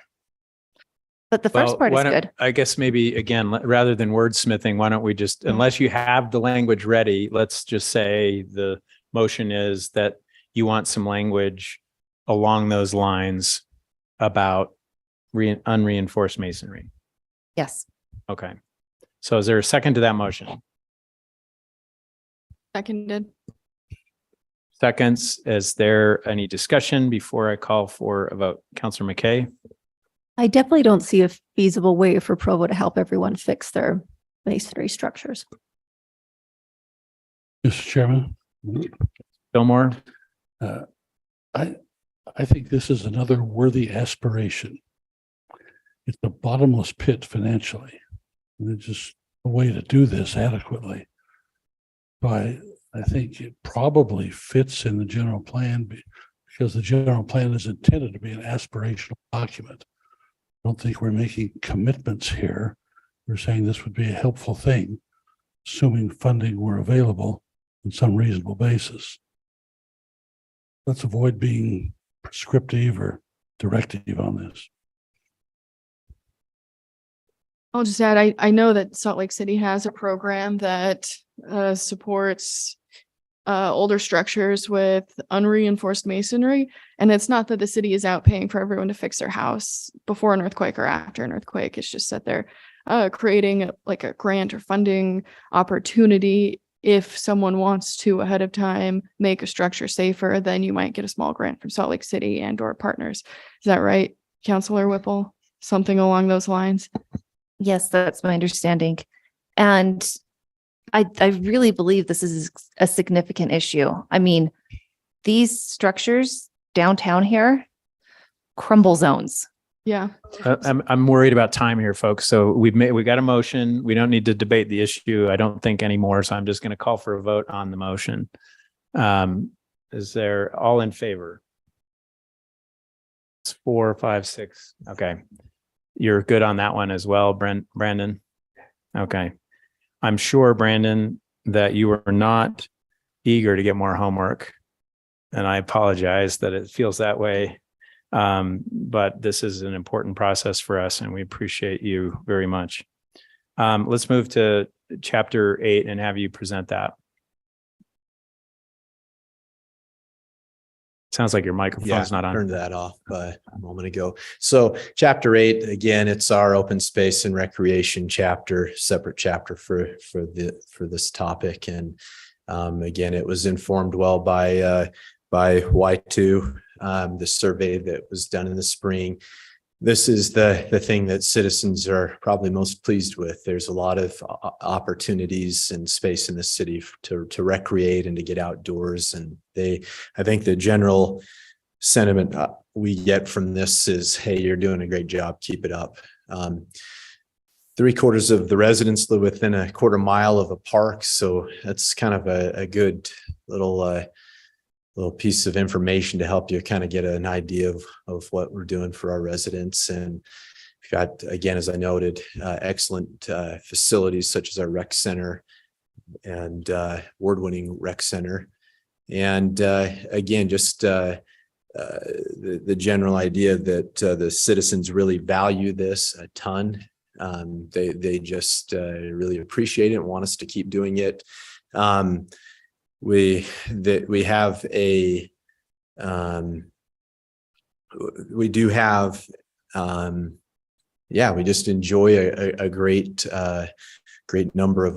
But the first part is good. I guess maybe, again, rather than wordsmithing, why don't we just, unless you have the language ready, let's just say the motion is that you want some language along those lines about unreinforced masonry. Yes. Okay. So is there a second to that motion? Seconded. Seconds. Is there any discussion before I call for a vote? Councillor McKay? I definitely don't see a feasible way for Provo to help everyone fix their masonry structures. Mr. Chairman. Fillmore? I think this is another worthy aspiration. It's a bottomless pit financially. And it's just a way to do this adequately. But I think it probably fits in the general plan because the general plan is intended to be an aspirational document. I don't think we're making commitments here. We're saying this would be a helpful thing, assuming funding were available on some reasonable basis. Let's avoid being prescriptive or directive on this. I'll just add, I know that Salt Lake City has a program that supports older structures with unreinforced masonry. And it's not that the city is out paying for everyone to fix their house before an earthquake or after an earthquake. It's just that they're creating like a grant or funding opportunity. If someone wants to ahead of time make a structure safer, then you might get a small grant from Salt Lake City and or partners. Is that right, Councillor Whipple? Something along those lines? Yes, that's my understanding. And I really believe this is a significant issue. I mean, these structures downtown here, crumble zones. Yeah. I'm worried about time here, folks. So we got a motion. We don't need to debate the issue, I don't think, anymore. So I'm just going to call for a vote on the motion. Is there all in favor? It's 4, 5, 6. Okay. You're good on that one as well, Brandon? Okay. I'm sure, Brandon, that you are not eager to get more homework. And I apologize that it feels that way. But this is an important process for us and we appreciate you very much. Let's move to chapter 8 and have you present that. Sounds like your microphone's not on. Turned that off a moment ago. So chapter 8, again, it's our open space and recreation chapter, separate chapter for this topic. And again, it was informed well by Y2, the survey that was done in the spring. this is the thing that citizens are probably most pleased with. There's a lot of opportunities and space in the city to recreate and to get outdoors. And I think the general sentiment we get from this is, hey, you're doing a great job. Keep it up. 3/4 of the residents live within a 1/4 mile of a park. So that's kind of a good little piece of information to help you kind of get an idea of what we're doing for our residents. And we've got, again, as I noted, excellent facilities such as our rec center and award-winning rec center. And again, just the general idea that the citizens really value this a ton. They just really appreciate it and want us to keep doing it. We have a we do have we just enjoy a great number of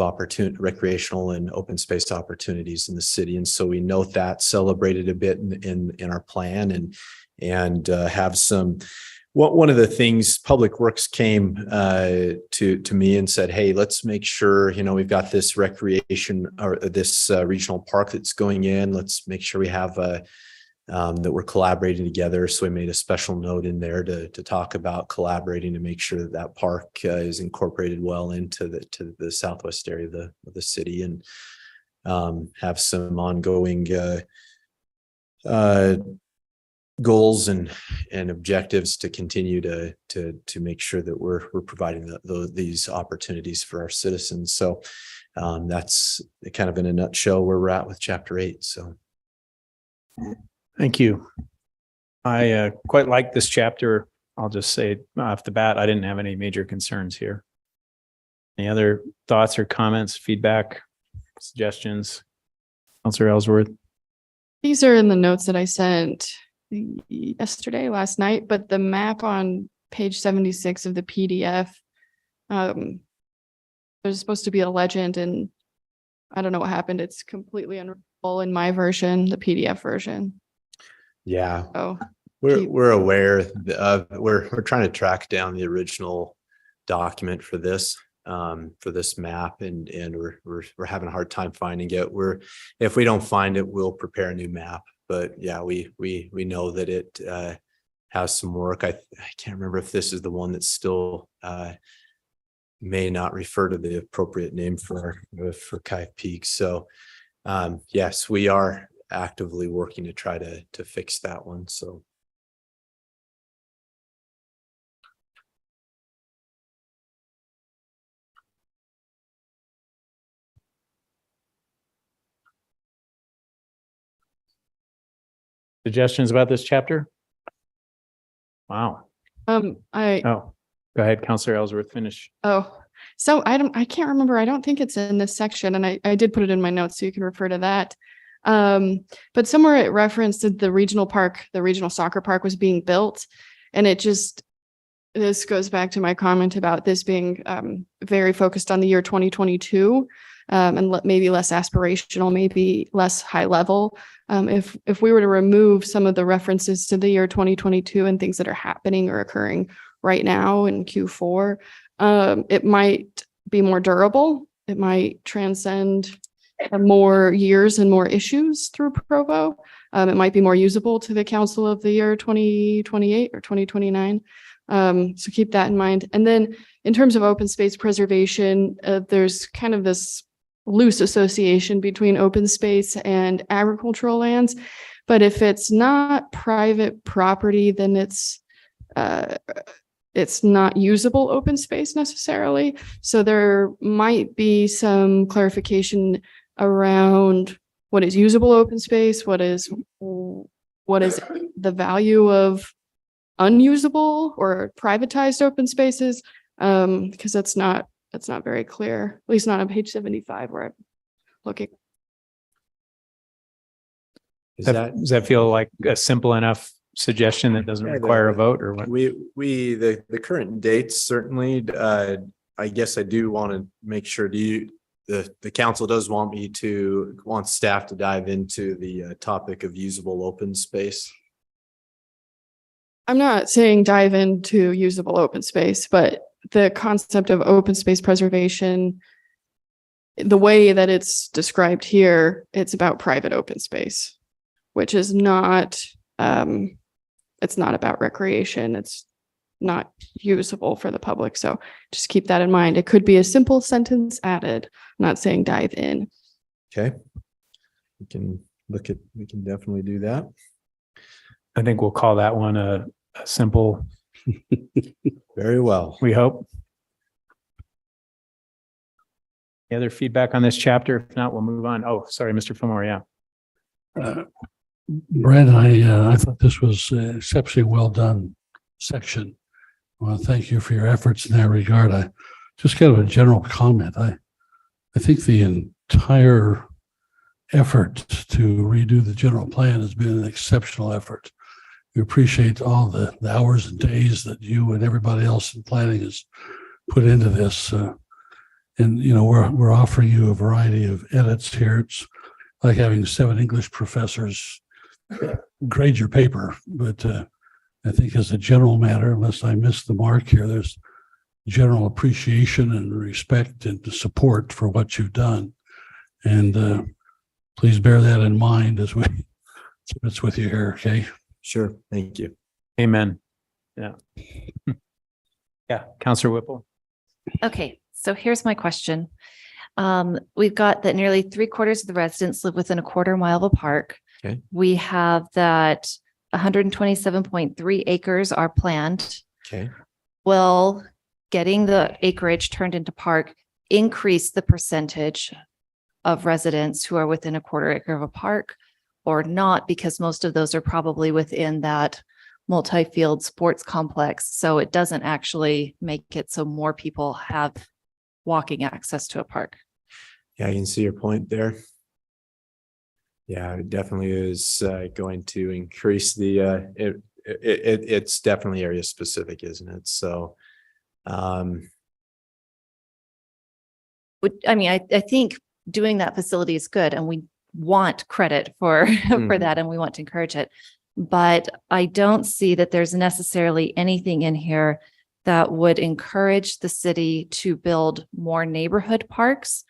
recreational and open space opportunities in the city. And so we note that, celebrated a bit in our plan, and have some. One of the things Public Works came to me and said, hey, let's make sure, we've got this recreation or this regional park that's going in. Let's make sure we have that we're collaborating together. So we made a special note in there to talk about collaborating to make sure that park is incorporated well into the southwest area of the city, and have some ongoing goals and objectives to continue to make sure that we're providing these opportunities for our citizens. So that's kind of in a nutshell where we're at with Chapter 8. So Thank you. I quite like this chapter. I'll just say off the bat, I didn't have any major concerns here. Any other thoughts or comments, feedback, suggestions? Councilor Ellsworth? These are in the notes that I sent last night, but the map on page 76 of the PDF, there's supposed to be a legend, and I don't know what happened. It's completely unreadable in my version, the PDF version. Yeah. Oh, we're aware of, we're trying to track down the original document for this map, and we're having a hard time finding it. If we don't find it, we'll prepare a new map. But yeah, we know that it has some work. I can't remember if this is the one that still may not refer to the appropriate name for Kive Peak. So yes, we are actively working to try to fix that one. So. Suggestions about this chapter? Wow. go ahead, Councilor Ellsworth, finish. So I can't remember. I don't think it's in this section, and I did put it in my notes so you can refer to that. But somewhere it referenced that the regional soccer park was being built, and this goes back to my comment about this being very focused on the year 2022, and maybe less aspirational, maybe less high level. If we were to remove some of the references to the year 2022 and things that are happening or occurring right now in Q4, it might be more durable. It might transcend more years and more issues through Provo. It might be more usable to the council of the year 2028 or 2029. So keep that in mind. And then in terms of open space preservation, there's kind of this loose association between open space and agricultural lands. But if it's not private property, then it's not usable open space necessarily. So there might be some clarification around what is usable open space, what is the value of unusable or privatized open spaces, because that's not very clear, at least not on page 75 where I'm looking. Does that feel like a simple enough suggestion that doesn't require a vote, or what? The current dates, certainly, I guess I do want to make sure, the council does want staff to dive into the topic of usable open space. I'm not saying dive into usable open space, but the concept of open space preservation, the way that it's described here, it's about private open space, which is not, it's not about recreation. It's not usable for the public. So just keep that in mind. It could be a simple sentence added. I'm not saying dive in. Okay. We can definitely do that. I think we'll call that one a simple. Very well. We hope. Any other feedback on this chapter? If not, we'll move on. Oh, sorry, Mr. Fillmore. Yeah. Brad, I thought this was exceptionally well done section. Well, thank you for your efforts in that regard. I just kind of a general comment. I think the entire effort to redo the general plan has been an exceptional effort. We appreciate all the hours and days that you and everybody else in planning has put into this. And you know, we're offering you a variety of edits here. It's like having 7 English professors grade your paper, but I think as a general matter, unless I missed the mark here, there's general appreciation and respect and support for what you've done. And please bear that in mind as it's with you here, okay? Sure. Thank you. Amen. Yeah. Yeah. Counselor Whipple. Okay, so here's my question. We've got that nearly 3/4 of the residents live within a 1/4 mile of a park. Okay. We have that 127.3 acres are planned. Okay. Will getting the acreage turned into park increase the percentage of residents who are within a 1/4 acre of a park or not? Because most of those are probably within that multi-field sports complex. So it doesn't actually make it so more people have walking access to a park. Yeah, you can see your point there. Yeah, it definitely is going to increase the, it's definitely area specific, isn't it? So, I mean, I think doing that facility is good and we want credit for, for that and we want to encourage it. But I don't see that there's necessarily anything in here that would encourage the city to build more neighborhood parks.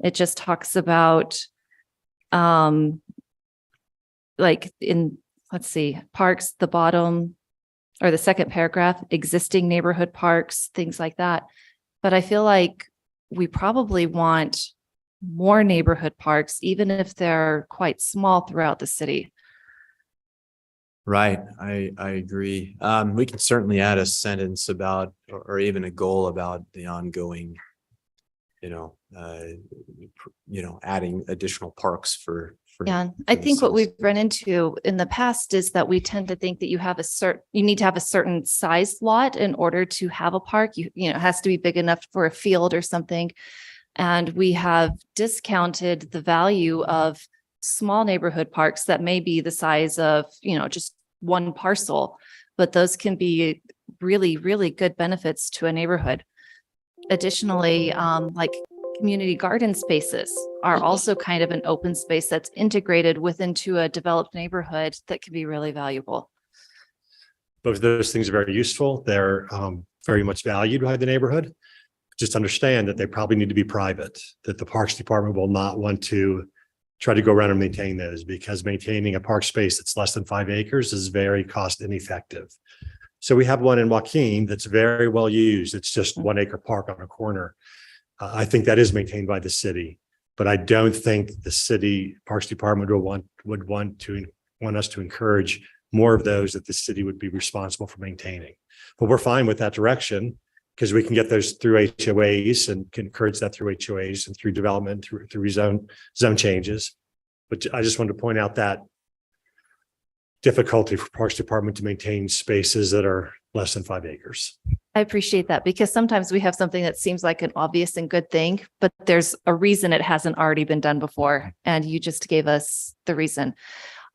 It just talks about, like in, let's see, parks, the bottom or the second paragraph, existing neighborhood parks, things like that. But I feel like we probably want more neighborhood parks, even if they're quite small throughout the city. right. I agree. We can certainly add a sentence about, or even a goal about the ongoing, adding additional parks for. Yeah, I think what we've run into in the past is that we tend to think that you need to have a certain size lot in order to have a park. It has to be big enough for a field or something. And we have discounted the value of small neighborhood parks that may be the size of, just one parcel, but those can be really, really good benefits to a neighborhood. Additionally, like community garden spaces are also kind of an open space that's integrated into a developed neighborhood that can be really valuable. Both of those things are very useful. They're very much valued by the neighborhood. Just understand that they probably need to be private, that the Parks Department will not want to try to go around and maintain those, because maintaining a park space that's less than 5 acres is very cost ineffective. So we have one in Joaquin that's very well used. It's just 1 acre park on a corner. I think that is maintained by the city, but I don't think the city Parks Department would want us to encourage more of those that the city would be responsible for maintaining. But we're fine with that direction because we can get those through HOAs and can encourage that through HOAs and through development, through zone changes. But I just wanted to point out that difficulty for Parks Department to maintain spaces that are less than 5 acres. I appreciate that because sometimes we have something that seems like an obvious and good thing, but there's a reason it hasn't already been done before. And you just gave us the reason.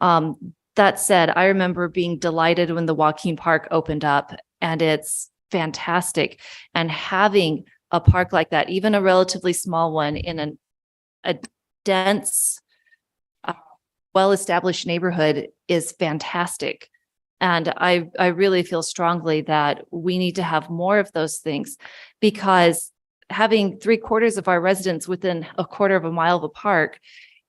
That said, I remember being delighted when the Joaquin Park opened up, and it's fantastic. And having a park like that, even a relatively small one in a dense, well-established neighborhood is fantastic. And I really feel strongly that we need to have more of those things, because having 3/4 of our residents within a quarter of a mile of a park,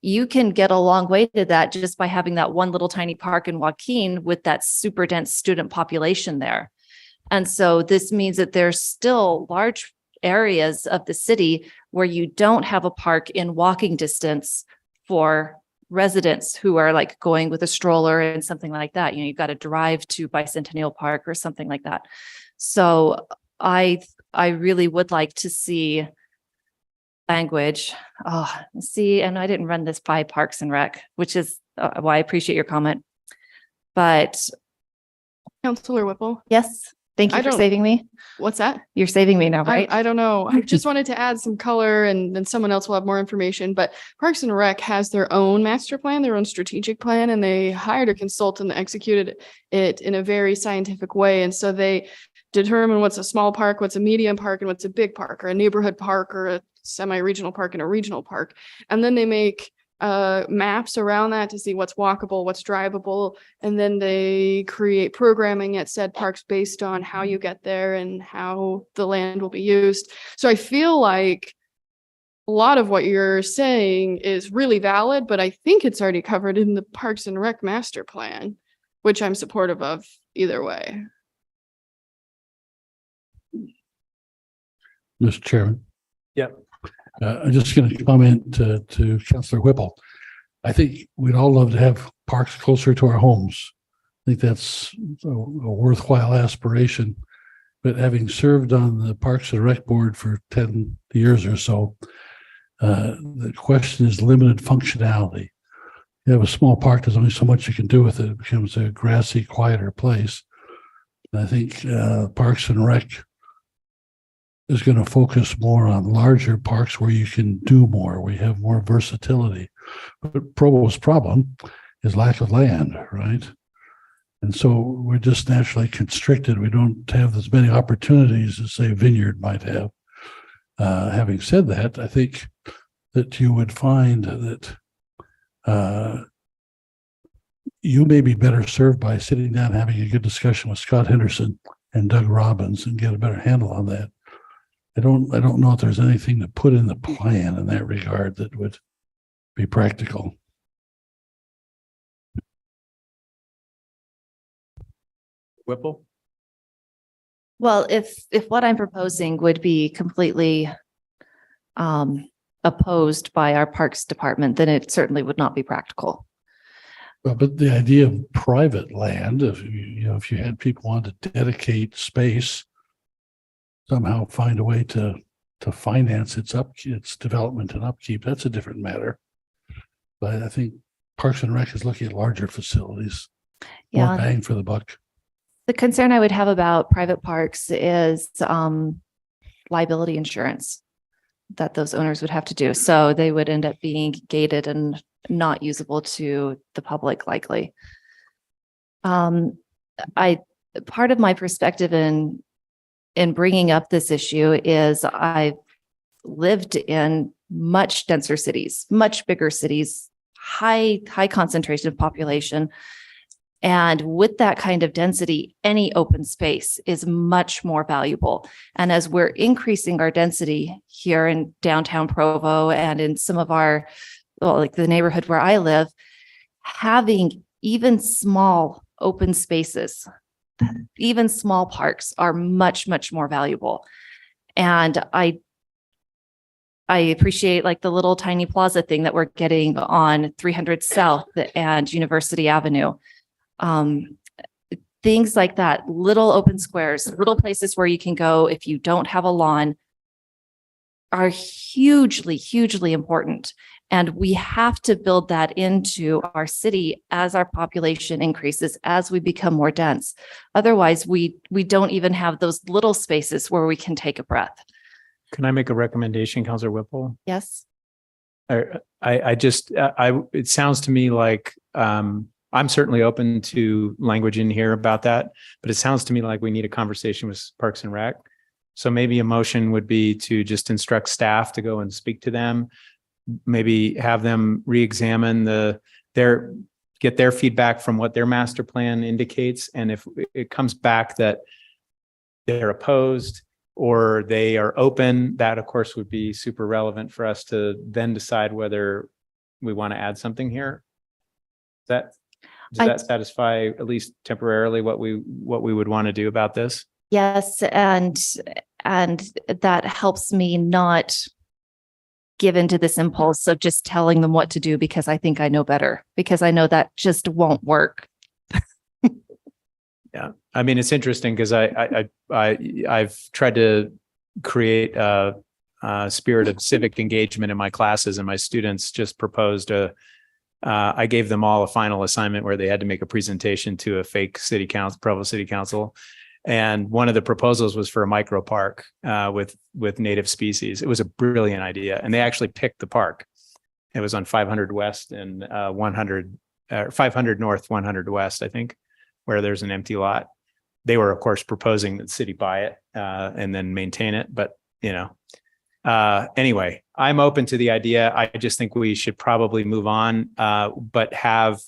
you can get a long way to that just by having that one little tiny park in Joaquin with that super dense student population there. And so this means that there's still large areas of the city where you don't have a park in walking distance for residents who are like going with a stroller and something like that. You've got to drive to Bicentennial Park or something like that. So I really would like to see language. And I didn't run this by Parks and Rec, which is why I appreciate your comment. But Councilor Whipple. Yes, thank you for saving me. What's that? You're saving me now, right? I don't know. I just wanted to add some color, and then someone else will have more information. But Parks and Rec has their own master plan, their own strategic plan, and they hired a consultant that executed it in a very scientific way. And so they determine what's a small park, what's a medium park, and what's a big park, or a neighborhood park, or a semi-regional park, and a regional park. And then they make maps around that to see what's walkable, what's drivable, and then they create programming at said parks based on how you get there and how the land will be used. So I feel like a lot of what you're saying is really valid, but I think it's already covered in the Parks and Rec master plan, which I'm supportive of either way. Mr. Chairman. Yep. I'm just going to comment to Councilor Whipple. I think we'd all love to have parks closer to our homes. I think that's a worthwhile aspiration. But having served on the Parks and Rec Board for 10 years or so, the question is limited functionality. You have a small park, there's only so much you can do with it. It becomes a grassy, quieter place. And I think Parks and Rec is going to focus more on larger parks where you can do more, where you have more versatility. But Provo's problem is lack of land, right? And so we're just naturally constricted. We don't have as many opportunities as, say, Vineyard might have. Having said that, I think that you would find that you may be better served by sitting down and having a good discussion with Scott Henderson and Doug Robbins and get a better handle on that. I don't know if there's anything to put in the plan in that regard that would be practical. Whipple? Well, if what I'm proposing would be completely opposed by our Parks Department, then it certainly would not be practical. Well, but the idea of private land, if you had people want to dedicate space, somehow find a way to finance its development and upkeep, that's a different matter. But I think Parks and Rec is looking at larger facilities, more bang for the buck. The concern I would have about private parks is liability insurance that those owners would have to do. So they would end up being gated and not usable to the public, likely. Part of my perspective in bringing up this issue is I've lived in much denser cities, much bigger cities, high concentration of population. And with that kind of density, any open space is much more valuable. And as we're increasing our density here in downtown Provo and in some of our, like the neighborhood where I live, having even small open spaces, even small parks are much, much more valuable. And I appreciate like the little tiny plaza thing that we're getting on 300 South and University Avenue. Things like that, little open squares, little places where you can go if you don't have a lawn are hugely, hugely important. And we have to build that into our city as our population increases, as we become more dense. Otherwise, we don't even have those little spaces where we can take a breath. Can I make a recommendation, Councilor Whipple? Yes. It sounds to me like, I'm certainly open to language in here about that, but it sounds to me like we need a conversation with Parks and Rec. So maybe a motion would be to just instruct staff to go and speak to them, maybe have them re-examine their get their feedback from what their master plan indicates. And if it comes back that they're opposed or they are open, that of course would be super relevant for us to then decide whether we want to add something here. Does that satisfy at least temporarily what we would want to do about this? Yes, and that helps me not give into this impulse of just telling them what to do because I think I know better, because I know that just won't work. Yeah, I mean, it's interesting because I've tried to create a spirit of civic engagement in my classes, and my students just proposed I gave them all a final assignment where they had to make a presentation to a fake city council, Provo City Council. And one of the proposals was for a micro park with native species. It was a brilliant idea. And they actually picked the park. It was on 500 West and 500 North, 100 West, I think, where there's an empty lot. They were, of course, proposing that the city buy it and then maintain it. But, anyway, I'm open to the idea. I just think we should probably move on, but have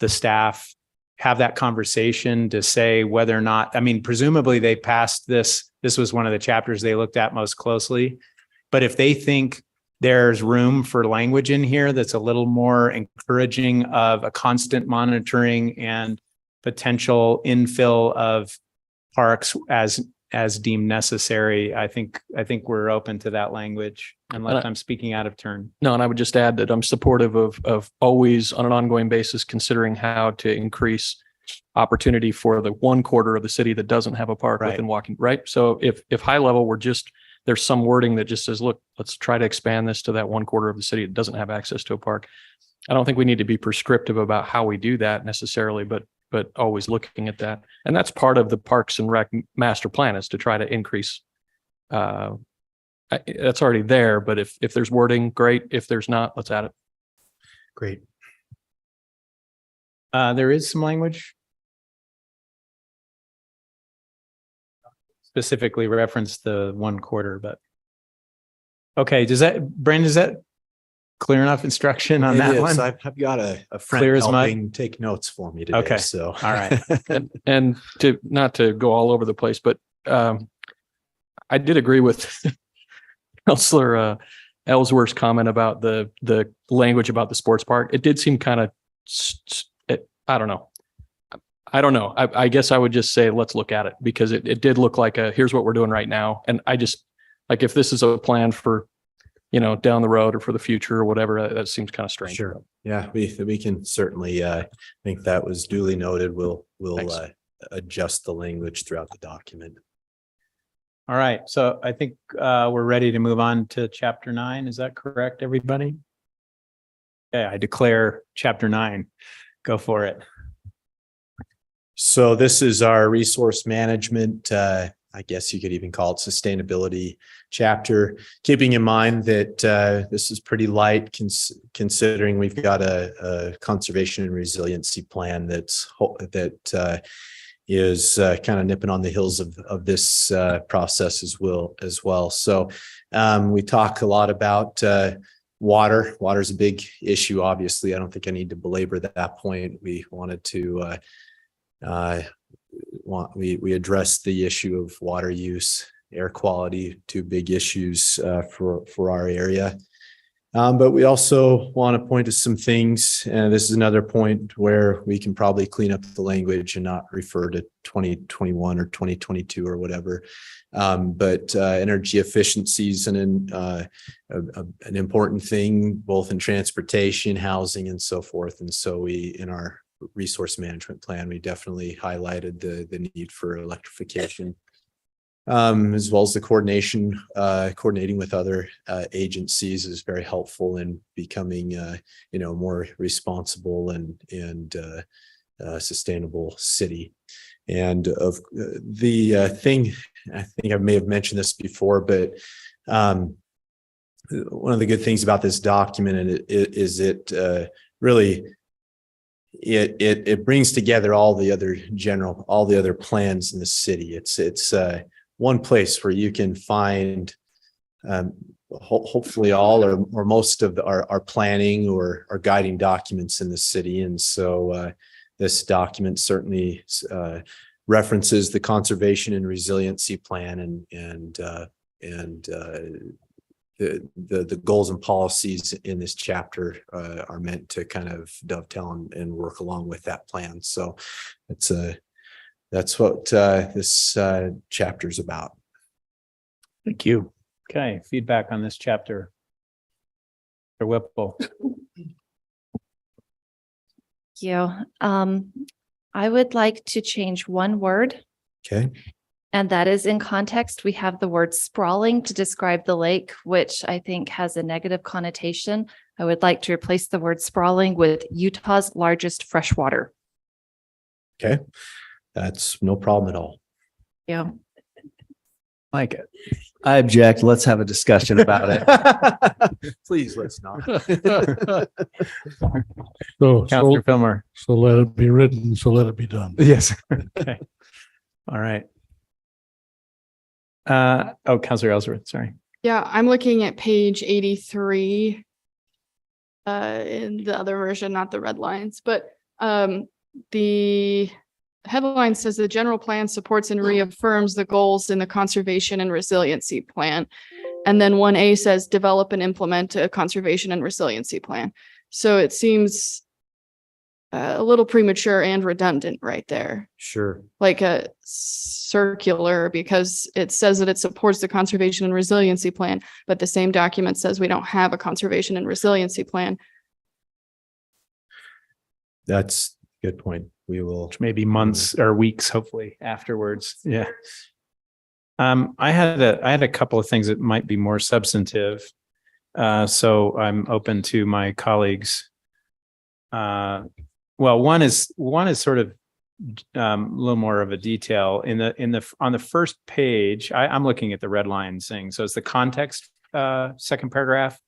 the staff have that conversation to say whether or not, I mean, presumably they passed this. This was one of the chapters they looked at most closely. But if they think there's room for language in here that's a little more encouraging of a constant monitoring and potential infill of parks as deemed necessary, I think we're open to that language, unless I'm speaking out of turn. No, and I would just add that I'm supportive of always on an ongoing basis considering how to increase opportunity for the 1/4 of the city that doesn't have a park within walking, right? So if high level, there's some wording that just says, look, let's try to expand this to that 1/4 of the city that doesn't have access to a park. I don't think we need to be prescriptive about how we do that necessarily, but always looking at that. And that's part of the Parks and Rec master plan, is to try to increase. That's already there, but if there's wording, great. If there's not, let's add it. Great. There is some language specifically reference the 1/4, but okay. Brandon, is that clear enough instruction on that one? I've got a friend Clear as mud? helping take notes for me today. Okay. So all right. And to not to go all over the place, but I did agree with Councilor Ellsworth's comment about the language about the sports park. It did seem kind of, I don't know. I guess I would just say, let's look at it, because it did look like here's what we're doing right now. And I just, like, if this is a plan for, down the road or for the future or whatever, that seems kind of strange. Sure. Yeah, we can certainly, I think that was duly noted. We'll adjust the language throughout the document. All right. So I think we're ready to move on to chapter 9. Is that correct, everybody? Okay, I declare chapter 9. Go for it. So this is our resource management, I guess you could even call it sustainability chapter, keeping in mind that this is pretty light considering we've got a conservation and resiliency plan that is kind of nipping on the heels of this process as well. So we talk a lot about water. Water is a big issue, obviously. I don't think I need to belabor that point. We wanted to we addressed the issue of water use, air quality, two big issues for our area. But we also want to point to some things, and this is another point where we can probably clean up the language and not refer to 2021 or 2022 or whatever. But energy efficiency is an important thing, both in transportation, housing, and so forth. And so in our resource management plan, we definitely highlighted the need for electrification, as well as the coordinating with other agencies is very helpful in becoming more responsible and sustainable city. And of the thing, I think I may have mentioned this before, but one of the good things about this document is it really it brings together all the other plans in the city. It's one place where you can find hopefully all or most of our planning or our guiding documents in the city. And so this document certainly references the conservation and resiliency plan and the goals and policies in this chapter are meant to kind of dovetail and work along with that plan. So that's what this chapter is about. Thank you. Okay, feedback on this chapter. Mr. Whipple. Thank you. I would like to change one word, Okay. and that is in context. We have the word sprawling to describe the lake, which I think has a negative connotation. I would like to replace the word sprawling with Utah's largest freshwater. Okay. That's no problem at all. Yeah. Like it. I object. Let's have a discussion about it. Please, let's not. Counselor Fillmore. So let it be written, so let it be done. Yes. Okay. All right. Counselor Ellsworth, sorry. Yeah, I'm looking at page 83 in the other version, not the red lines, but the headline says the general plan supports and reaffirms the goals in the conservation and resiliency plan. And then 1A says develop and implement a conservation and resiliency plan. So it seems a little premature and redundant right there. Sure. Like a circular, because it says that it supports the conservation and resiliency plan, but the same document says we don't have a conservation and resiliency plan. That's a good point. We will. Maybe months or weeks, hopefully afterwards. Yeah. I had a couple of things that might be more substantive. So I'm open to my colleagues. Well, one is sort of a little more of a detail on the first page. I'm looking at the red line thing. So it's the context, second paragraph.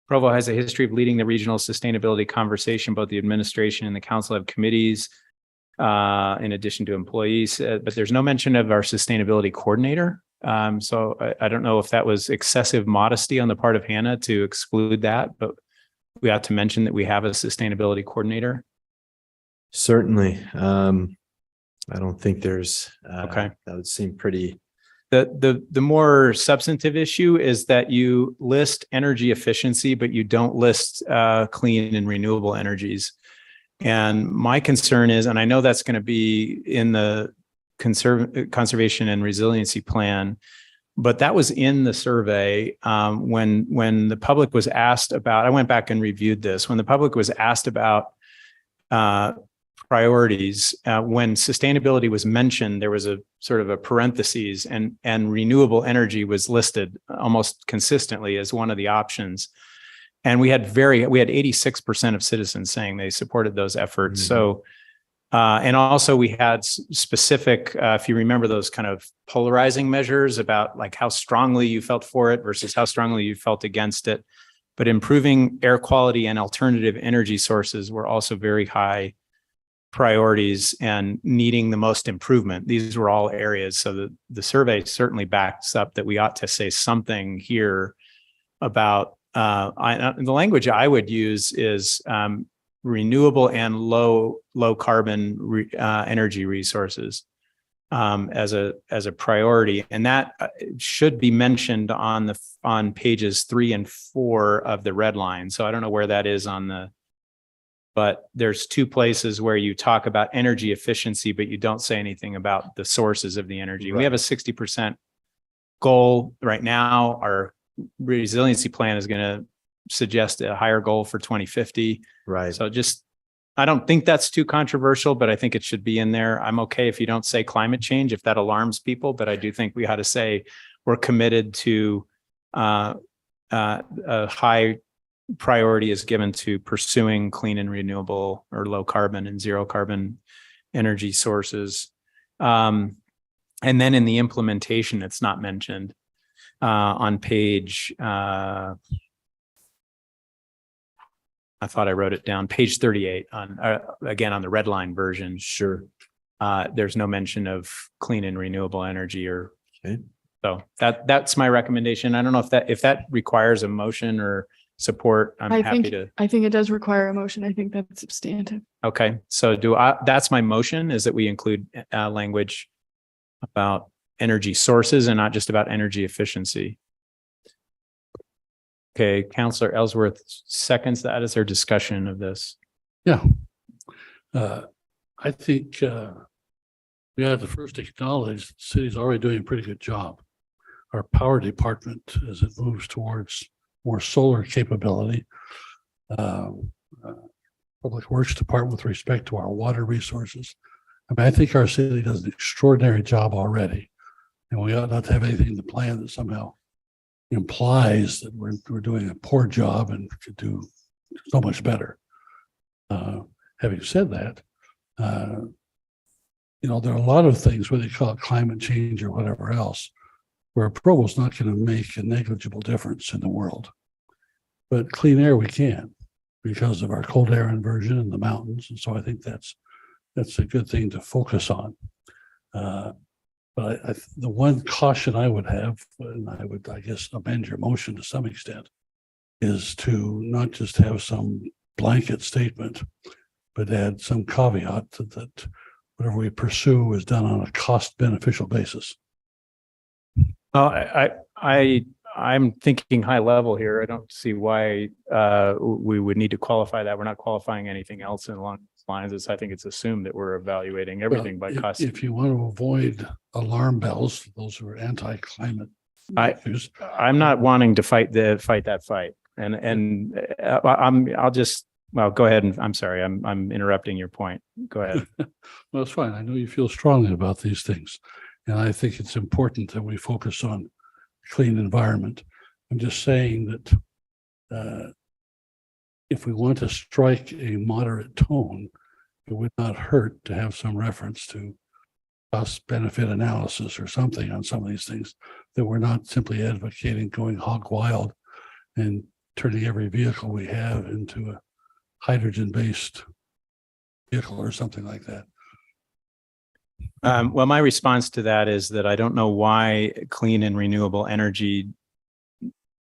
Provo has a history of leading the regional sustainability conversation. Both the administration and the council have committees in addition to employees, but there's no mention of our sustainability coordinator. So I don't know if that was excessive modesty on the part of Hannah to exclude that, but we ought to mention that we have a sustainability coordinator. Certainly. I don't think there's okay. That would seem pretty. The more substantive issue is that you list energy efficiency, but you don't list clean and renewable energies. And my concern is, and I know that's going to be in the conservation and resiliency plan, but that was in the survey when the public was asked about. I went back and reviewed this. When the public was asked about priorities, when sustainability was mentioned, there was a sort of a parentheses, and renewable energy was listed almost consistently as one of the options. And we had 86% of citizens saying they supported those efforts. Mm-hmm. So, and also we had specific, if you remember those kind of polarizing measures about like how strongly you felt for it versus how strongly you felt against it. But improving air quality and alternative energy sources were also very high priorities and needing the most improvement. These were all areas. So the survey certainly backs up that we ought to say something here about the language I would use is renewable and low carbon energy resources as a priority, and that should be mentioned on pages 3 and 4 of the red line. So I don't know where that is but there's 2 places where you talk about energy efficiency, but you don't say anything about the sources of the energy. Right. We have a 60% goal right now. Our resiliency plan is going to suggest a higher goal for 2050. Right. So I don't think that's too controversial, but I think it should be in there. I'm okay if you don't say climate change, if that alarms people, but I do think we ought to say we're committed to a high priority is given to pursuing clean and renewable or low carbon and zero carbon energy sources. And then in the implementation, it's not mentioned. On page, I thought I wrote it down, page 38 again, on the red line version. Sure. There's no mention of clean and renewable energy or, okay. So that's my recommendation. I don't know if that requires a motion or support. I'm happy to. I think it does require a motion. I think that's substantive. Okay, so that's my motion, is that we include language about energy sources and not just about energy efficiency. Okay, Councillor Ellsworth seconds that. Is there discussion of this? Yeah. I think we have to first acknowledge the city's already doing a pretty good job. Our power department, as it moves towards more solar capability, Public Works Department with respect to our water resources. I mean, I think our city does an extraordinary job already, and we ought not to have anything in the plan that somehow implies that we're doing a poor job and could do so much better. Having said that, there are a lot of things, whether you call it climate change or whatever else, where Provo is not going to make a negligible difference in the world. But clean air we can, because of our cold air inversion in the mountains. And so I think that's a good thing to focus on. But the one caution I would have, and I would, I guess, amend your motion to some extent, is to not just have some blanket statement, but add some caveat that whatever we pursue is done on a cost beneficial basis. I'm thinking high level here. I don't see why we would need to qualify that. We're not qualifying anything else along these lines. I think it's assumed that we're evaluating everything by cost. If you want to avoid alarm bells, those who are anti-climate issues, I'm not wanting to fight that fight. Well, go ahead. And I'm sorry, I'm interrupting your point. Go ahead. Well, it's fine. I know you feel strongly about these things. And I think it's important that we focus on clean environment. I'm just saying that if we want to strike a moderate tone, it would not hurt to have some reference to cost benefit analysis or something on some of these things, that we're not simply advocating going hog wild and turning every vehicle we have into a hydrogen-based vehicle or something like that. Well, my response to that is that I don't know why clean and renewable energy,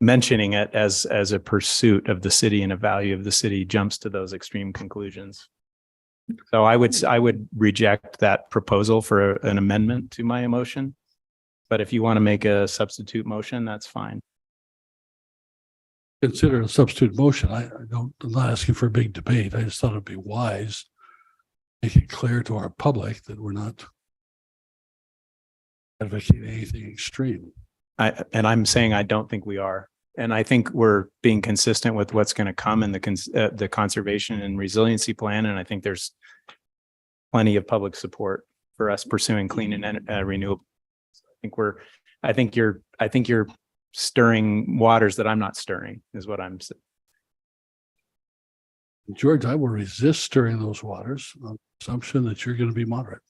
mentioning it as a pursuit of the city and a value of the city, jumps to those extreme conclusions. So I would reject that proposal for an amendment to my motion. But if you want to make a substitute motion, that's fine. Consider a substitute motion. I'm not asking for a big debate. I just thought it'd be wise, make it clear to our public that we're not advocating anything extreme. I'm saying I don't think we are. And I think we're being consistent with what's going to come in the conservation and resiliency plan. And I think there's plenty of public support for us pursuing clean and renewable. I think you're stirring waters that I'm not stirring, is what I'm saying. George, I will resist stirring those waters on the assumption that you're going to be moderate.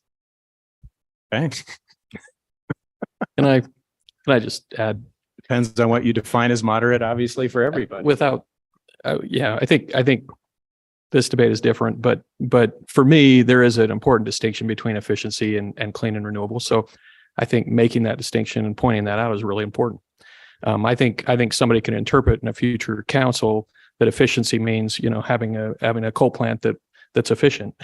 Thanks. Can I just add? Depends on what you define as moderate, obviously, for everybody. I think this debate is different, but for me, there is an important distinction between efficiency and clean and renewable. So I think making that distinction and pointing that out is really important. I think somebody can interpret in a future council that efficiency means, having a coal plant that's efficient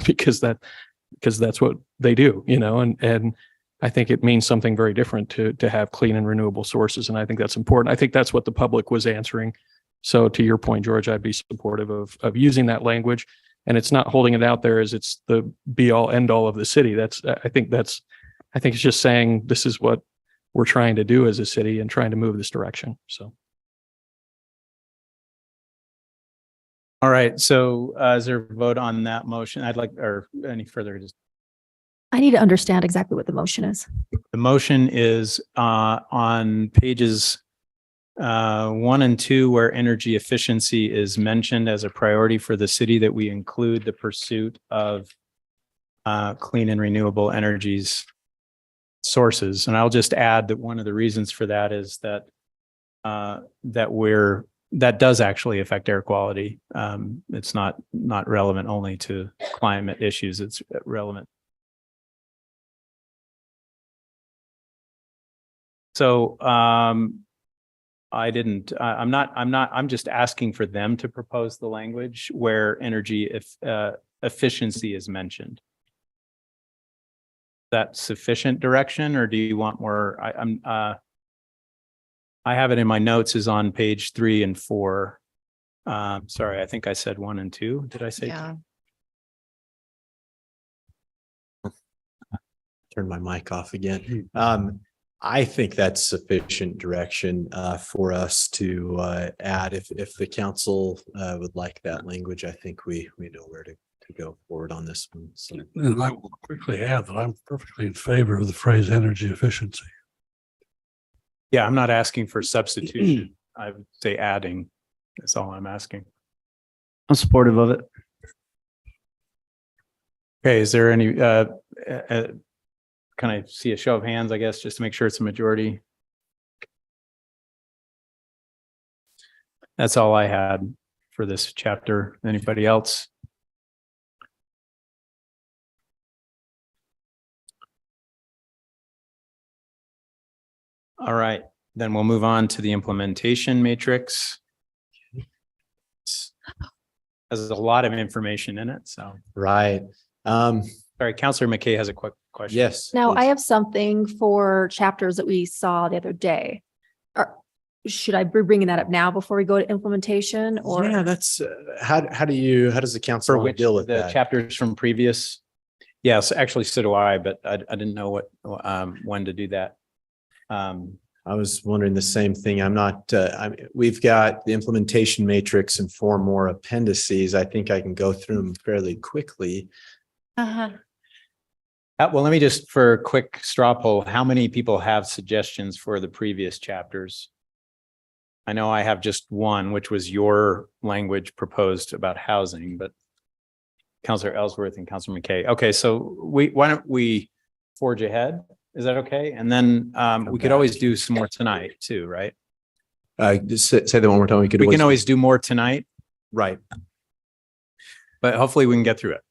because that's what they do, and I think it means something very different to have clean and renewable sources. And I think that's important. I think that's what the public was answering. So to your point, George, I'd be supportive of using that language, and it's not holding it out there as it's the be all end all of the city. I think it's just saying this is what we're trying to do as a city and trying to move this direction. So. All right. So is there a vote on that motion? Or any further? I need to understand exactly what the motion is. The motion is on pages 1 and 2, where energy efficiency is mentioned as a priority for the city, that we include the pursuit of clean and renewable energies sources. And I'll just add that one of the reasons for that is that that does actually affect air quality. It's not relevant only to climate issues. It's relevant. So I'm just asking for them to propose the language where energy efficiency is mentioned. That sufficient direction, or do you want more? I have it in my notes is on page 3 and 4. Sorry, I think I said 1 and 2. Did I say? Yeah. Turn my mic off again. I think that's sufficient direction for us to add. If the council would like that language, I think we know where to go forward on this one. So. And I will quickly add that I'm perfectly in favor of the phrase energy efficiency. Yeah, I'm not asking for substitution. I would say adding. That's all I'm asking. I'm supportive of it. Okay, is there any, can I see a show of hands, I guess, just to make sure it's a majority? That's all I had for this chapter. Anybody else? All right, then we'll move on to the implementation matrix. Has a lot of information in it, so. Right. Sorry, Councillor McKay has a quick question. Yes. Now, please. I have something for chapters that we saw the other day. Should I be bringing that up now before we go to implementation, or? Yeah, that's how does the council For want to which deal with the that? chapters from previous? Yes, actually, so do I, but I didn't know what when to do that. I was wondering the same thing. I'm not, we've got the implementation matrix and 4 more appendices. I think I can go through them fairly quickly. Well, let me just, for a quick straw poll, how many people have suggestions for the previous chapters? I know I have just one, which was your language proposed about housing, but Councillor Ellsworth and Councillor McKay. Okay, so why don't we forge ahead? Is that okay? And then we could always do some more tonight too, right? Just say that one more time. We can always do more tonight. Right. But hopefully we can get through it.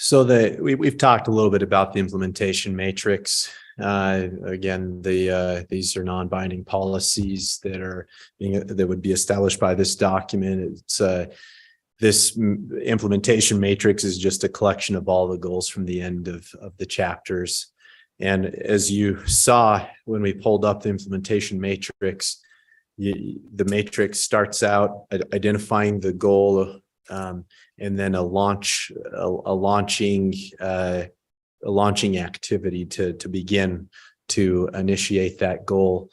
So we've talked a little bit about the implementation matrix. Again, these are non-binding policies that would be established by this document. It's this implementation matrix is just a collection of all the goals from the end of the chapters. And as you saw when we pulled up the implementation matrix, the matrix starts out identifying the goal, and then a launching activity to begin to initiate that goal.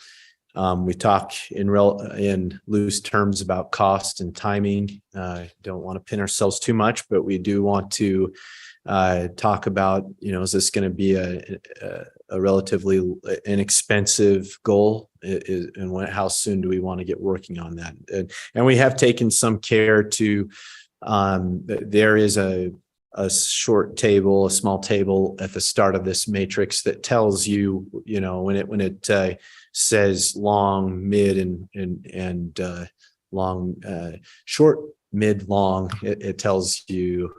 We talk in loose terms about cost and timing. Don't want to pin ourselves too much, but we do want to talk about, is this going to be a relatively inexpensive goal? And how soon do we want to get working on that? And we have taken some care to, there is a short table, a small table at the start of this matrix that tells you, when it says long, mid, and long, short, mid, long, it tells you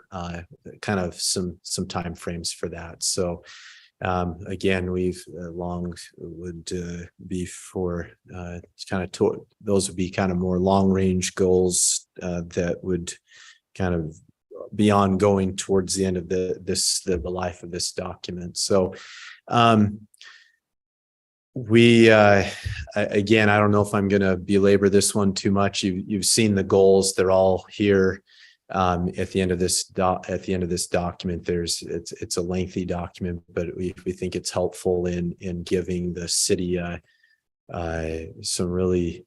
kind of some timeframes for that. So again, we've long would be for those would be kind of more long range goals that would kind of be ongoing towards the end of the life of this document. So again, I don't know if I'm going to belabor this one too much. You've seen the goals; they're all here at the end of this document. It's a lengthy document, but we think it's helpful in giving the city some really.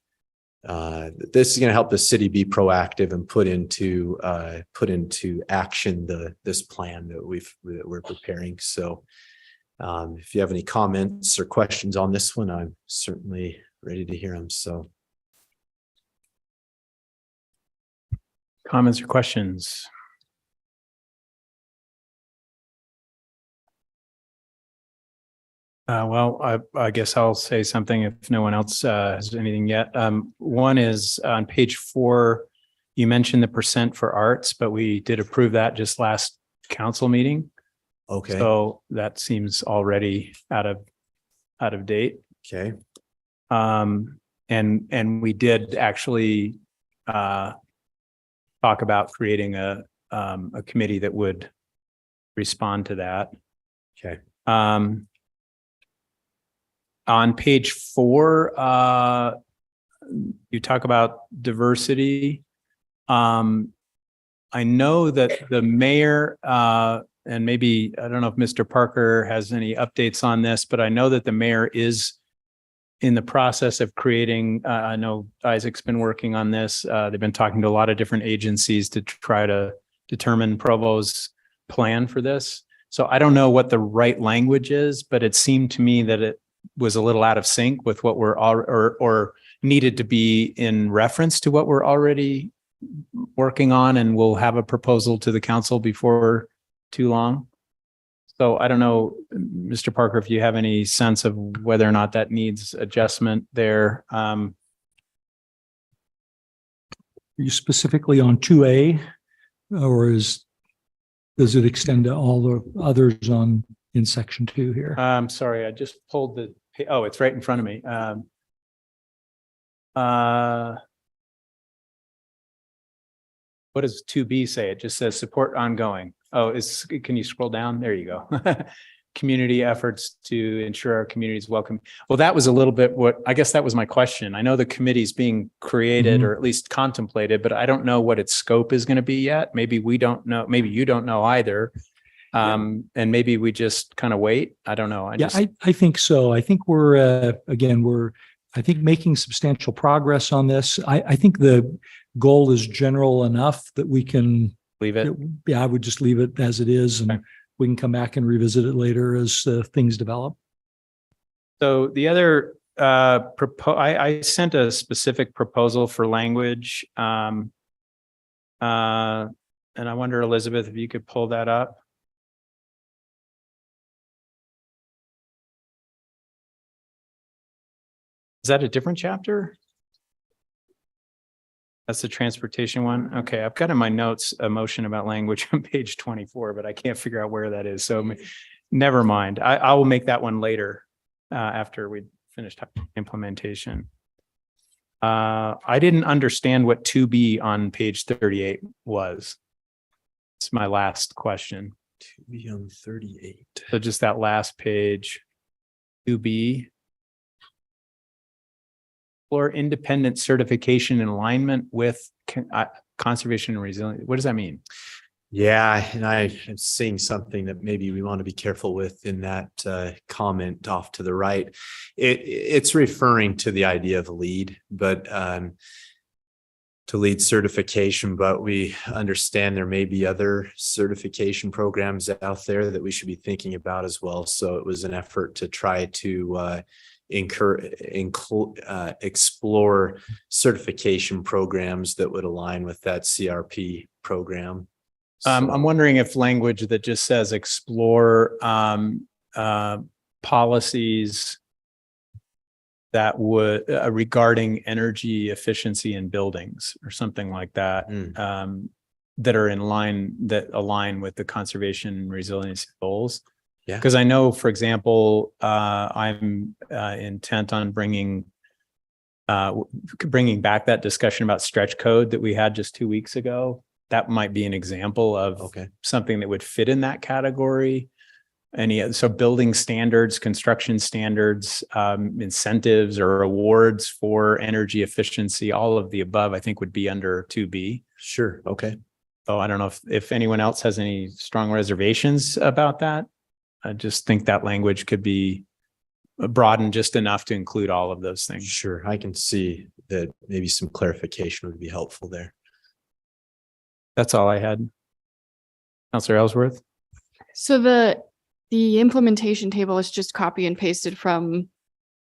This is going to help the city be proactive and put into action this plan that we're preparing. So. If you have any comments or questions on this one, I'm certainly ready to hear them. So, comments or questions? Well, I guess I'll say something if no one else has anything yet. One is on page 4, you mentioned the % for arts, but we did approve that just last council meeting. okay. So that seems already out of date. Okay. And we did actually talk about creating a committee that would respond to that. Okay. On page 4, you talk about diversity. I know that the mayor, and maybe, I don't know if Mr. Parker has any updates on this, but I know that the mayor is in the process of creating, I know Isaac's been working on this. They've been talking to a lot of different agencies to try to determine Provo's plan for this. So I don't know what the right language is, but it seemed to me that it was a little out of sync with what we're all, or needed to be in reference to what we're already working on, and we'll have a proposal to the council before too long. So I don't know, Mr. Parker, if you have any sense of whether or not that needs adjustment there. Are you specifically on 2A, or does it extend to all the others in section 2 here? I'm sorry, I just pulled oh, it's right in front of me. What does 2B say? It just says support ongoing. Oh, can you scroll down? There you go. Community efforts to ensure our community is welcome. Well, that was a little bit I guess that was my question. I know the committee's being created or at least contemplated, but I don't know what its scope is going to be yet. Maybe we don't know. Maybe you don't know either. And maybe we just kind of wait. I don't know. I think so. I think we're making substantial progress on this. I think the goal is general enough that we can leave it. Yeah, I would just leave it as it is, and we can come back and revisit it later as things develop. So the other I sent a specific proposal for language, and I wonder, Elizabeth, if you could pull that up. Is that a different chapter? That's the transportation one. Okay, I've got in my notes a motion about language on page 24, but I can't figure out where that is. So never mind. I will make that one later after we finish implementation. I didn't understand what 2B on page 38 was. It's my last question. 2B on 38. So just that last page, 2B. Or independent certification in alignment with conservation and resilience. What does that mean? Yeah, and I am seeing something that maybe we want to be careful with in that comment off to the right. It's referring to the idea of LEED, but to LEED certification, but we understand there may be other certification programs out there that we should be thinking about as well. So it was an effort to try to explore certification programs that would align with that CRP program. I'm wondering if language that just says explore policies that would regarding energy efficiency in buildings or something like that, that are that align with the conservation and resilience goals. Yeah. Because I know, for example, I'm intent on bringing back that discussion about stretch code that we had just 2 weeks ago. That might be an example of something that would fit in that category. So building standards, construction standards, incentives or awards for energy efficiency, all of the above, I think would be under 2B. Sure. Okay. So I don't know if anyone else has any strong reservations about that. I just think that language could be broadened just enough to include all of those things. Sure. I can see that maybe some clarification would be helpful there. That's all I had. Counselor Ellsworth? So the implementation table is just copy and pasted from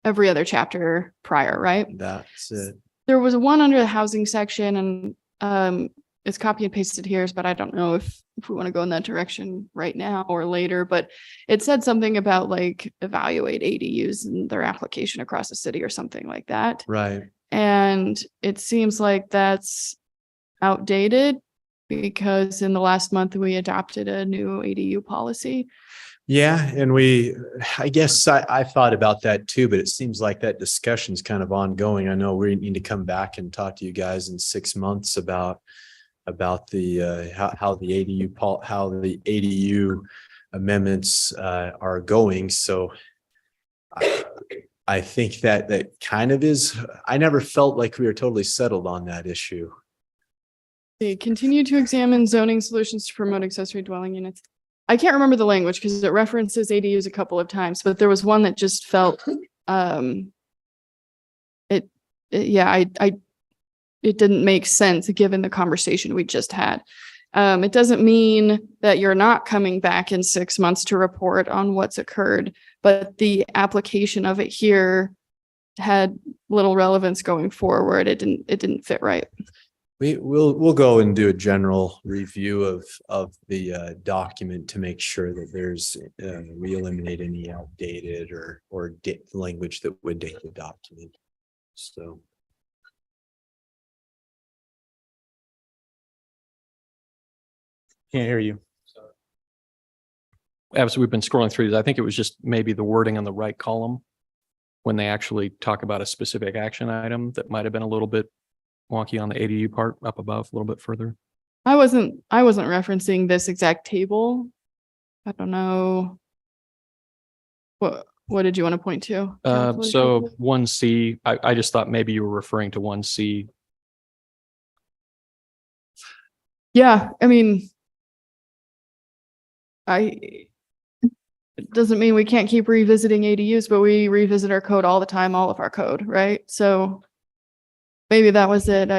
every other chapter prior, right? That's it. There was one under the housing section, and it's copy and pasted here, but I don't know if we want to go in that direction right now or later, but it said something about like evaluate ADUs and their application across the city or something like that. Right. And it seems like that's outdated because in the last month we adopted a new ADU policy. Yeah, and I guess I thought about that too, but it seems like that discussion's kind of ongoing. I know we need to come back and talk to you guys in 6 months about the how the ADU amendments are going. So I think that kind of is. I never felt like we were totally settled on that issue. They continue to examine zoning solutions to promote accessory dwelling units. I can't remember the language because it references ADUs a couple of times, but there was one that just felt it didn't make sense given the conversation we just had. It doesn't mean that you're not coming back in 6 months to report on what's occurred, but the application of it here had little relevance going forward. It didn't fit right. We'll go and do a general review of the document to make sure that we eliminate any outdated or language that would date the document. So. Can't hear you. As we've been scrolling through these, I think it was just maybe the wording on the right column when they actually talk about a specific action item that might have been a little bit wonky on the ADU part up above a little bit further. I wasn't referencing this exact table. I don't know. What did you want to point to? So 1C, I just thought maybe you were referring to 1C. Yeah, I mean, it doesn't mean we can't keep revisiting ADUs, but we revisit our code all the time, all of our code, right? So maybe that was it.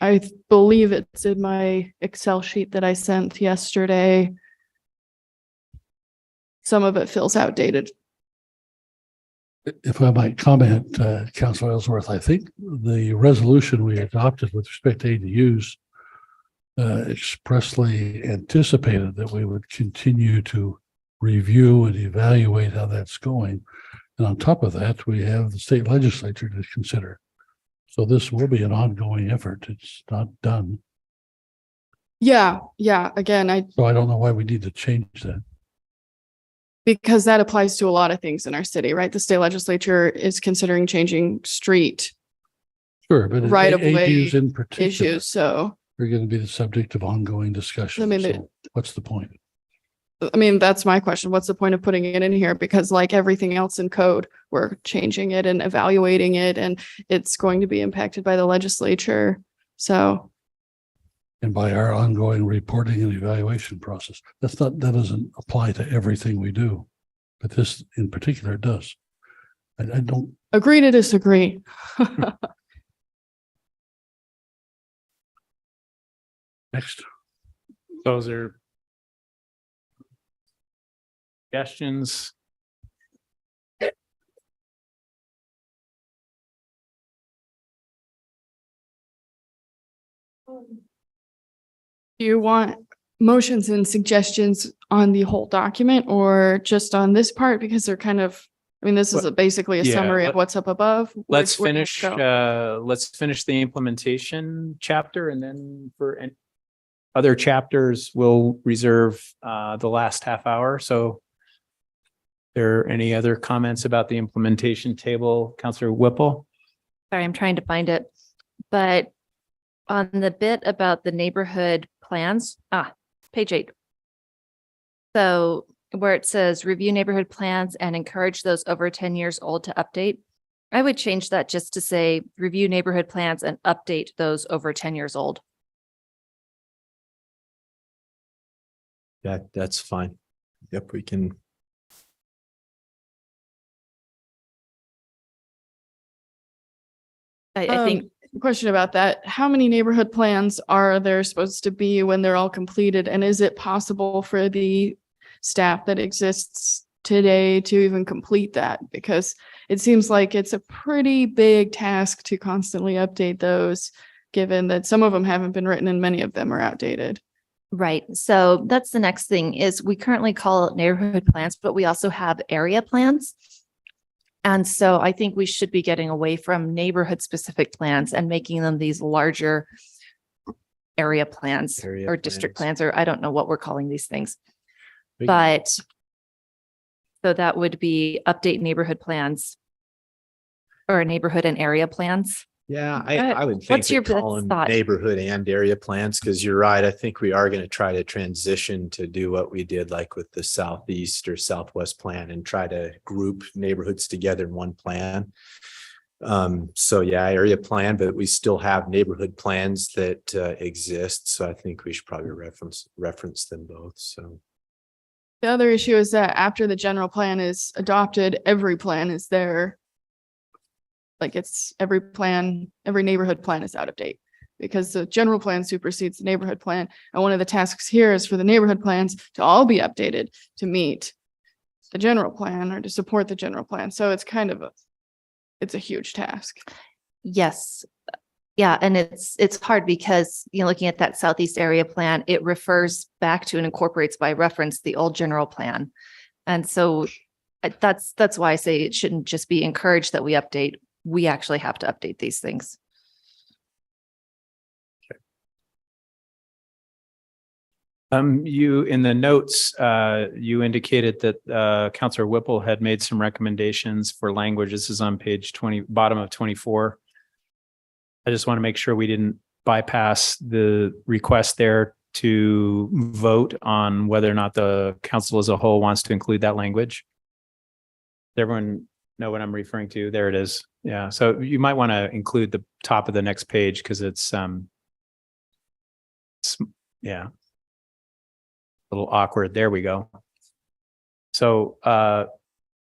I believe it's in my Excel sheet that I sent yesterday. Some of it feels outdated. If I might comment, Councilor Ellsworth, I think the resolution we adopted with respect to ADUs expressly anticipated that we would continue to review and evaluate how that's going. And on top of that, we have the state legislature to consider. So this will be an ongoing effort. It's not done. Yeah. Again, So I don't know why we need to change that. Because that applies to a lot of things in our city, right? The state legislature is considering changing street Sure, but right of way ADUs in particular issues. So are going to be the subject of ongoing discussion. I mean, So what's the point? That's my question. What's the point of putting it in here? Because like everything else in code, we're changing it and evaluating it, and it's going to be impacted by the legislature. So. And by our ongoing reporting and evaluation process. That doesn't apply to everything we do, but this in particular does. I don't. Agree to disagree. Next. Those are suggestions. Do you want motions and suggestions on the whole document or just on this part? Because they're kind of, this is basically a summary of what's up above. Let's finish the implementation chapter, and then for other chapters, we'll reserve the last half hour. So there any other comments about the implementation table, Councilor Whipple? Sorry, I'm trying to find it. But on the bit about the neighborhood plans, page 8. So where it says review neighborhood plans and encourage those over 10 years old to update, I would change that just to say review neighborhood plans and update those over 10 years old. That's fine. Yep, we can. I think question about that. How many neighborhood plans are there supposed to be when they're all completed? And is it possible for the staff that exists today to even complete that? Because it seems like it's a pretty big task to constantly update those, given that some of them haven't been written and many of them are outdated. Right. So that's the next thing is we currently call it neighborhood plans, but we also have area plans. And so I think we should be getting away from neighborhood specific plans and making them these larger area plans or district plans, or I don't know what we're calling these things. But So that would be update neighborhood plans or neighborhood and area plans. Yeah, Good. I would think What's your that call them thought? neighborhood and area plans, because you're right. I think we are going to try to transition to do what we did like with the Southeast or Southwest plan and try to group neighborhoods together in one plan. So yeah, area plan, but we still have neighborhood plans that exist. So I think we should probably reference them both. So The other issue is that after the general plan is adopted, every plan is there. Like it's every neighborhood plan is out of date because the general plan supersedes the neighborhood plan. And one of the tasks here is for the neighborhood plans to all be updated to meet the general plan or to support the general plan. So it's kind of it's a huge task. Yes. Yeah. And it's hard because, looking at that Southeast area plan, it refers back to and incorporates by reference the old general plan. And so that's why I say it shouldn't just be encouraged that we update. We actually have to update these things. You, in the notes, you indicated that Councilor Whipple had made some recommendations for language. This is on page 20, bottom of 24. I just want to make sure we didn't bypass the request there to vote on whether or not the council as a whole wants to include that language. Does everyone know what I'm referring to? There it is. Yeah. So you might want to include the top of the next page because it's yeah. A little awkward. There we go. So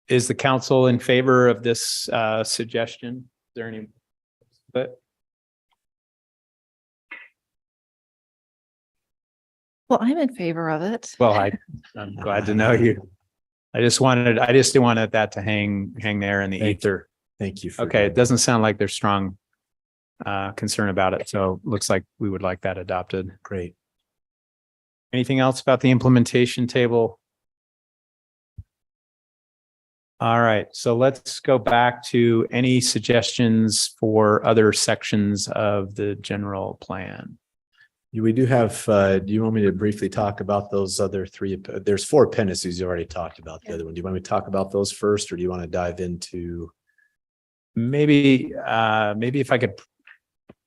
is the council in favor of this suggestion? Is there any? Well, I'm in favor of it. Well, I'm glad to know you. I just didn't want that to hang there in the ether. Thank you. Okay. It doesn't sound like there's strong concern about it. So looks like we would like that adopted. Great. Anything else about the implementation table? All right, so let's go back to any suggestions for other sections of the general plan. We do have, do you want me to briefly talk about those other three? There's 4 appendices you already talked about. The other one. Do you want me to talk about those first, or do you want to dive into? Maybe if I could,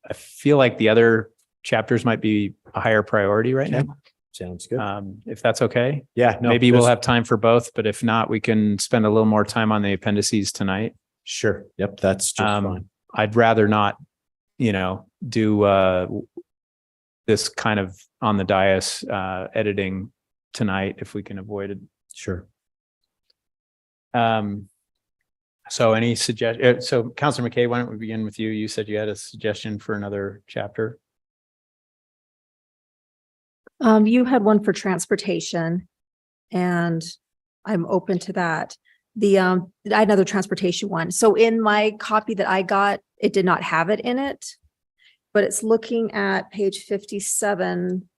I feel like the other chapters might be a higher priority right now. Sounds good. If that's okay. Yeah. No, maybe we'll have time for both, but if not, we can spend a little more time on the appendices tonight. Sure. Yep. That's just fine. I'd rather not, do this kind of on the dais editing tonight if we can avoid it. Sure. So any suggestion? So Councilor McKay, why don't we begin with you? You said you had a suggestion for another chapter. You had one for transportation, and I'm open to that. I had another transportation one. So in my copy that I got, it did not have it in it, but it's looking at page 57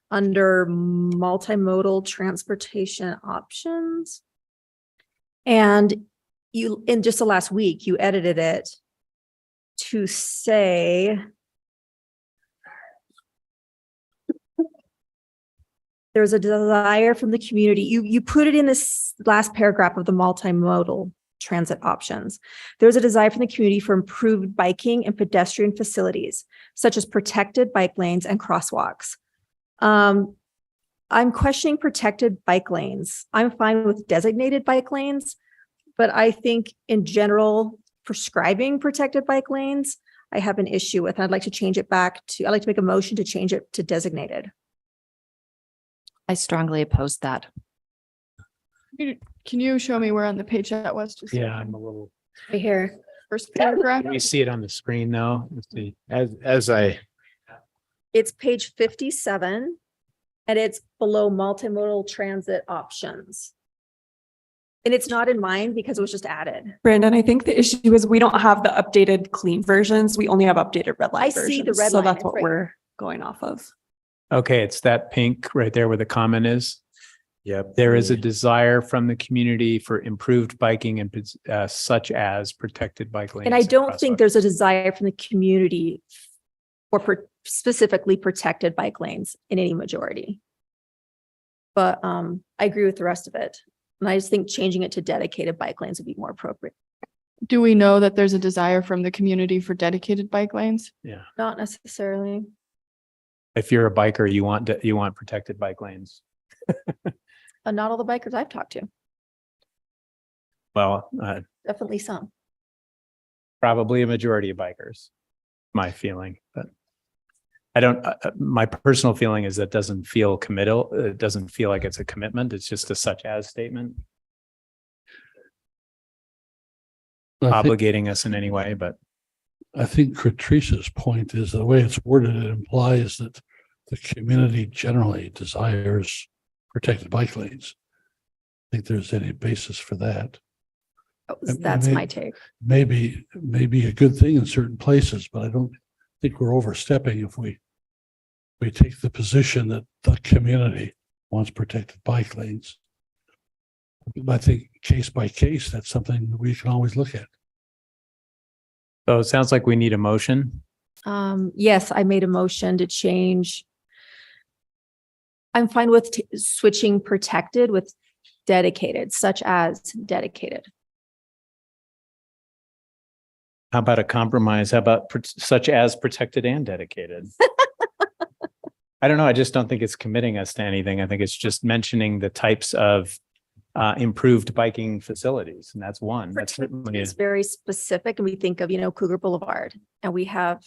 under multimodal transportation options. And you, in just the last week, you edited it to say, there's a desire from the community. You put it in this last paragraph of the multimodal transit options. There's a desire from the community for improved biking and pedestrian facilities, such as protected bike lanes and crosswalks. I'm questioning protected bike lanes. I'm fine with designated bike lanes, but I think in general, prescribing protected bike lanes, I have an issue with. I'd like to change it back to, I'd like to make a motion to change it to designated. I strongly oppose that. Can you show me where on the page that was? Just Yeah, I'm a little. Right here. First paragraph. Can we see it on the screen though? Let's see. It's page 57 and it's below multimodal transit options. And it's not in mine because it was just added. Brandon, I think the issue is we don't have the updated clean versions. We only have updated red line I versions. see the red so line. that's It's what right. we're going off of. Okay, it's that pink right there where the comment is. Yep. There is a desire from the community for improved biking and such as protected bike lanes. And I don't crosswalks. think there's a desire from the community for specifically protected bike lanes in any majority. But I agree with the rest of it. And I just think changing it to dedicated bike lanes would be more appropriate. Do we know that there's a desire from the community for dedicated bike lanes? Yeah. Not necessarily. If you're a biker, you want protected bike lanes. Not all the bikers I've talked to, Well, definitely some. probably a majority of bikers, my feeling, but I don't, my personal feeling is that doesn't feel committal. It doesn't feel like it's a commitment. It's just a such as statement obligating us in any way, but I think Patrice's point is the way it's worded, it implies that the community generally desires protected bike lanes. I think there's any basis for that. That's my take. Maybe a good thing in certain places, but I don't think we're overstepping if we take the position that the community wants protected bike lanes. I think case by case, that's something that we can always look at. so it sounds like we need a motion. Yes, I made a motion to change. I'm fine with switching protected with dedicated, such as dedicated. How about a compromise? How about such as protected and dedicated? I don't know. I just don't think it's committing us to anything. I think it's just mentioning the types of improved biking facilities, and that's one. That's certainly It's very specific, and we think of, Cougar Boulevard, and we have,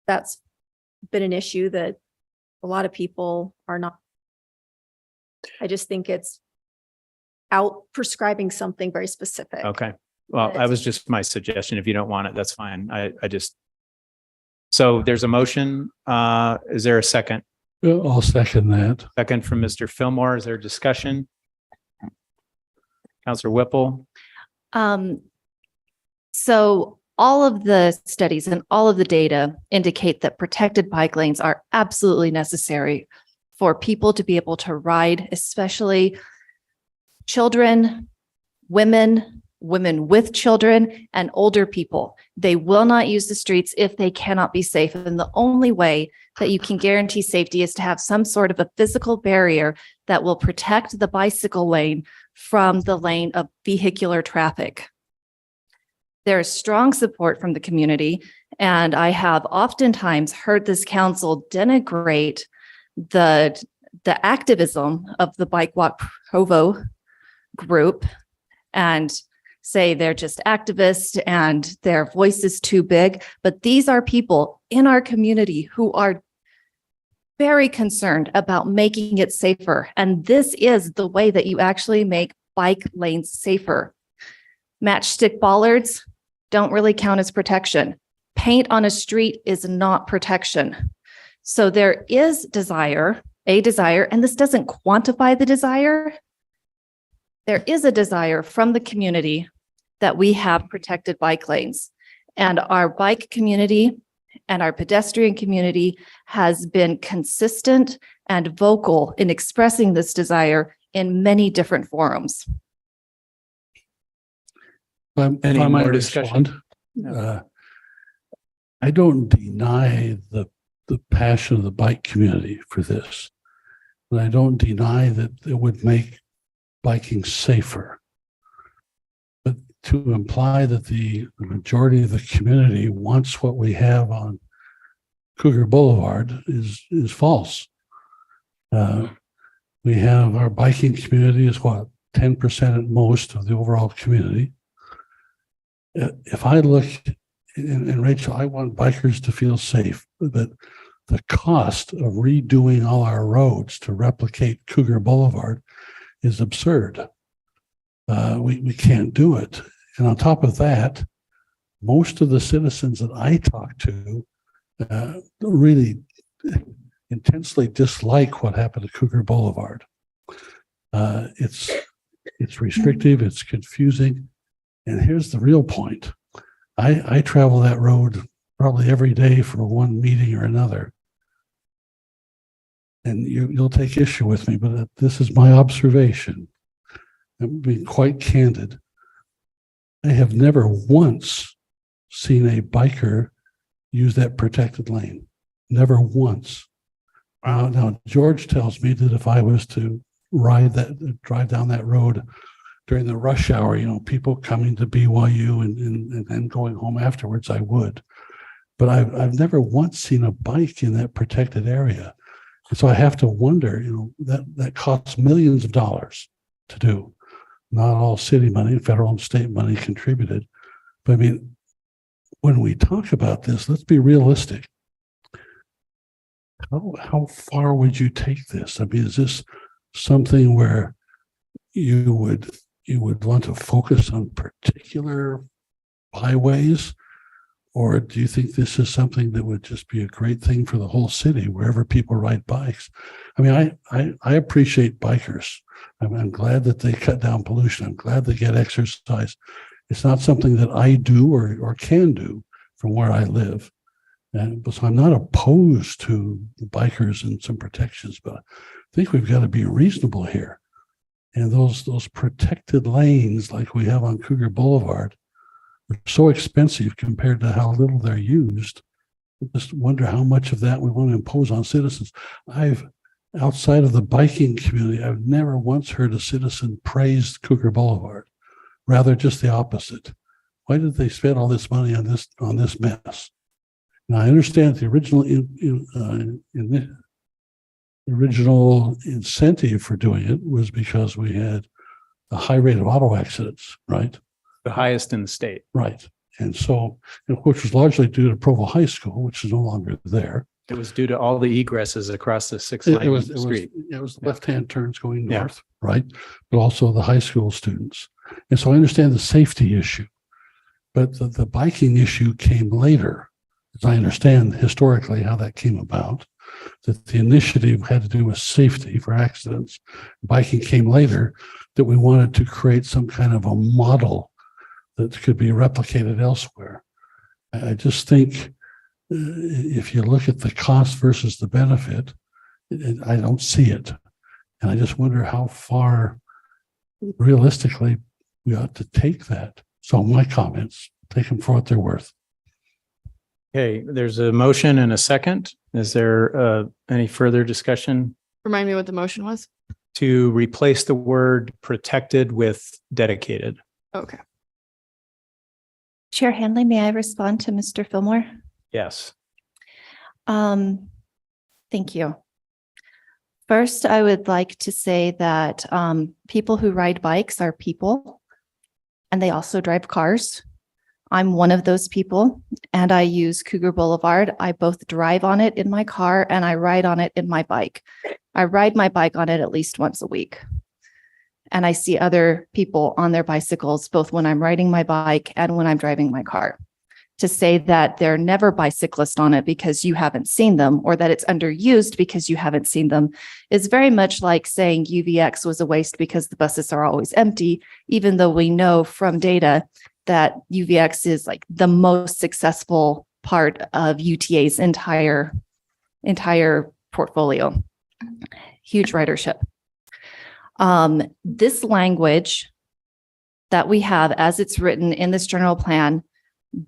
that's been an issue that a lot of people are not. I just think it's out prescribing something very specific. okay. Well, that was just my suggestion. If you don't want it, that's fine. So there's a motion. Is there a second? I'll second that. Second from Mr. Fillmore. Is there discussion? Counselor Whipple? So all of the studies and all of the data indicate that protected bike lanes are absolutely necessary for people to be able to ride, especially children, women with children, and older people. They will not use the streets if they cannot be safe. And the only way that you can guarantee safety is to have some sort of a physical barrier that will protect the bicycle lane from the lane of vehicular traffic. There is strong support from the community, and I have oftentimes heard this council denigrate the activism of the Bike Walk Provo group and say they're just activists and their voice is too big. But these are people in our community who are very concerned about making it safer. And this is the way that you actually make bike lanes safer. Matchstick bollards don't really count as protection. Paint on a street is not protection. So there is a desire, and this doesn't quantify the desire. There is a desire from the community that we have protected bike lanes, and our bike community and our pedestrian community has been consistent and vocal in expressing this desire in many different forums. If I might respond, I don't deny the passion of the bike community for this, but I don't deny that it would make biking safer. But to imply that the majority of the community wants what we have on Cougar Boulevard is false. We have our biking community is what, 10% at most of the overall community. If I look, and Rachel, I want bikers to feel safe, but the cost of redoing all our roads to replicate Cougar Boulevard is absurd. We can't do it. And on top of that, most of the citizens that I talk to really intensely dislike what happened to Cougar Boulevard. It's restrictive, it's confusing. And here's the real point. I travel that road probably every day for one meeting or another. And you'll take issue with me, but this is my observation. I'm being quite candid. I have never once seen a biker use that protected lane. Never once. Now, George tells me that if I was to drive down that road during the rush hour, people coming to BYU and then going home afterwards, I would. But I've never once seen a bike in that protected area. And so I have to wonder, that costs millions of dollars to do. Not all city money, federal and state money contributed. But I mean, when we talk about this, let's be realistic. How far would you take this? I mean, is this something where you would want to focus on particular byways? Or do you think this is something that would just be a great thing for the whole city, wherever people ride bikes? I mean, I appreciate bikers. I'm glad that they cut down pollution. I'm glad they get exercise. It's not something that I do or can do from where I live. And so I'm not opposed to the bikers and some protections, but I think we've got to be reasonable here. And those protected lanes like we have on Cougar Boulevard are so expensive compared to how little they're used. I just wonder how much of that we want to impose on citizens. Outside of the biking community, I've never once heard a citizen praise Cougar Boulevard. Rather, just the opposite. Why did they spend all this money on this mess? Now, I understand the original incentive for doing it was because we had a high rate of auto accidents, right? The highest in the state. Right. And so, which was largely due to Provo High School, which is no longer there. It was due to all the egresses across the 6-lane street. It was left-hand turns going north, right? But also the high school students. And so I understand the safety issue, but the biking issue came later. As I understand historically how that came about, that the initiative had to do with safety for accidents. Biking came later, that we wanted to create some kind of a model that could be replicated elsewhere. I just think if you look at the cost versus the benefit, I don't see it. And I just wonder how far realistically we ought to take that. So my comments, take them for what they're worth. Okay, there's a motion and a second. Is there any further discussion? Remind me what the motion was. To replace the word protected with dedicated. Okay. Chair Hanley, may I respond to Mr. Fillmore? Yes. Thank you. First, I would like to say that people who ride bikes are people, and they also drive cars. I'm one of those people, and I use Cougar Boulevard. I both drive on it in my car and I ride on it in my bike. I ride my bike on it at least once a week. And I see other people on their bicycles, both when I'm riding my bike and when I'm driving my car. To say that they're never bicyclists on it because you haven't seen them, or that it's underused because you haven't seen them, is very much like saying UVX was a waste because the buses are always empty, even though we know from data that UVX is like the most successful part of UTA's entire portfolio. Huge ridership. This language that we have as it's written in this general plan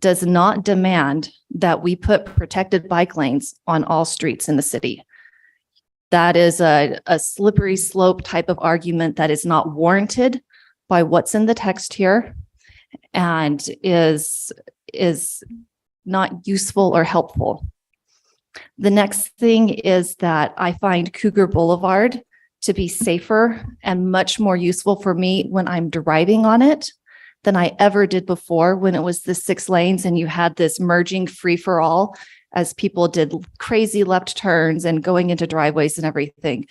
does not demand that we put protected bike lanes on all streets in the city. That is a slippery slope type of argument that is not warranted by what's in the text here and is not useful or helpful. The next thing is that I find Cougar Boulevard to be safer and much more useful for me when I'm driving on it than I ever did before, when it was the 6 lanes and you had this merging free for all as people did crazy left turns and going into driveways and everything.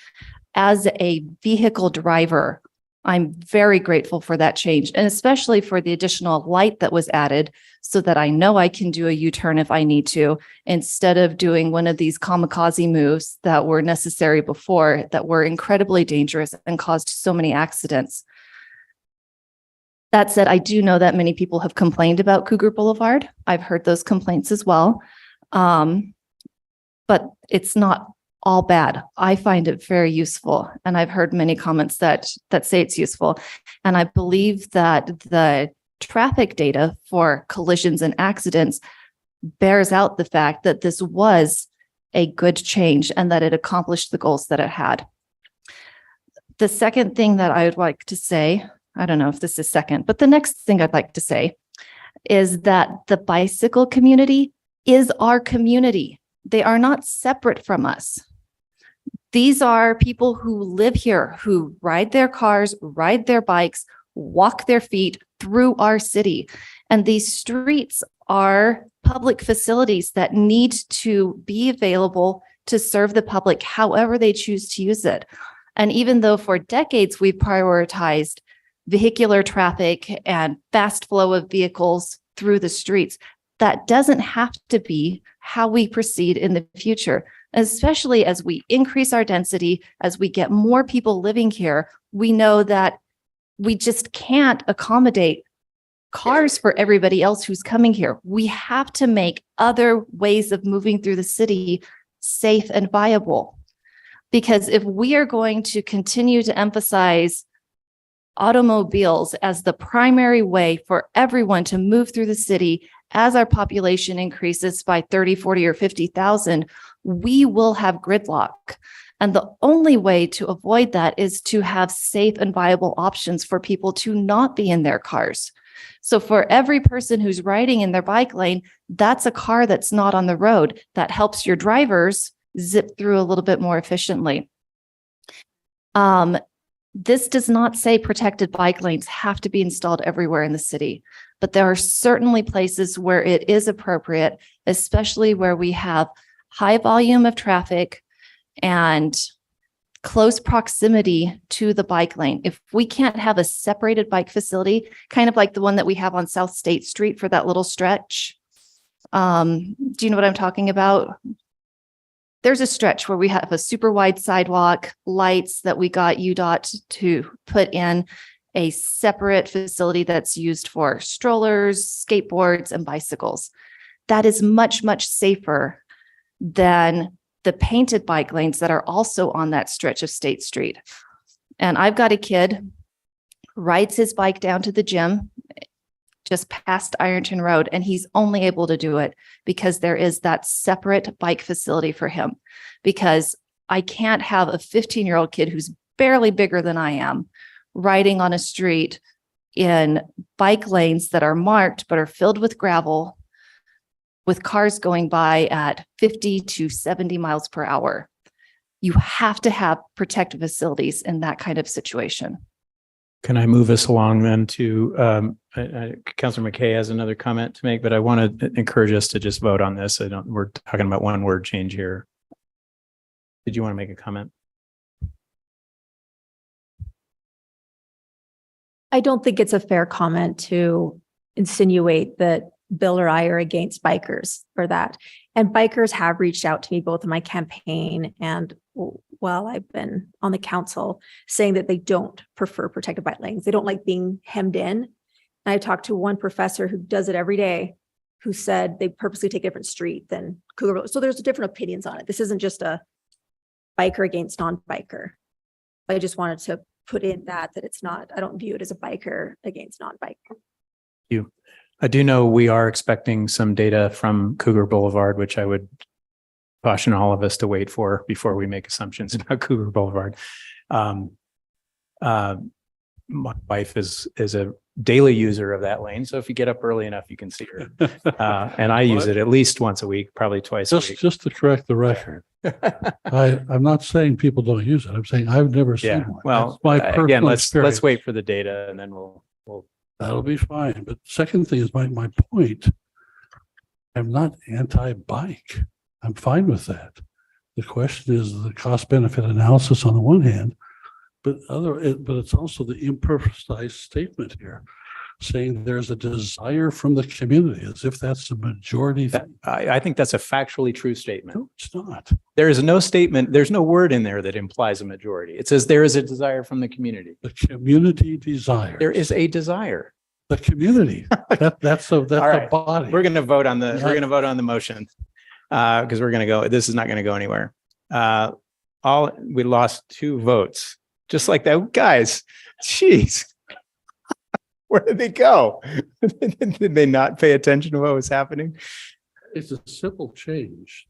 As a vehicle driver, I'm very grateful for that change, and especially for the additional light that was added so that I know I can do a U-turn if I need to, instead of doing one of these kamikaze moves that were necessary before that were incredibly dangerous and caused so many accidents. That said, I do know that many people have complained about Cougar Boulevard. I've heard those complaints as well. But it's not all bad. I find it very useful. And I've heard many comments that say it's useful. And I believe that the traffic data for collisions and accidents bears out the fact that this was a good change and that it accomplished the goals that it had. The second thing that I would like to say, I don't know if this is second, but the next thing I'd like to say is that the bicycle community is our community. They are not separate from us. These are people who live here, who ride their cars, ride their bikes, walk their feet through our city. And these streets are public facilities that need to be available to serve the public however they choose to use it. And even though for decades we've prioritized vehicular traffic and fast flow of vehicles through the streets, that doesn't have to be how we proceed in the future, especially as we increase our density, as we get more people living here. We know that we just can't accommodate cars for everybody else who's coming here. We have to make other ways of moving through the city safe and viable. Because if we are going to continue to emphasize automobiles as the primary way for everyone to move through the city, as our population increases by 30, 40, or 50,000, we will have gridlock. And the only way to avoid that is to have safe and viable options for people to not be in their cars. So for every person who's riding in their bike lane, that's a car that's not on the road. That helps your drivers zip through a little bit more efficiently. This does not say protected bike lanes have to be installed everywhere in the city, but there are certainly places where it is appropriate, especially where we have high volume of traffic and close proximity to the bike lane. If we can't have a separated bike facility, kind of like the one that we have on South State Street for that little stretch. Do you know what I'm talking about? There's a stretch where we have a super wide sidewalk, lights that we got UDOT to put in a separate facility that's used for strollers, skateboards, and bicycles. That is much, much safer than the painted bike lanes that are also on that stretch of State Street. And I've got a kid, rides his bike down to the gym just past Ironton Road, and he's only able to do it because there is that separate bike facility for him. Because I can't have a 15-year-old kid who's barely bigger than I am riding on a street in bike lanes that are marked but are filled with gravel, with cars going by at 50 to 70 miles per hour. You have to have protective facilities in that kind of situation. Can I move us along then to, Councilor McKay has another comment to make, but I want to encourage us to just vote on this. We're talking about one word change here. Did you want to make a comment? I don't think it's a fair comment to insinuate that Bill or I are against bikers for that. And bikers have reached out to me both in my campaign and while I've been on the council, saying that they don't prefer protected bike lanes. They don't like being hemmed in. And I talked to one professor who does it every day, who said they purposely take a different street than Cougar Road. So there's different opinions on it. This isn't just a biker against non-biker. I just wanted to put in that it's not, I don't view it as a biker against non-biker. You. I do know we are expecting some data from Cougar Boulevard, which I would caution all of us to wait for before we make assumptions about Cougar Boulevard. My wife is a daily user of that lane, so if you get up early enough, you can see her. And I use it at least once a week, probably twice a week. Just to correct the record, I'm not saying people don't use it. I'm saying I've never seen one. Well, that's my personal again, let's experience. wait for the data and then we'll. That'll be fine. But second thing is my point. I'm not anti-bike. I'm fine with that. The question is the cost benefit analysis on the one hand, but it's also the imprecise statement here, saying there's a desire from the community, as if that's the majority. I think that's a factually true statement. No, it's not. There is no statement. There's no word in there that implies a majority. It says there is a desire from the community. The community desire. There is a desire. The community. That's a body. We're going to vote on the motion because we're going to go. This is not going to go anywhere. We lost 2 votes, just like that, guys. Jeez. Where did they go? Did they not pay attention to what was happening? It's a simple change.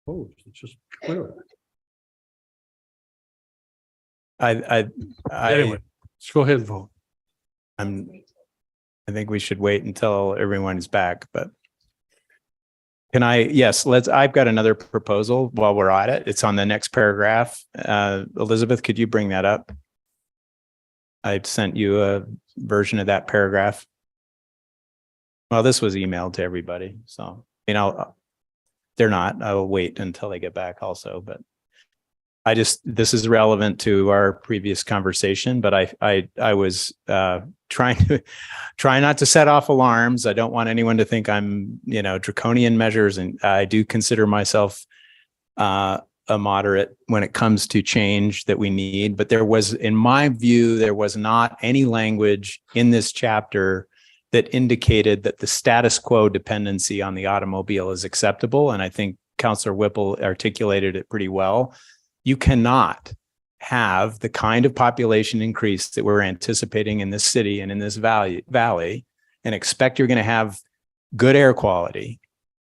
It's just clear. I Anyway, let's go ahead and vote. I think we should wait until everyone is back, but yes, I've got another proposal while we're at it. It's on the next paragraph. Elizabeth, could you bring that up? I sent you a version of that paragraph. Well, this was emailed to everybody, so, they're not. I'll wait until they get back also, but this is relevant to our previous conversation, but I was trying not to set off alarms. I don't want anyone to think I'm, draconian measures, and I do consider myself a moderate when it comes to change that we need. But in my view, there was not any language in this chapter that indicated that the status quo dependency on the automobile is acceptable. And I think Councillor Whipple articulated it pretty well. You cannot have the kind of population increase that we're anticipating in this city and in this valley and expect you're going to have good air quality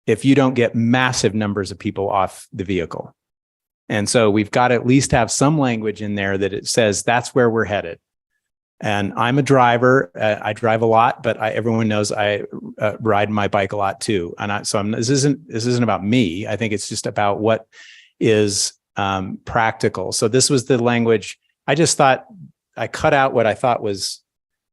if you don't get massive numbers of people off the vehicle. And so we've got to at least have some language in there that it says that's where we're headed. And I'm a driver. I drive a lot, but everyone knows I ride my bike a lot too. And this isn't about me. I think it's just about what is practical. So this was the language. I just thought I cut out what I thought was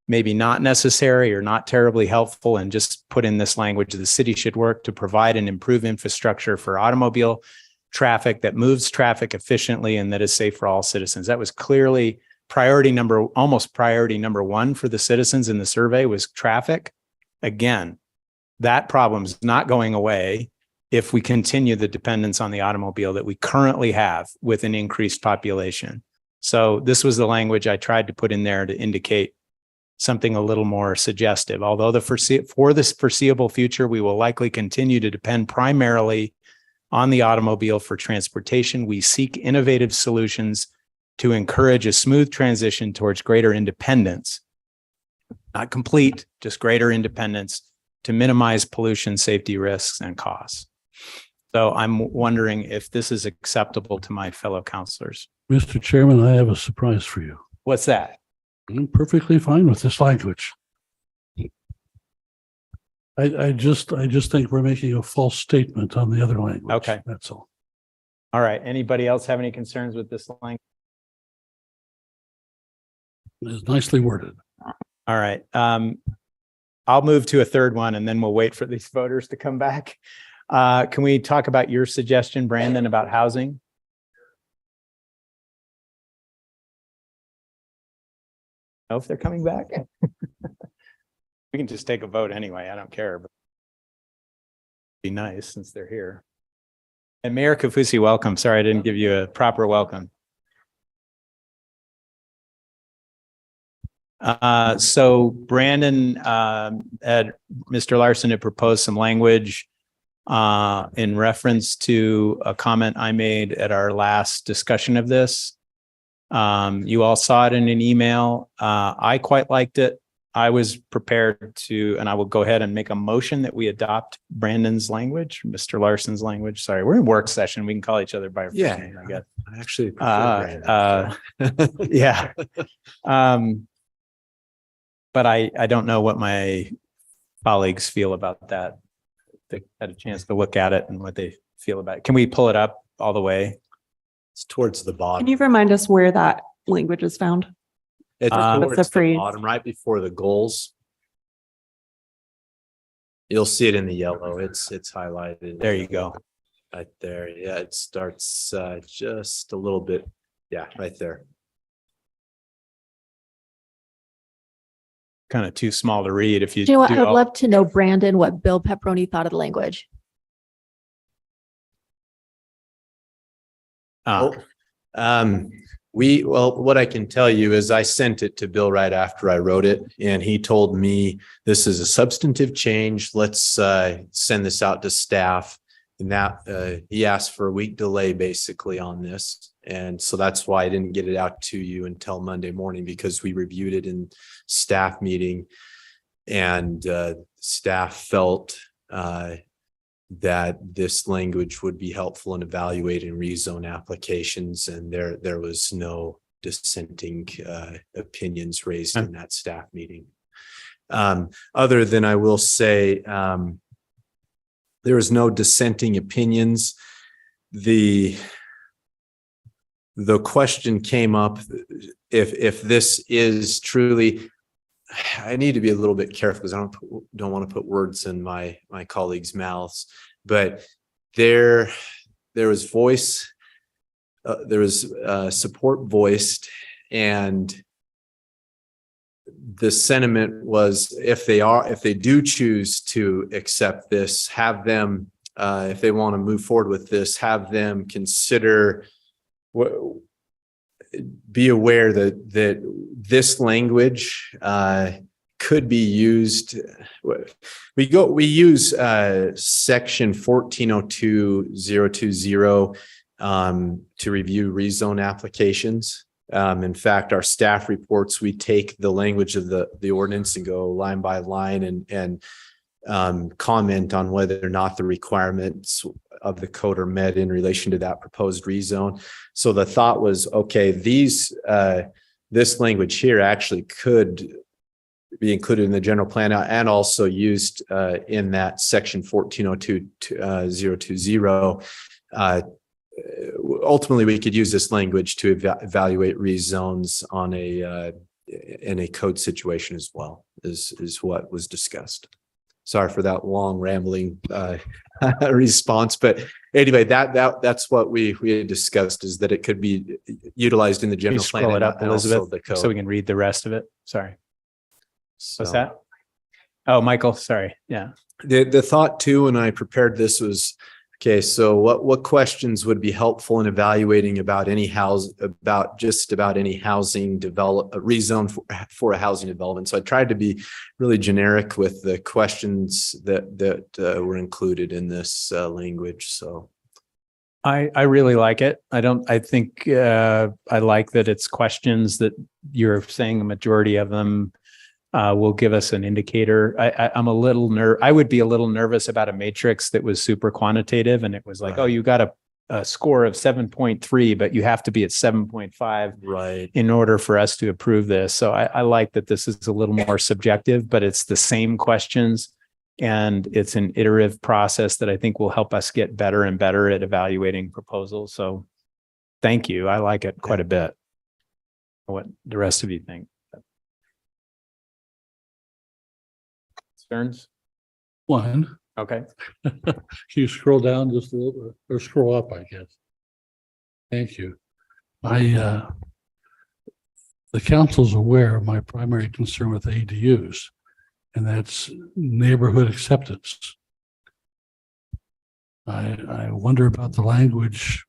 maybe not necessary or not terribly helpful and just put in this language. The city should work to provide and improve infrastructure for automobile traffic that moves traffic efficiently and that is safe for all citizens. That was clearly almost priority number one for the citizens in the survey was traffic. Again, that problem's not going away if we continue the dependence on the automobile that we currently have with an increased population. So this was the language I tried to put in there to indicate something a little more suggestive. Although for this foreseeable future, we will likely continue to depend primarily on the automobile for transportation, we seek innovative solutions to encourage a smooth transition towards greater independence, not complete, just greater independence to minimize pollution, safety risks, and costs. So I'm wondering if this is acceptable to my fellow councilors. Mr. Chairman, I have a surprise for you. What's that? I'm perfectly fine with this language. I just think we're making a false statement on the other language. Okay. That's all. All right. Anybody else have any concerns with this language? It's nicely worded. All right. I'll move to a third one and then we'll wait for these voters to come back. Can we talk about your suggestion, Brandon, about housing? Know if they're coming back? We can just take a vote anyway. I don't care. But it'd be nice since they're here. And Mayor Kafusi, welcome. Sorry, I didn't give you a proper welcome. So Brandon, Mr. Larson had proposed some language in reference to a comment I made at our last discussion of this. You all saw it in an email. I quite liked it. I was prepared to, and I will go ahead and make a motion that we adopt Brandon's language, Mr. Larson's language. Sorry, we're in work session. We can call each other by our first name, I guess. I actually prefer Brandon. Yeah. But I don't know what my colleagues feel about that. They had a chance to look at it and what they feel about it. Can we pull it up all the way? It's towards the bottom. Can you remind us where that language is found? It's towards the the phrase. bottom, right before the goals. You'll see it in the yellow. It's highlighted. There you go. Right there. Yeah, it starts just a little bit. Yeah, right there. Kind of too small to read if you You know what? do I would all- love to know, Brandon, what Bill Pepperoni thought of the language. What I can tell you is I sent it to Bill right after I wrote it, and he told me this is a substantive change. Let's send this out to staff. And that he asked for a week delay basically on this. And so that's why I didn't get it out to you until Monday morning, because we reviewed it in staff meeting, and staff felt that this language would be helpful in evaluating rezone applications, and there was no dissenting opinions raised in that staff meeting. Other than I will say, there was no dissenting opinions. The question came up if this is truly, I need to be a little bit careful because I don't want to put words in my colleagues' mouths, but there was voice, there was support voiced, and the sentiment was if they do choose to accept this, have them, if they want to move forward with this, have them consider, be aware that this language could be used. We use section 1402.020 to review rezone applications. In fact, our staff reports, we take the language of the ordinance and go line by line and comment on whether or not the requirements of the code are met in relation to that proposed rezone. So the thought was, okay, this language here actually could be included in the general plan and also used in that section 1402.020. Ultimately, we could use this language to evaluate rezones on in a code situation as well, is what was discussed. Sorry for that long rambling response, but anyway, that's what we had discussed, is that it could be utilized in the general plan. Scroll it up, and also Elizabeth, the code. so we can read the rest of it. Sorry. So, What's that? Oh, Michael, sorry. Yeah. The thought too, when I prepared this, was, okay, so what questions would be helpful in evaluating about any just about any housing rezone for a housing development? So I tried to be really generic with the questions that were included in this language. So I really like it. I think I like that it's questions that you're saying a majority of them will give us an indicator. I would be a little nervous about a matrix that was super quantitative and it was like, oh, you got a score of 7.3, but you have to be at 7.5 right in order for us to approve this. So I like that this is a little more subjective, but it's the same questions and it's an iterative process that I think will help us get better and better at evaluating proposals. So thank you. I like it quite a bit. What the rest of you think? Concerns? One. Okay. Can you scroll down just a little bit, or scroll up, I guess? Thank you. The council's aware of my primary concern with ADUs, and that's neighborhood acceptance. I wonder about the language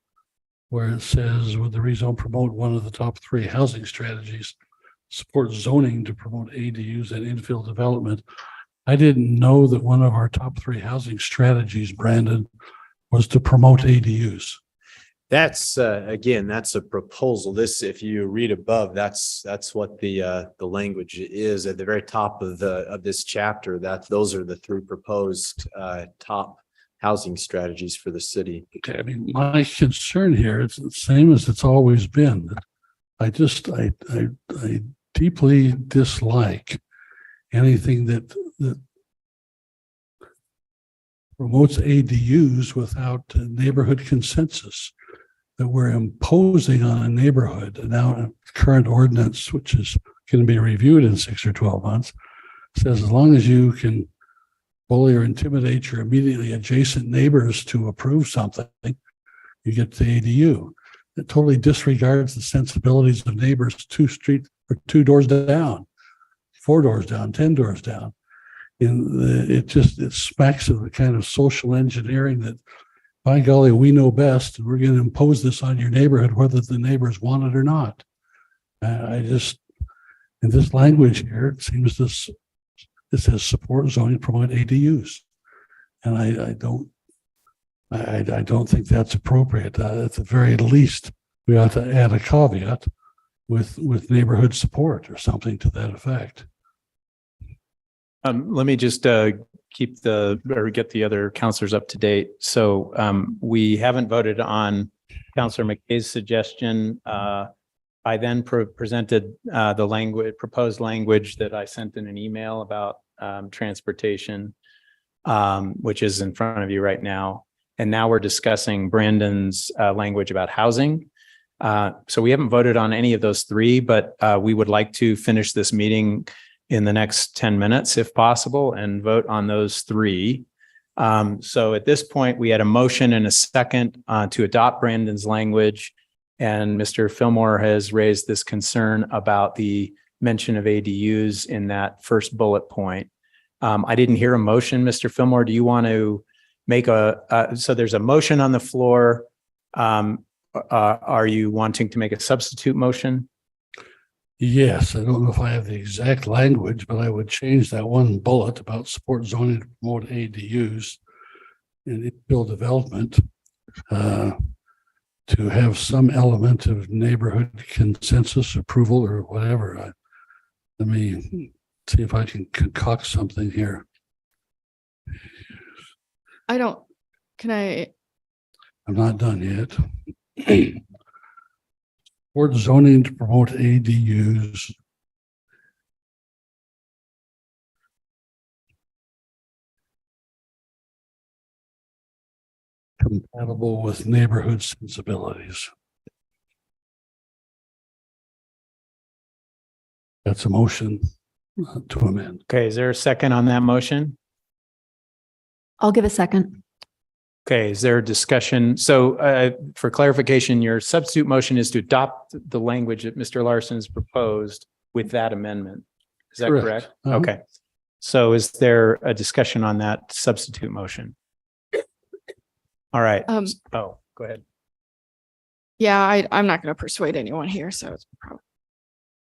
where it says, would the rezone promote one of the top 3 housing strategies, support zoning to promote ADUs and infill development? I didn't know that one of our top 3 housing strategies, Brandon, was to promote ADUs. that's again, that's a proposal. This, if you read above, that's what the language is at the very top of this chapter. That those are the 3 proposed top housing strategies for the city. Okay, I mean, my concern here is the same as it's always been. I deeply dislike anything that promotes ADUs without neighborhood consensus, that we're imposing on a neighborhood. And now a current ordinance, which is going to be reviewed in 6 or 12 months, says as long as you can bully or intimidate your immediately adjacent neighbors to approve something, you get the ADU. It totally disregards the sensibilities of neighbors 2 doors down, 4 doors down, 10 doors down. It smacks of the kind of social engineering that, by golly, we know best, and we're going to impose this on your neighborhood, whether the neighbors want it or not. In this language here, it seems it says support zoning, promote ADUs, and I don't think that's appropriate. At the very least, we ought to add a caveat with neighborhood support or something to that effect. Let me just get the other counselors up to date. So we haven't voted on Counselor McKay's suggestion I then presented the proposed language that I sent in an email about transportation, which is in front of you right now. And now we're discussing Brandon's language about housing. So we haven't voted on any of those three, but we would like to finish this meeting in the next 10 minutes, if possible, and vote on those three. So at this point, we had a motion and a second to adopt Brandon's language. And Mr. Fillmore has raised this concern about the mention of ADUs in that first bullet point. I didn't hear a motion. Mr. Fillmore, do you want to make so there's a motion on the floor. Are you wanting to make a substitute motion? Yes, I don't know if I have the exact language, but I would change that one bullet about support zoning to promote ADUs in infill development to have some element of neighborhood consensus approval or whatever. Let me see if I can concoct something here. Can I'm not done yet. Support zoning to promote ADUs. Compatible with neighborhood sensibilities. That's a motion to amend. Okay, is there a second on that motion? I'll give a second. Okay, is there a discussion? So for clarification, your substitute motion is to adopt the language that Mr. Larson's proposed with that amendment. Is that correct? Okay. So is there a discussion on that substitute motion? All right. Go ahead. Yeah, I'm not going to persuade anyone here, so it's probably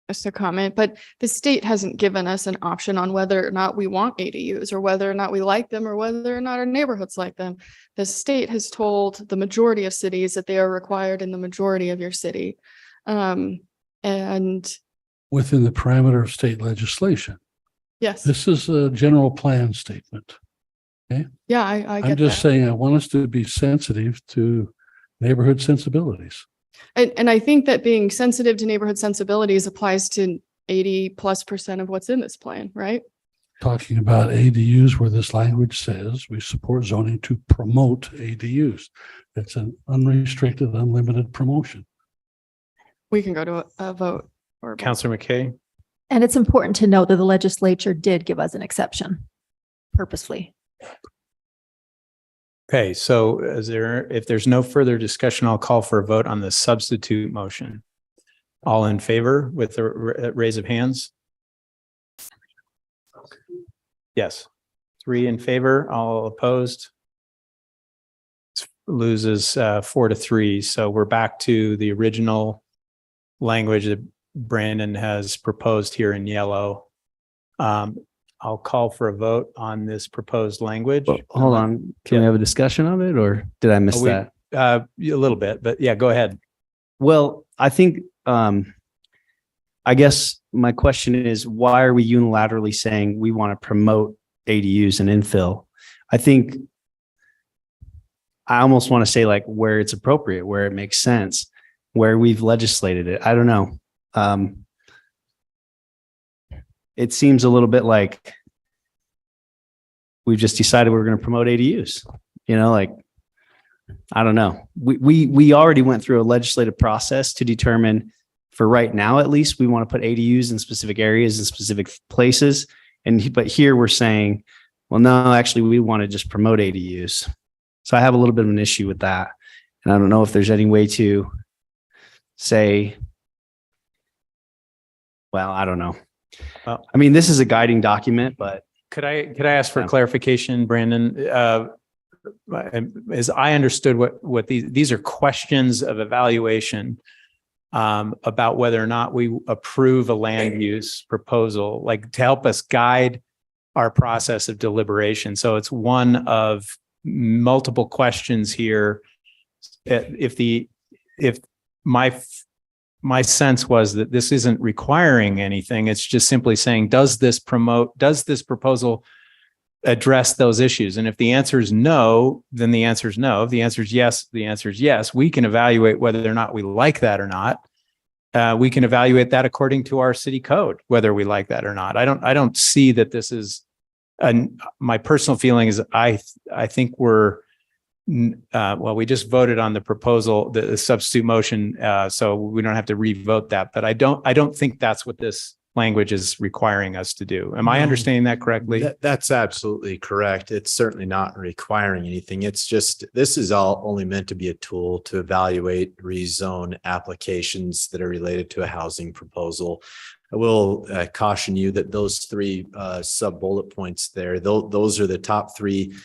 just a comment, but the state hasn't given us an option on whether or not we want ADUs or whether or not we like them or whether or not our neighborhoods like them. The state has told the majority of cities that they are required in the majority of your city. And within the parameter of state legislation. yes. This is a general plan statement. Okay. Yeah, I get I'm just that. saying I want us to be sensitive to neighborhood sensibilities. And I think that being sensitive to neighborhood sensibilities applies to 80+% of what's in this plan, right? Talking about ADUs where this language says we support zoning to promote ADUs. It's an unrestricted, unlimited promotion. We can go to a vote. Or Councilor McKay. And it's important to note that the legislature did give us an exception purposefully. Okay, so if there's no further discussion, I'll call for a vote on the substitute motion. All in favor with the raise of hands? Yes. 3 in favor, all opposed? Loses 4-3. So we're back to the original language that Brandon has proposed here in yellow. I'll call for a vote on this proposed language. Well, hold on. Can we have a discussion of it or did I miss that? A little bit, but yeah, go ahead. Well, I think, I guess my question is, why are we unilaterally saying we want to promote ADUs and infill? I think I almost want to say like where it's appropriate, where it makes sense, where we've legislated it. I don't know. It seems a little bit like we've just decided we're going to promote ADUs, like, I don't know. We already went through a legislative process to determine, for right now, at least, we want to put ADUs in specific areas and specific places. But here we're saying, well, no, actually, we want to just promote ADUs. So I have a little bit of an issue with that. And I don't know if there's any way to say, well, I don't know. Well, I mean, this is a guiding document, but could I ask for clarification, Brandon? As I understood what these are questions of evaluation about whether or not we approve a land use proposal, like to help us guide our process of deliberation. So it's one of multiple questions here. If my sense was that this isn't requiring anything. It's just simply saying, does this proposal address those issues? And if the answer is no, then the answer is no. If the answer is yes, the answer is yes. We can evaluate whether or not we like that or not. we can evaluate that according to our city code, whether we like that or not. I don't see that this is, my personal feeling is I think we're, well, we just voted on the proposal, the substitute motion, so we don't have to re-vote that. But I don't think that's what this language is requiring us to do. Am I understanding that correctly? That's absolutely correct. It's certainly not requiring anything. It's just, this is all only meant to be a tool to evaluate rezone applications that are related to a housing proposal. I will caution you that those three sub bullet points there, those are the top three.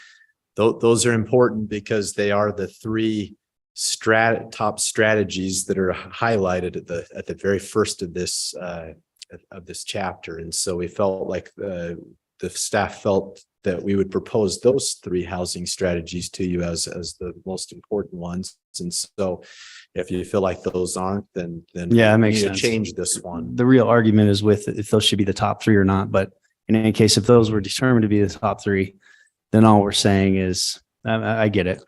Those are important because they are the three top strategies that are highlighted at the very first of this chapter. And so we felt like the staff felt that we would propose those three housing strategies to you as the most important ones. And so if you feel like those aren't, then yeah, that we makes need to sense. change this one. The real argument is with if those should be the top three or not. But in any case, if those were determined to be the top three, then all we're saying is, I get it.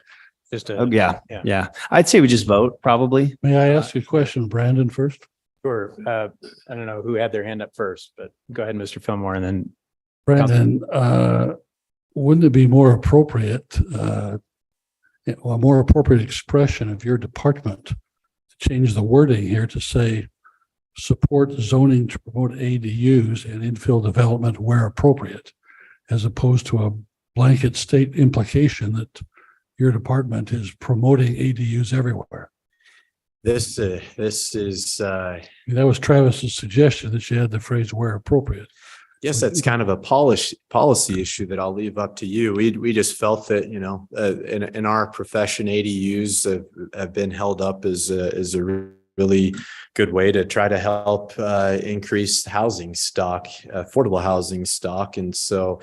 Just yeah. I'd say we just vote probably. May I ask a question, Brandon, first? Sure. I don't know who had their hand up first, but go ahead, Mr. Fillmore, and then Brandon, wouldn't it be more appropriate, a more appropriate expression of your department to change the wording here to say support zoning to promote ADUs and infill development where appropriate, as opposed to a blanket state implication that your department is promoting ADUs everywhere? This is that was Travis's suggestion that you had the phrase where appropriate. Yes, that's kind of a policy issue that I'll leave up to you. We just felt that, in our profession, ADUs have been held up as a really good way to try to help increase housing stock, affordable housing stock. And so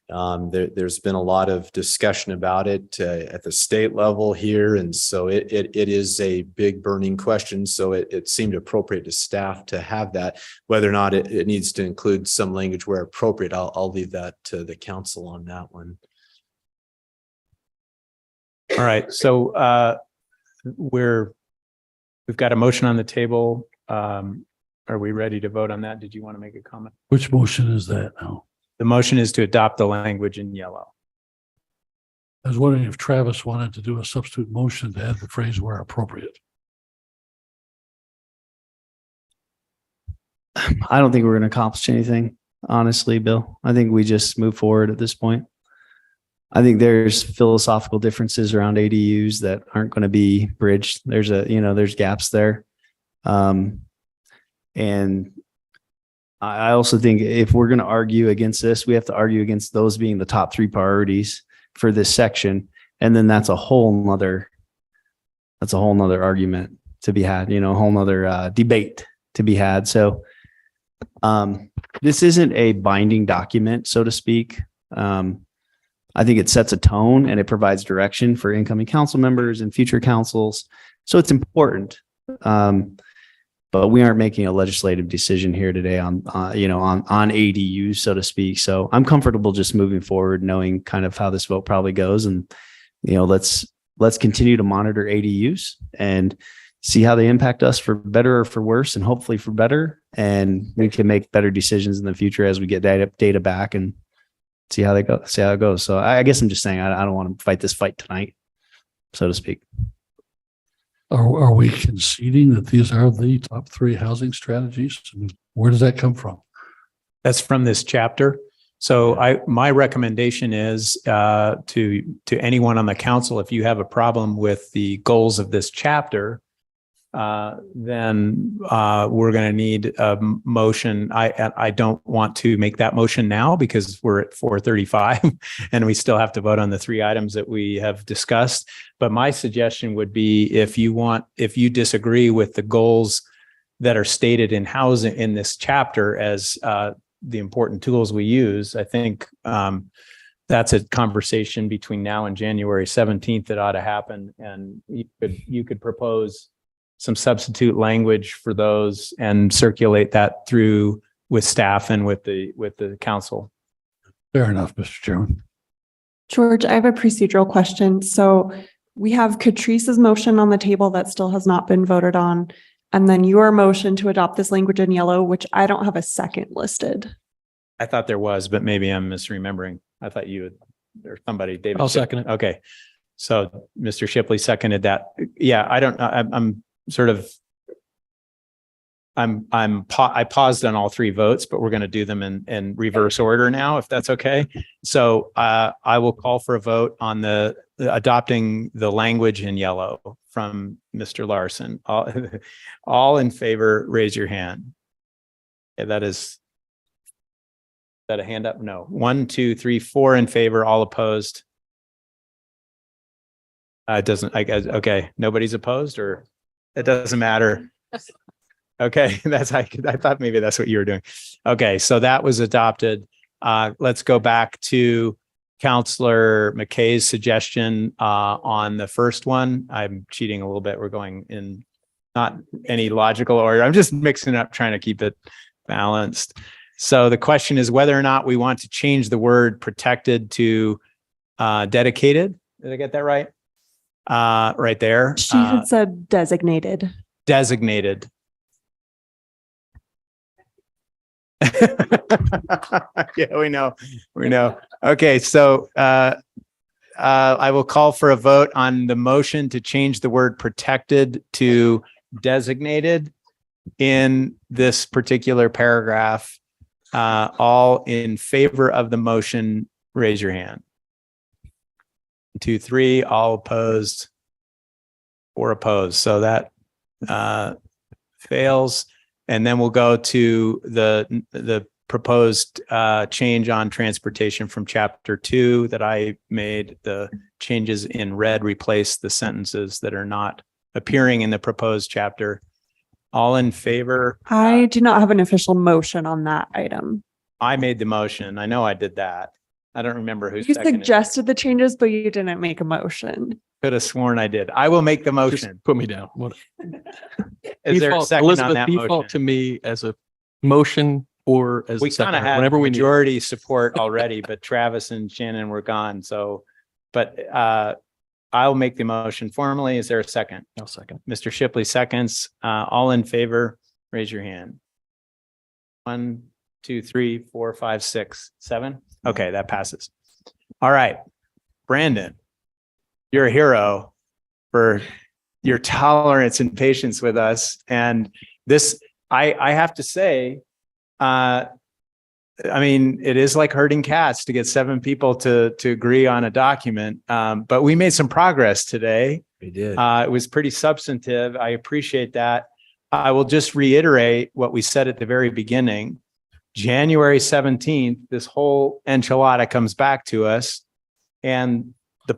there's been a lot of discussion about it at the state level here. And so it is a big burning question. So it seemed appropriate to staff to have that. Whether or not it needs to include some language where appropriate, I'll leave that to the council on that one. all right. So we've got a motion on the table. Are we ready to vote on that? Did you want to make a comment? Which motion is that now? The motion is to adopt the language in yellow. I was wondering if Travis wanted to do a substitute motion to add the phrase where appropriate. I don't think we're going to accomplish anything, honestly, Bill. I think we just move forward at this point. I think there's philosophical differences around ADUs that aren't going to be bridged. There's gaps there. And I also think if we're going to argue against this, we have to argue against those being the top three priorities for this section. And then that's a whole nother argument to be had, a whole nother debate to be had. So this isn't a binding document, so to speak. I think it sets a tone and it provides direction for incoming council members and future councils. So it's important. But we aren't making a legislative decision here today on ADUs, so to speak. So I'm comfortable just moving forward, knowing kind of how this vote probably goes. And, let's continue to monitor ADUs and see how they impact us for better or for worse, and hopefully for better. And we can make better decisions in the future as we get data back and see how it goes. So I guess I'm just saying, I don't want to fight this fight tonight, so to speak. Are we conceding that these are the top three housing strategies? Where does that come from? That's from this chapter. So my recommendation is to anyone on the council, if you have a problem with the goals of this chapter, then we're going to need a motion. I don't want to make that motion now because we're at 4:35 and we still have to vote on the three items that we have discussed. But my suggestion would be if you disagree with the goals that are stated in housing in this chapter as the important tools we use, I think that's a conversation between now and January 17th that ought to happen. And you could propose some substitute language for those and circulate that through with staff and with the council. Fair enough, Mr. Chairman. George, I have a procedural question. So we have Catrice's motion on the table that still has not been voted on. And then your motion to adopt this language in yellow, which I don't have a second listed. I thought there was, but maybe I'm misremembering. I thought you had, or somebody, David. I'll second it. Okay. So Mr. Shipley seconded that. Yeah, I don't know. I'm sort of, I paused on all three votes, but we're going to do them in reverse order now, if that's okay. So I will call for a vote on the adopting the language in yellow from Mr. Larson. All in favor, raise your hand. Okay, is that a hand up? No. 1, 2, 3, 4 in favor, all opposed. It doesn't, I guess, okay. Nobody's opposed, or it doesn't matter. Okay, I thought maybe that's what you were doing. Okay, so that was adopted. Let's go back to Counselor McKay's suggestion on the first one. I'm cheating a little bit. We're going in not any logical order. I'm just mixing it up, trying to keep it balanced. So the question is whether or not we want to change the word protected to dedicated. Did I get that right? Right there. She had said designated. Designated. Yeah, we know. Okay, so I will call for a vote on the motion to change the word protected to designated in this particular paragraph. All in favor of the motion, raise your hand. 2, 3, all opposed, 4 opposed. So that fails. And then we'll go to the proposed change on transportation from chapter 2 that I made. The changes in red replace the sentences that are not appearing in the proposed chapter. All in favor? I do not have an official motion on that item. I made the motion. I know I did that. I don't remember who You seconded. suggested the changes, but you didn't make a motion. Could have sworn I did. I will make the motion. Just put me down. What? Is there a Default- second Elizabeth, on that default motion? to me as a motion or as We a second, kind of had whenever we need. majority support already, but Travis and Shannon were gone. So, but I'll make the motion formally. Is there a second? I'll second. Mr. Shipley seconds. All in favor, raise your hand. 1, 2, 3, 4, 5, 6, 7. Okay, that passes. All right, Brandon, you're a hero for your tolerance and patience with us. And this, I have to say, I mean, it is like herding cats to get 7 people to agree on a document. But we made some progress today. We did. It was pretty substantive. I appreciate that. I will just reiterate what we said at the very beginning. January 17th, this whole enchilada comes back to us. And the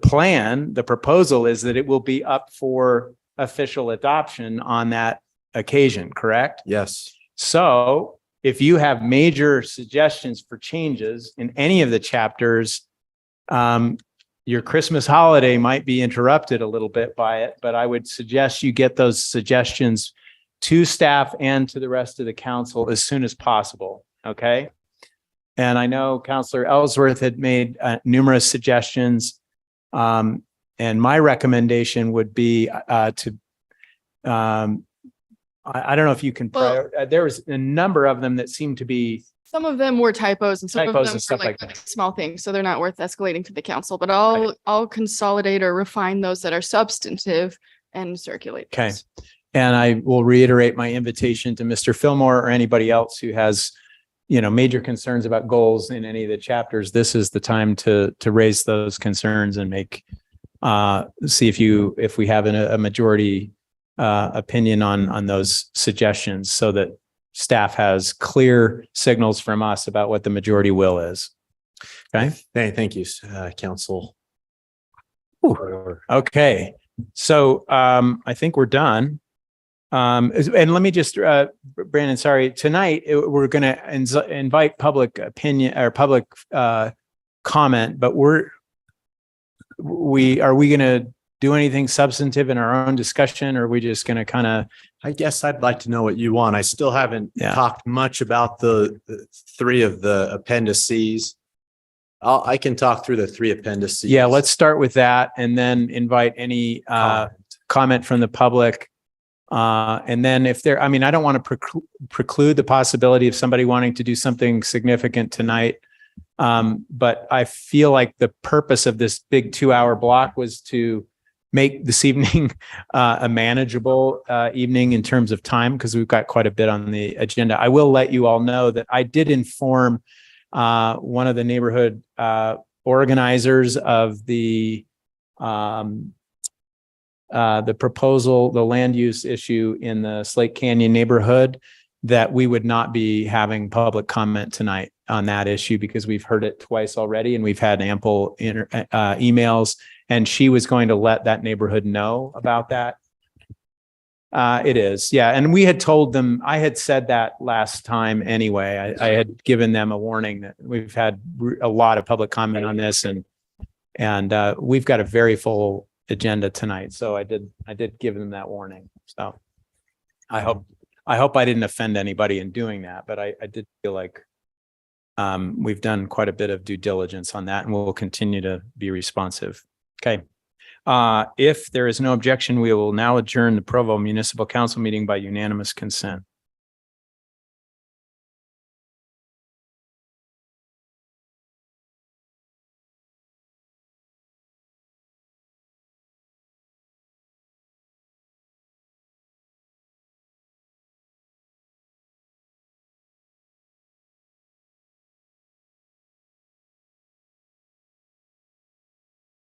proposal is that it will be up for official adoption on that occasion, correct? Yes. So if you have major suggestions for changes in any of the chapters, your Christmas holiday might be interrupted a little bit by it, but I would suggest you get those suggestions to staff and to the rest of the council as soon as possible. Okay. And I know Councillor Ellsworth had made numerous suggestions. And my recommendation would be I don't know if you can, there was a number of them that seem to be. Some of them were typos and some of Typos them and stuff were like like that. small things, so they're not worth escalating to the council, but I'll consolidate or refine those that are substantive and circulate. Okay. those. And I will reiterate my invitation to Mr. Fillmore or anybody else who has, major concerns about goals in any of the chapters. This is the time to raise those concerns and make, see if we have a majority opinion on those suggestions so that staff has clear signals from us about what the majority will is. Okay. Thank you, Council. Okay. So I think we're done. And let me just, Brandon, sorry, tonight we're going to invite public opinion or public comment, but are we going to do anything substantive in our own discussion, or are we just going to kind of? I guess I'd like to know what you want. I still haven't talked much about the 3 of the appendices. I can talk through the 3 appendices. Yeah, let's start with that and then invite any comment from the public. And then if there, I mean, I don't want to preclude the possibility of somebody wanting to do something significant tonight. But I feel like the purpose of this big 2-hour block was to make this evening a manageable evening in terms of time, because we've got quite a bit on the agenda. I will let you all know that I did inform one of the neighborhood organizers of the proposal, the land use issue in the Slate Canyon neighborhood, that we would not be having public comment tonight on that issue because we've heard it twice already and we've had ample emails, and she was going to let that neighborhood know about that. It is, yeah. And we had told them, I had said that last time anyway. I had given them a warning that we've had a lot of public comment on this, and we've got a very full agenda tonight. So I did give them that warning. So I hope I didn't offend anybody in doing that, but I did feel like we've done quite a bit of due diligence on that, and we'll continue to be responsive. Okay. If there is no objection, we will now adjourn the Provo Municipal Council meeting by unanimous consent.